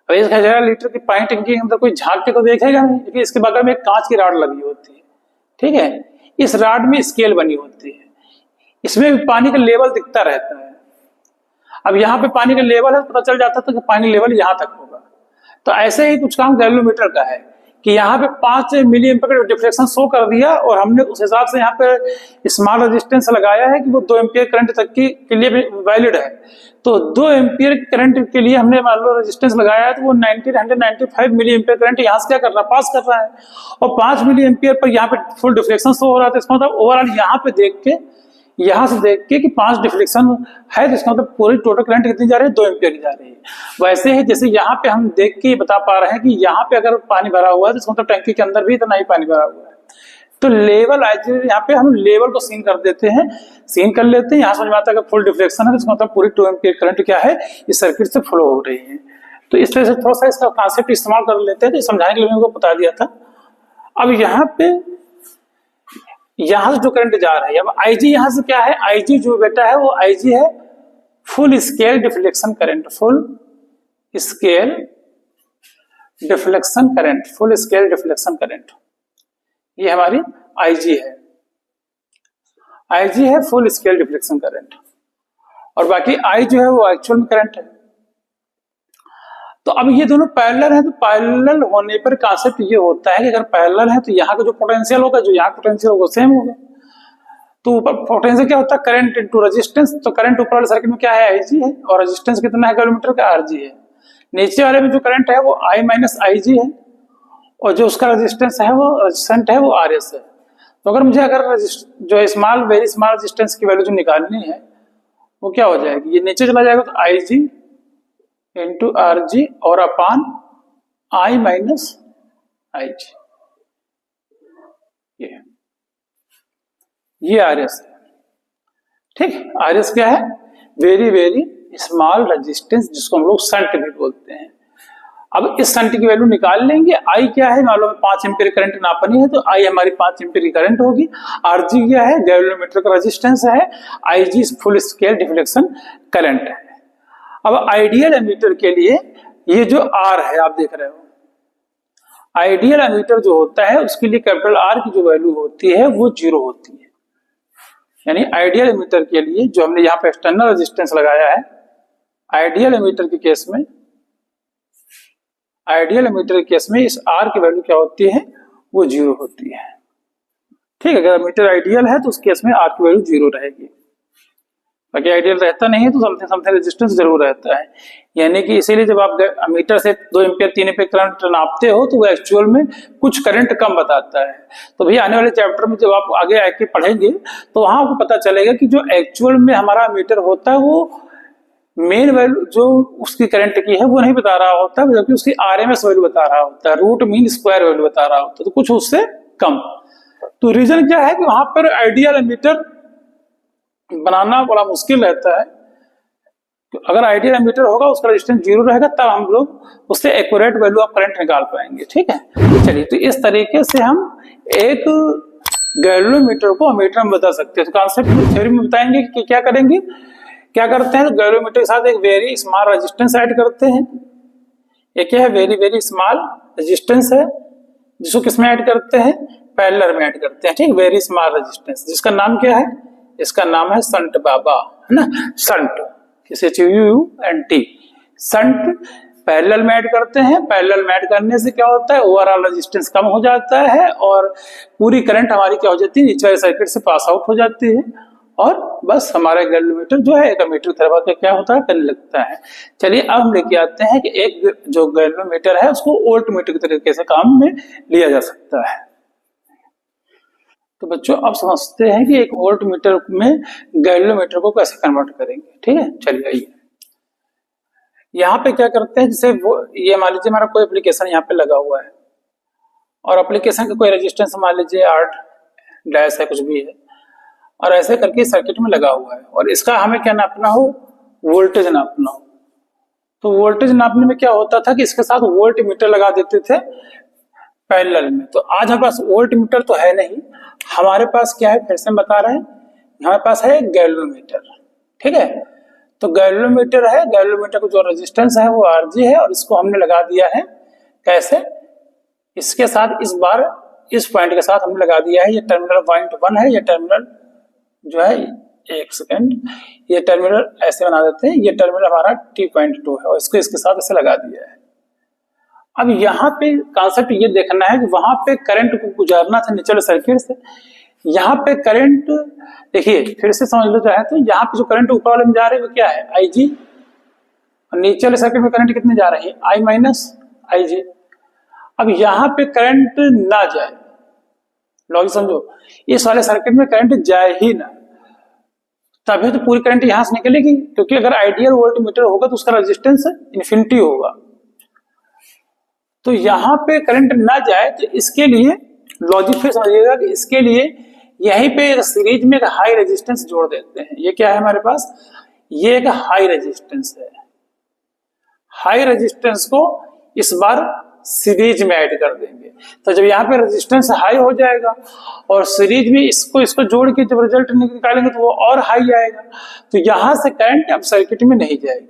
अब 1000 लीटर की पानी टंकी के अंदर कोई झांक के तो देखेगा नहीं, क्योंकि इसके बगल में एक कांच की रॉड लगी होती है, ठीक है। इस रॉड में स्केल बनी होती है, इसमें भी पानी का लेवल दिखता रहता है। अब यहाँ पे पानी का लेवल है, पता चल जाता था कि पानी लेवल यहाँ तक होगा। तो ऐसे ही कुछ काम गैल्वेनोमीटर का है कि यहाँ पे 5 मिली एम्पियर का डिफ्लेक्शन शो कर दिया और हमने उस हिसाब से यहाँ पे स्मॉल रेजिस्टेंस लगाया है कि वो 2 एम्पियर करंट तक के लिए भी वैलिड है। तो 2 एम्पियर करंट के लिए हमने मान लो रेजिस्टेंस लगाया है, तो वो 1995 मिली एम्पियर करंट यहाँ से क्या कर रहा है, पास कर रहा है। और 5 मिली एम्पियर पर यहाँ पे फुल डिफ्लेक्शन शो हो रहा था, इसका मतलब ओवरऑल यहाँ पे देख के, यहाँ से देख के कि 5 डिफ्लेक्शन है, तो इसका मतलब पूरी टोटल करंट कितनी जा रही है, 2 एम्पियर की जा रही है। वैसे ही जैसे यहाँ पे हम देख के बता पा रहे हैं कि यहाँ पे अगर पानी भरा हुआ है तो इसका मतलब टंकी के अंदर भी इतना ही पानी भरा हुआ है। तो लेवल यहाँ पे हम लेवल को सीन कर देते हैं, सीन कर लेते हैं, यहाँ समझ में आता है कि फुल डिफ्लेक्शन है, तो इसका मतलब पूरी 2 एम्पियर करंट क्या है, इस सर्किट से फ्लो हो रही है। तो इस तरह से थोड़ा सा इसका कॉन्सेप्ट इस्तेमाल कर लेते हैं, तो समझाने के लिए मैंने बता दिया था। अब यहाँ पे यहां से जो करंट जा रहा है, अब IG यहां से क्या है, IG जो बेटा है वो IG है full scale deflection current, full scale deflection current, full scale deflection current, ये हमारी IG है। IG है फुल स्केल डिफ्लेक्शन करंट, और बाकी I जो है वो एक्चुअल में करंट है। तो अब ये दोनों पैरेलल है, तो पैरेलल होने पर कॉन्सेप्ट ये होता है कि अगर पैरेलल है तो यहाँ का जो पोटेंशियल होगा, जो यहाँ पोटेंशियल होगा सेम होगा। तो ऊपर पोटेंशियल क्या होता है, करंट इनटू रेजिस्टेंस। तो करंट ऊपर वाले सर्किट में क्या है, IG है, और रेजिस्टेंस कितना है गैल्वेनोमीटर का, RG है। नीचे वाले में जो करंट है वो I माइनस IG है, और जो उसका रेजिस्टेंस है वो रेजिस्टेंट है वो RS है। तो अगर मुझे जो स्मॉल वेरी स्मॉल रेजिस्टेंस की वैल्यू जो निकालनी है वो क्या हो जाएगी, ये नीचे चला जाएगा, तो IG इंटू RG और अपान I माइनस IG, ये RS है, ठीक। RS क्या है, वेरी वेरी स्मॉल रेजिस्टेंस, जिसको हम लोग शंट भी बोलते हैं। अब इस शंट की वैल्यू निकाल लेंगे। I क्या है, मान लो 5 एम्पीयर करंट नापनी है, तो I हमारी 5 एम्पीयर की करंट होगी। RG क्या है, गैल्वेनोमीटर का रेजिस्टेंस है। IG full scale deflection current है। अब आइडियल एमीटर के लिए ये जो R है आप देख रहे हो, आइडियल एमीटर जो होता है उसके लिए कैपिटल R की जो वैल्यू होती है वो 0 होती है। यानी आइडियल एमीटर के लिए जो हमने यहाँ पे एक्सटर्नल रेजिस्टेंस लगाया है, आइडियल एमीटर के केस में, आइडियल एमीटर के केस में इस R की वैल्यू क्या होती है, वो 0 होती है, ठीक है। अगर एमीटर आइडियल है तो उस केस में R की वैल्यू 0 रहेगी, बाकी आइडियल रहता नहीं है तो समथिंग समथिंग रेजिस्टेंस जरूर रहता है। यानी कि इसीलिए जब आप मीटर से 2 एम्पियर 3 एम्पियर करंट नापते हो तो वो एक्चुअल में कुछ करंट कम बताता है। तो भैया आने वाले चैप्टर में जब आप आगे आके पढ़ेंगे तो वहां आपको पता चलेगा कि जो एक्चुअल में हमारा मीटर होता है वो मेन वैल्यू जो उसकी करंट की है वो नहीं बता रहा होता, जबकि उसकी आरएमएस वैल्यू बता रहा होता है, रूट मीन स्क्वायर वैल्यू बता रहा होता है, तो कुछ उससे कम। तो रीजन क्या है कि वहां पर आइडियल मीटर बनाना बड़ा मुश्किल रहता है। तो अगर आइडियल एमीटर होगा उसका रेजिस्टेंस 0 रहेगा तब हम लोग उससे एक्यूरेट वैल्यू ऑफ करंट निकाल पाएंगे। ठीक है, चलिए तो इस तरीके से हम एक गैल्वेनोमीटर को एमीटर में बदल सकते हैं। तो कॉन्सेप्ट थ्योरी में बताएंगे कि क्या करेंगे, क्या करते हैं। तो गैल्वेनोमीटर के साथ एक वेरी स्मॉल रेजिस्टेंस ऐड करते हैं। एक क्या है, वेरी वेरी स्मॉल रेजिस्टेंस है, जिसको किसमें ऐड करते हैं, पैरेलल में ऐड करते हैं। ठीक, वेरी स्मॉल रेजिस्टेंस, जिसका नाम क्या है, इसका नाम है संट बाबा, है ना, संट, SHUNT, संट पैरेलल में ऐड करते हैं। पैरेलल में ऐड करने से क्या होता है, ओवरऑल रेजिस्टेंस कम हो जाता है और पूरी करंट हमारी क्या हो जाती है, नीचे वाले सर्किट से पास आउट हो जाती है और बस हमारा गैल्वेनोमीटर जो है एक एमीटर तरह का क्या होता है, करने लगता है। चलिए अब हम लेके आते हैं कि एक जो गैल्वेनोमीटर है उसको वोल्टमीटर के तरीके से काम में लिया जा सकता है। तो बच्चों अब समझते हैं कि एक वोल्टमीटर में गैल्वेनोमीटर को कैसे कन्वर्ट करेंगे। ठीक है, चलिए आइए यहाँ पे क्या करते हैं, जैसे ये मान लीजिए हमारा कोई एप्लीकेशन यहाँ पे लगा हुआ है और एप्लीकेशन का कोई रेजिस्टेंस मान लीजिए 8 डैश है, कुछ भी है, और ऐसे करके सर्किट में लगा हुआ है और इसका हमें क्या नापना हो, वोल्टेज नापना हो। तो वोल्टेज नापने में क्या होता था कि इसके साथ वोल्ट मीटर लगा देते थे पैरेलल में। तो आज हमारे पास वोल्ट मीटर तो है नहीं, हमारे पास क्या है, फिर से बता रहे हैं, हमारे पास है गैल्वेनोमीटर। ठीक है, तो गैल्वेनोमीटर है, गैल्वेनोमीटर को जो रेजिस्टेंस है वो Rg है और इसको हमने लगा दिया है कैसे, इसके साथ इस बार इस पॉइंट के साथ हमने लगा दिया है, ये टर्मिनल पॉइंट 1 है, ये टर्मिनल जो है, एक सेकेंड, ये टर्मिनल ऐसे बना देते हैं, ये टर्मिनल हमारा T.2 है और इसको इसके साथ ऐसे लगा दिया है। अब यहाँ पे कॉन्सेप्ट ये देखना है कि वहां पे करंट को गुजारना था नीचे वाले सर्किट से, यहाँ पे करंट देखिए फिर से समझ लो चाहे तो, यहाँ पे जो करंट ऊपर वाले में जा रहे हैं वो क्या है, IG, और नीचे वाले सर्किट में करंट कितने जा रहे हैं, I माइनस IG। अब यहाँ पे करंट ना जाए, लॉजिक समझो, इस वाले सर्किट में करंट जाए ही ना, तभी तो पूरी करंट यहां से निकलेगी, क्योंकि अगर आइडियल वोल्टमीटर होगा तो उसका रेजिस्टेंस इन्फिनिटी होगा। तो यहां पे करंट ना जाए तो इसके लिए लॉजिक फिर समझिएगा कि इसके लिए यहीं पे सीरीज में एक हाई रेजिस्टेंस जोड़ देते हैं। ये क्या है हमारे पास, ये एक हाई रेजिस्टेंस है, हाई रेजिस्टेंस को इस बार सीरीज में ऐड कर देंगे। तो जब यहाँ पे रेजिस्टेंस हाई हो जाएगा और सीरीज में इसको जोड़ के जब रिजल्ट निकालेंगे तो वो और हाई आएगा, तो यहां से करंट अब सर्किट में नहीं जाएगी।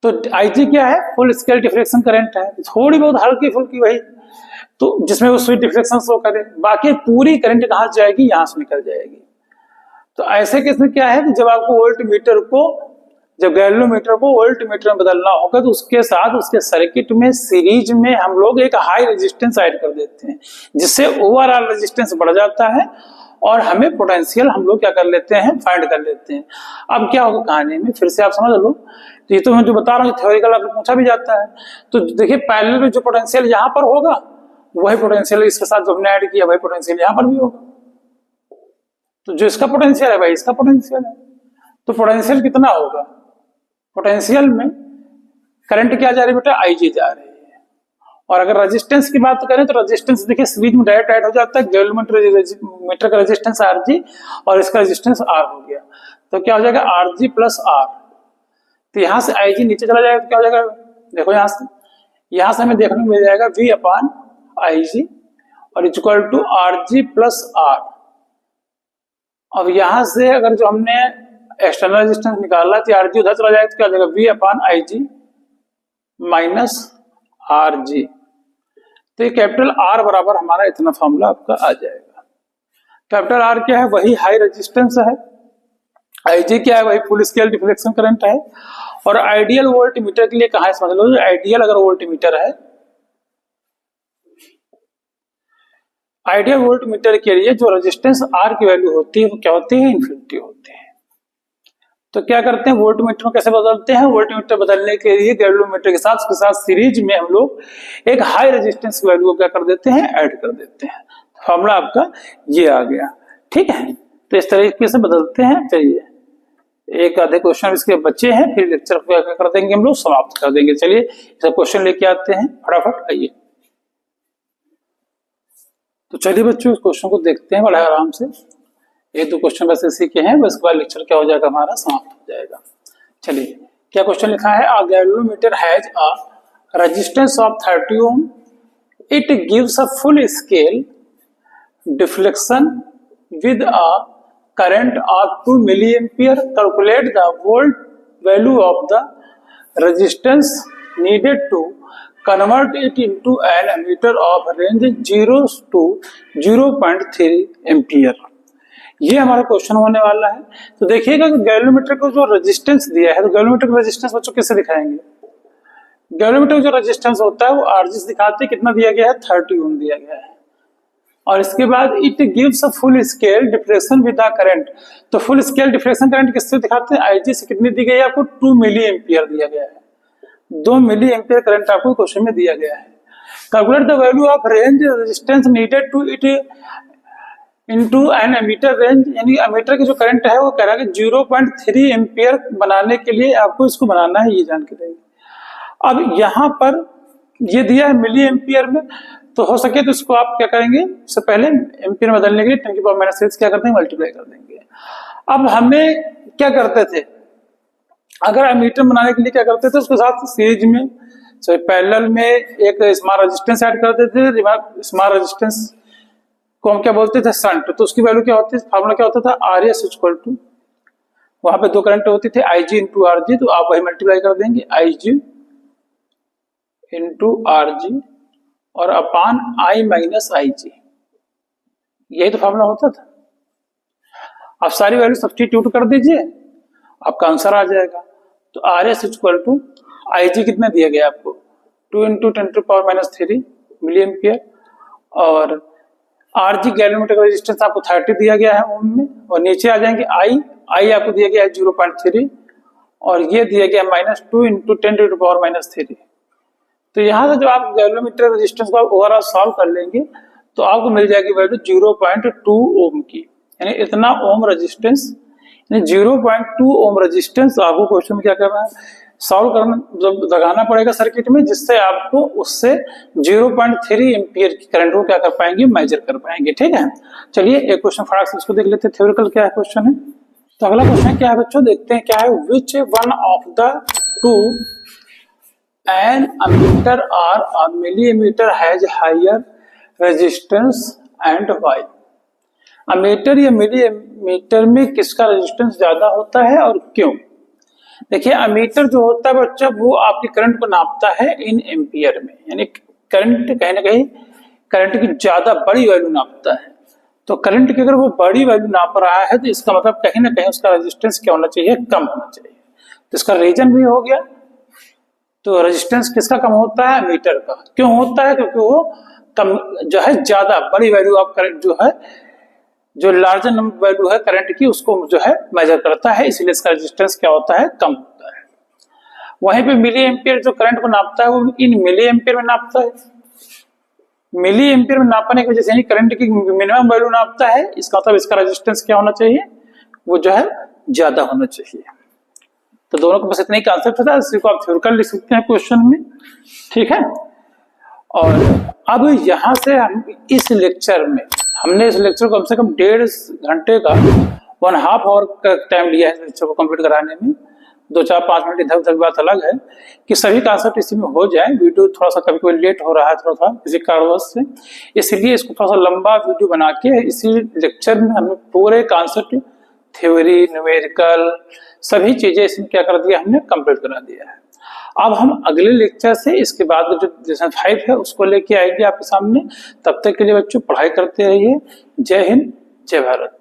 तो IG क्या है, फुल स्केल डिफ्लेक्शन करंट है, थोड़ी बहुत हल्की फुल्की वही, तो जिसमें वो स्विच डिफ्लेक्शन शो करे, बाकी पूरी करंट कहां से जाएगी, यहां से निकल जाएगी। तो ऐसे केस में क्या है कि जब आपको वोल्टमीटर को, जब गैल्वेनोमीटर को वोल्टमीटर में बदलना होगा तो उसके साथ उसके सर्किट में सीरीज में हम लोग एक हाई रेजिस्टेंस ऐड कर देते हैं, जिससे ओवरऑल रेजिस्टेंस बढ़ जाता है और हमें पोटेंशियल हम लोग क्या कर लेते हैं, फाइंड कर लेते हैं। अब क्या होगा कहानी में, फिर से आप समझ लो, तो ये तो मैं जो बता रहा हूँ थ्योरिकल आपसे पूछा भी जाता है। तो देखिए पैरेलल में जो पोटेंशियल यहाँ पर होगा वही पोटेंशियल इसके साथ जो हमने ऐड किया वही पोटेंशियल यहाँ पर भी होगा। तो जो इसका पोटेंशियल है वही इसका पोटेंशियल है, तो पोटेंशियल कितना होगा, पोटेंशियल में करंट क्या जा रही है बेटा, IG जा रही है। और अगर रेजिस्टेंस की बात करें तो रेजिस्टेंस देखिए सीरीज में डायरेक्ट ऐड हो जाता है, गैल्वेनोमीटर का रेजिस्टेंस RG और इसका रेजिस्टेंस R हो गया, तो क्या हो जाएगा RG प्लस R। तो यहां से IG नीचे चला जाएगा तो क्या हो जाएगा, देखो यहां से हमें देखने को मिल जाएगा V अपॉन IG और equal to RG plus R। अब यहां से अगर जो हमने एक्सटर्नल रेजिस्टेंस निकाला तो RG उधर चला जाएगा तो क्या हो जाएगा V upon IG minus RG। तो ये कैपिटल R बराबर हमारा इतना फॉर्मूला आपका आ जाएगा। कैपिटल R क्या है, वही हाई रेजिस्टेंस है, IG क्या है, वही फुल स्केल डिफ्लेक्शन करंट है। और आइडियल वोल्टमीटर के लिए कहा है, समझ लो आइडियल अगर वोल्टमीटर है, आइडियल वोल्टमीटर के लिए जो रेजिस्टेंस R की वैल्यू होती है वो क्या होती है, इन्फिनिटी होती है। तो क्या करते हैं, वोल्टमीटर में कैसे बदलते हैं, वोल्टमीटर बदलने के लिए गैल्वेनोमीटर के साथ उसके साथ सीरीज में हम लोग एक हाई रेजिस्टेंस वैल्यू को क्या कर देते हैं, ऐड कर देते हैं। फॉर्मूला आपका ये आ गया, ठीक है। तो इस तरीके से बदलते हैं। चलिए एक आधे क्वेश्चन इसके बच्चे हैं, फिर लेक्चर को क्या कर देंगे हम लोग, समाप्त कर देंगे। चलिए सब क्वेश्चन लेके आते हैं फटाफट, आइए। तो चलिए बच्चों इस क्वेश्चन को देखते हैं बड़ा आराम से, एक दो क्वेश्चन बस इसी के हैं, बस इसके बाद लेक्चर क्या हो जाएगा हमारा, समाप्त हो जाएगा। चलिए क्या क्वेश्चन लिखा है, a galvanometer has a resistance of 30 ohm, it gives a full scale deflection with a current of 2 milliampere. Calculate the volt value of the resistance needed to convert it into an ammeter of range 0 to 0.3 ampere. ये हमारा क्वेश्चन होने वाला है। तो देखिएगा कि गैल्वेनोमीटर को जो रेजिस्टेंस दिया है, तो गैल्वेनोमीटर का रेजिस्टेंस बच्चों कैसे दिखाएंगे, गैल्वेनोमीटर का जो रेजिस्टेंस होता है वो आरजीएस दिखाते हैं, कितना दिया गया है, 30 ओम दिया गया है। और इसके बाद it gives a full scale deflection with the current, तो फुल स्केल डिफ्लेक्शन करंट किससे दिखाते हैं, आईजी से कितनी दी गई है आपको, 2 मिली एम्पियर दिया गया है, 2 मिली एम्पियर करंट आपको क्वेश्चन में दिया गया है। Calculate the value of range resistance needed to it into an ammeter range, यानी एमीटर की जो करंट है वो कह रहा है कि 0.3 एम्पियर बनाने के लिए आपको इसको बनाना है, ये जान के रहेगी। अब यहाँ पर ये दिया है मिली एम्पियर में, तो हो सके तो इसको आप क्या करेंगे, सबसे पहले एम्पियर में बदलने के लिए 10 की पावर -6 क्या करते हैं, मल्टीप्लाई कर देंगे। अब हमें क्या करते थे, अगर एमीटर बनाने के लिए क्या करते थे, उसके साथ सीरीज में पैरेलल में एक स्मॉल रेजिस्टेंस ऐड कर देते थे। स्मॉल रेजिस्टेंस को हम क्या बोलते थे, शंट, तो उसकी वैल्यू क्या होती है, फार्मूला क्या होता था, RS इक्वल टू, वहां पे दो करंट होती थे IG इंटू RG, तो आप वही मल्टीप्लाई कर देंगे, IG इंटू RG और अपान I माइनस IG, यही तो फॉर्मूला होता था। आप सारी वैल्यू सब्स्टिट्यूट कर दीजिए, आपका आंसर आ जाएगा। तो RS इक्वल टू IG कितना दिया गया आपको, 2 into 10 to power -3 milli ampere, और RG गैल्वेनोमीटर का रेजिस्टेंस आपको 30 दिया गया है ओम में, और नीचे आ जाएंगे I आपको दिया गया है 0.3, और ये दिया गया -2 इंटू 10 टू पावर -3। तो यहाँ से जो आप गैल्वेनोमीटर रेजिस्टेंस को ओवरऑल सॉल्व कर लेंगे तो आपको मिल जाएगी वैल्यू 0.2 ओम की, यानी इतना ओम रेजिस्टेंस, यानी 0.2 ओम रेजिस्टेंस आपको क्वेश्चन में क्या करना है, सॉल्व करना, लगाना पड़ेगा सर्किट में, जिससे आपको उससे 0.3 एम्पियर की करंट को क्या कर पाएंगे, मेजर कर पाएंगे। ठीक है, चलिए एक क्वेश्चन फटाक से इसको देख लेते हैं, थ्योरेटिकल क्या है क्वेश्चन है। तो अगला क्वेश्चन क्या है बच्चों, देखते हैं क्या है, which one of the two an ammeter or a millimeter has higher resistance and why। Ammeter या मिलीमीटर में किसका रेजिस्टेंस ज्यादा होता है और क्यों। देखिए अमीटर जो होता है बच्चा वो आपकी करंट को नापता है इन एम्पियर में, यानी करंट कहीं ना कहीं करंट की ज्यादा बड़ी वैल्यू नापता है। तो करंट की अगर वो बड़ी वैल्यू नाप रहा है तो इसका मतलब कहीं ना कहीं उसका रेजिस्टेंस क्या होना चाहिए, कम होना चाहिए। तो इसका रीजन भी हो गया। तो रेजिस्टेंस किसका कम होता है, मीटर का। क्यों होता है, क्योंकि वो कम जो है ज्यादा बड़ी वैल्यू ऑफ करंट जो है, जो लार्जर नंबर वैल्यू है करंट की, उसको जो है मेजर करता है, इसलिए इसका रेजिस्टेंस क्या होता है, कम होता है। वहीं पे मिली एम्पियर जो करंट को नापता है वो इन मिली एम्पियर में नापता है। मिली एम्पियर में नापने की वजह से करंट की मिनिमम वैल्यू नापता है, इसका मतलब इसका रेजिस्टेंस क्या होना चाहिए, वो जो है ज्यादा होना चाहिए। तो दोनों को बस इतना ही कॉन्सेप्ट होता है, इसी को आप थ्योरेटिकल लिख सकते हैं क्वेश्चन में। ठीक है, और अब यहां से हम इस लेक्चर में, हमने इस लेक्चर को कम से कम 1.5 घंटे का 1.5 आवर का टाइम लिया है इस लेक्चर को कंप्लीट कराने में। 2-4-5 मिनट इधर उधर बात अलग है कि सभी कॉन्सेप्ट इसी में हो जाए। वीडियो थोड़ा सा कभी कभी लेट हो रहा है थोड़ा किसी कारणवश से, इसलिए इसको थोड़ा सा लंबा वीडियो बना के इसी लेक्चर में हमने पूरे कॉन्सेप्ट, थ्योरी, न्यूमेरिकल, सभी चीजें इसमें क्या कर दिया, हमने कंप्लीट करा दिया है। अब हम अगले लेक्चर से इसके बाद जो लेसन 5 है उसको लेके आएंगे आपके सामने। तब तक के लिए बच्चों पढ़ाई करते रहिए। जय हिंद, जय भारत।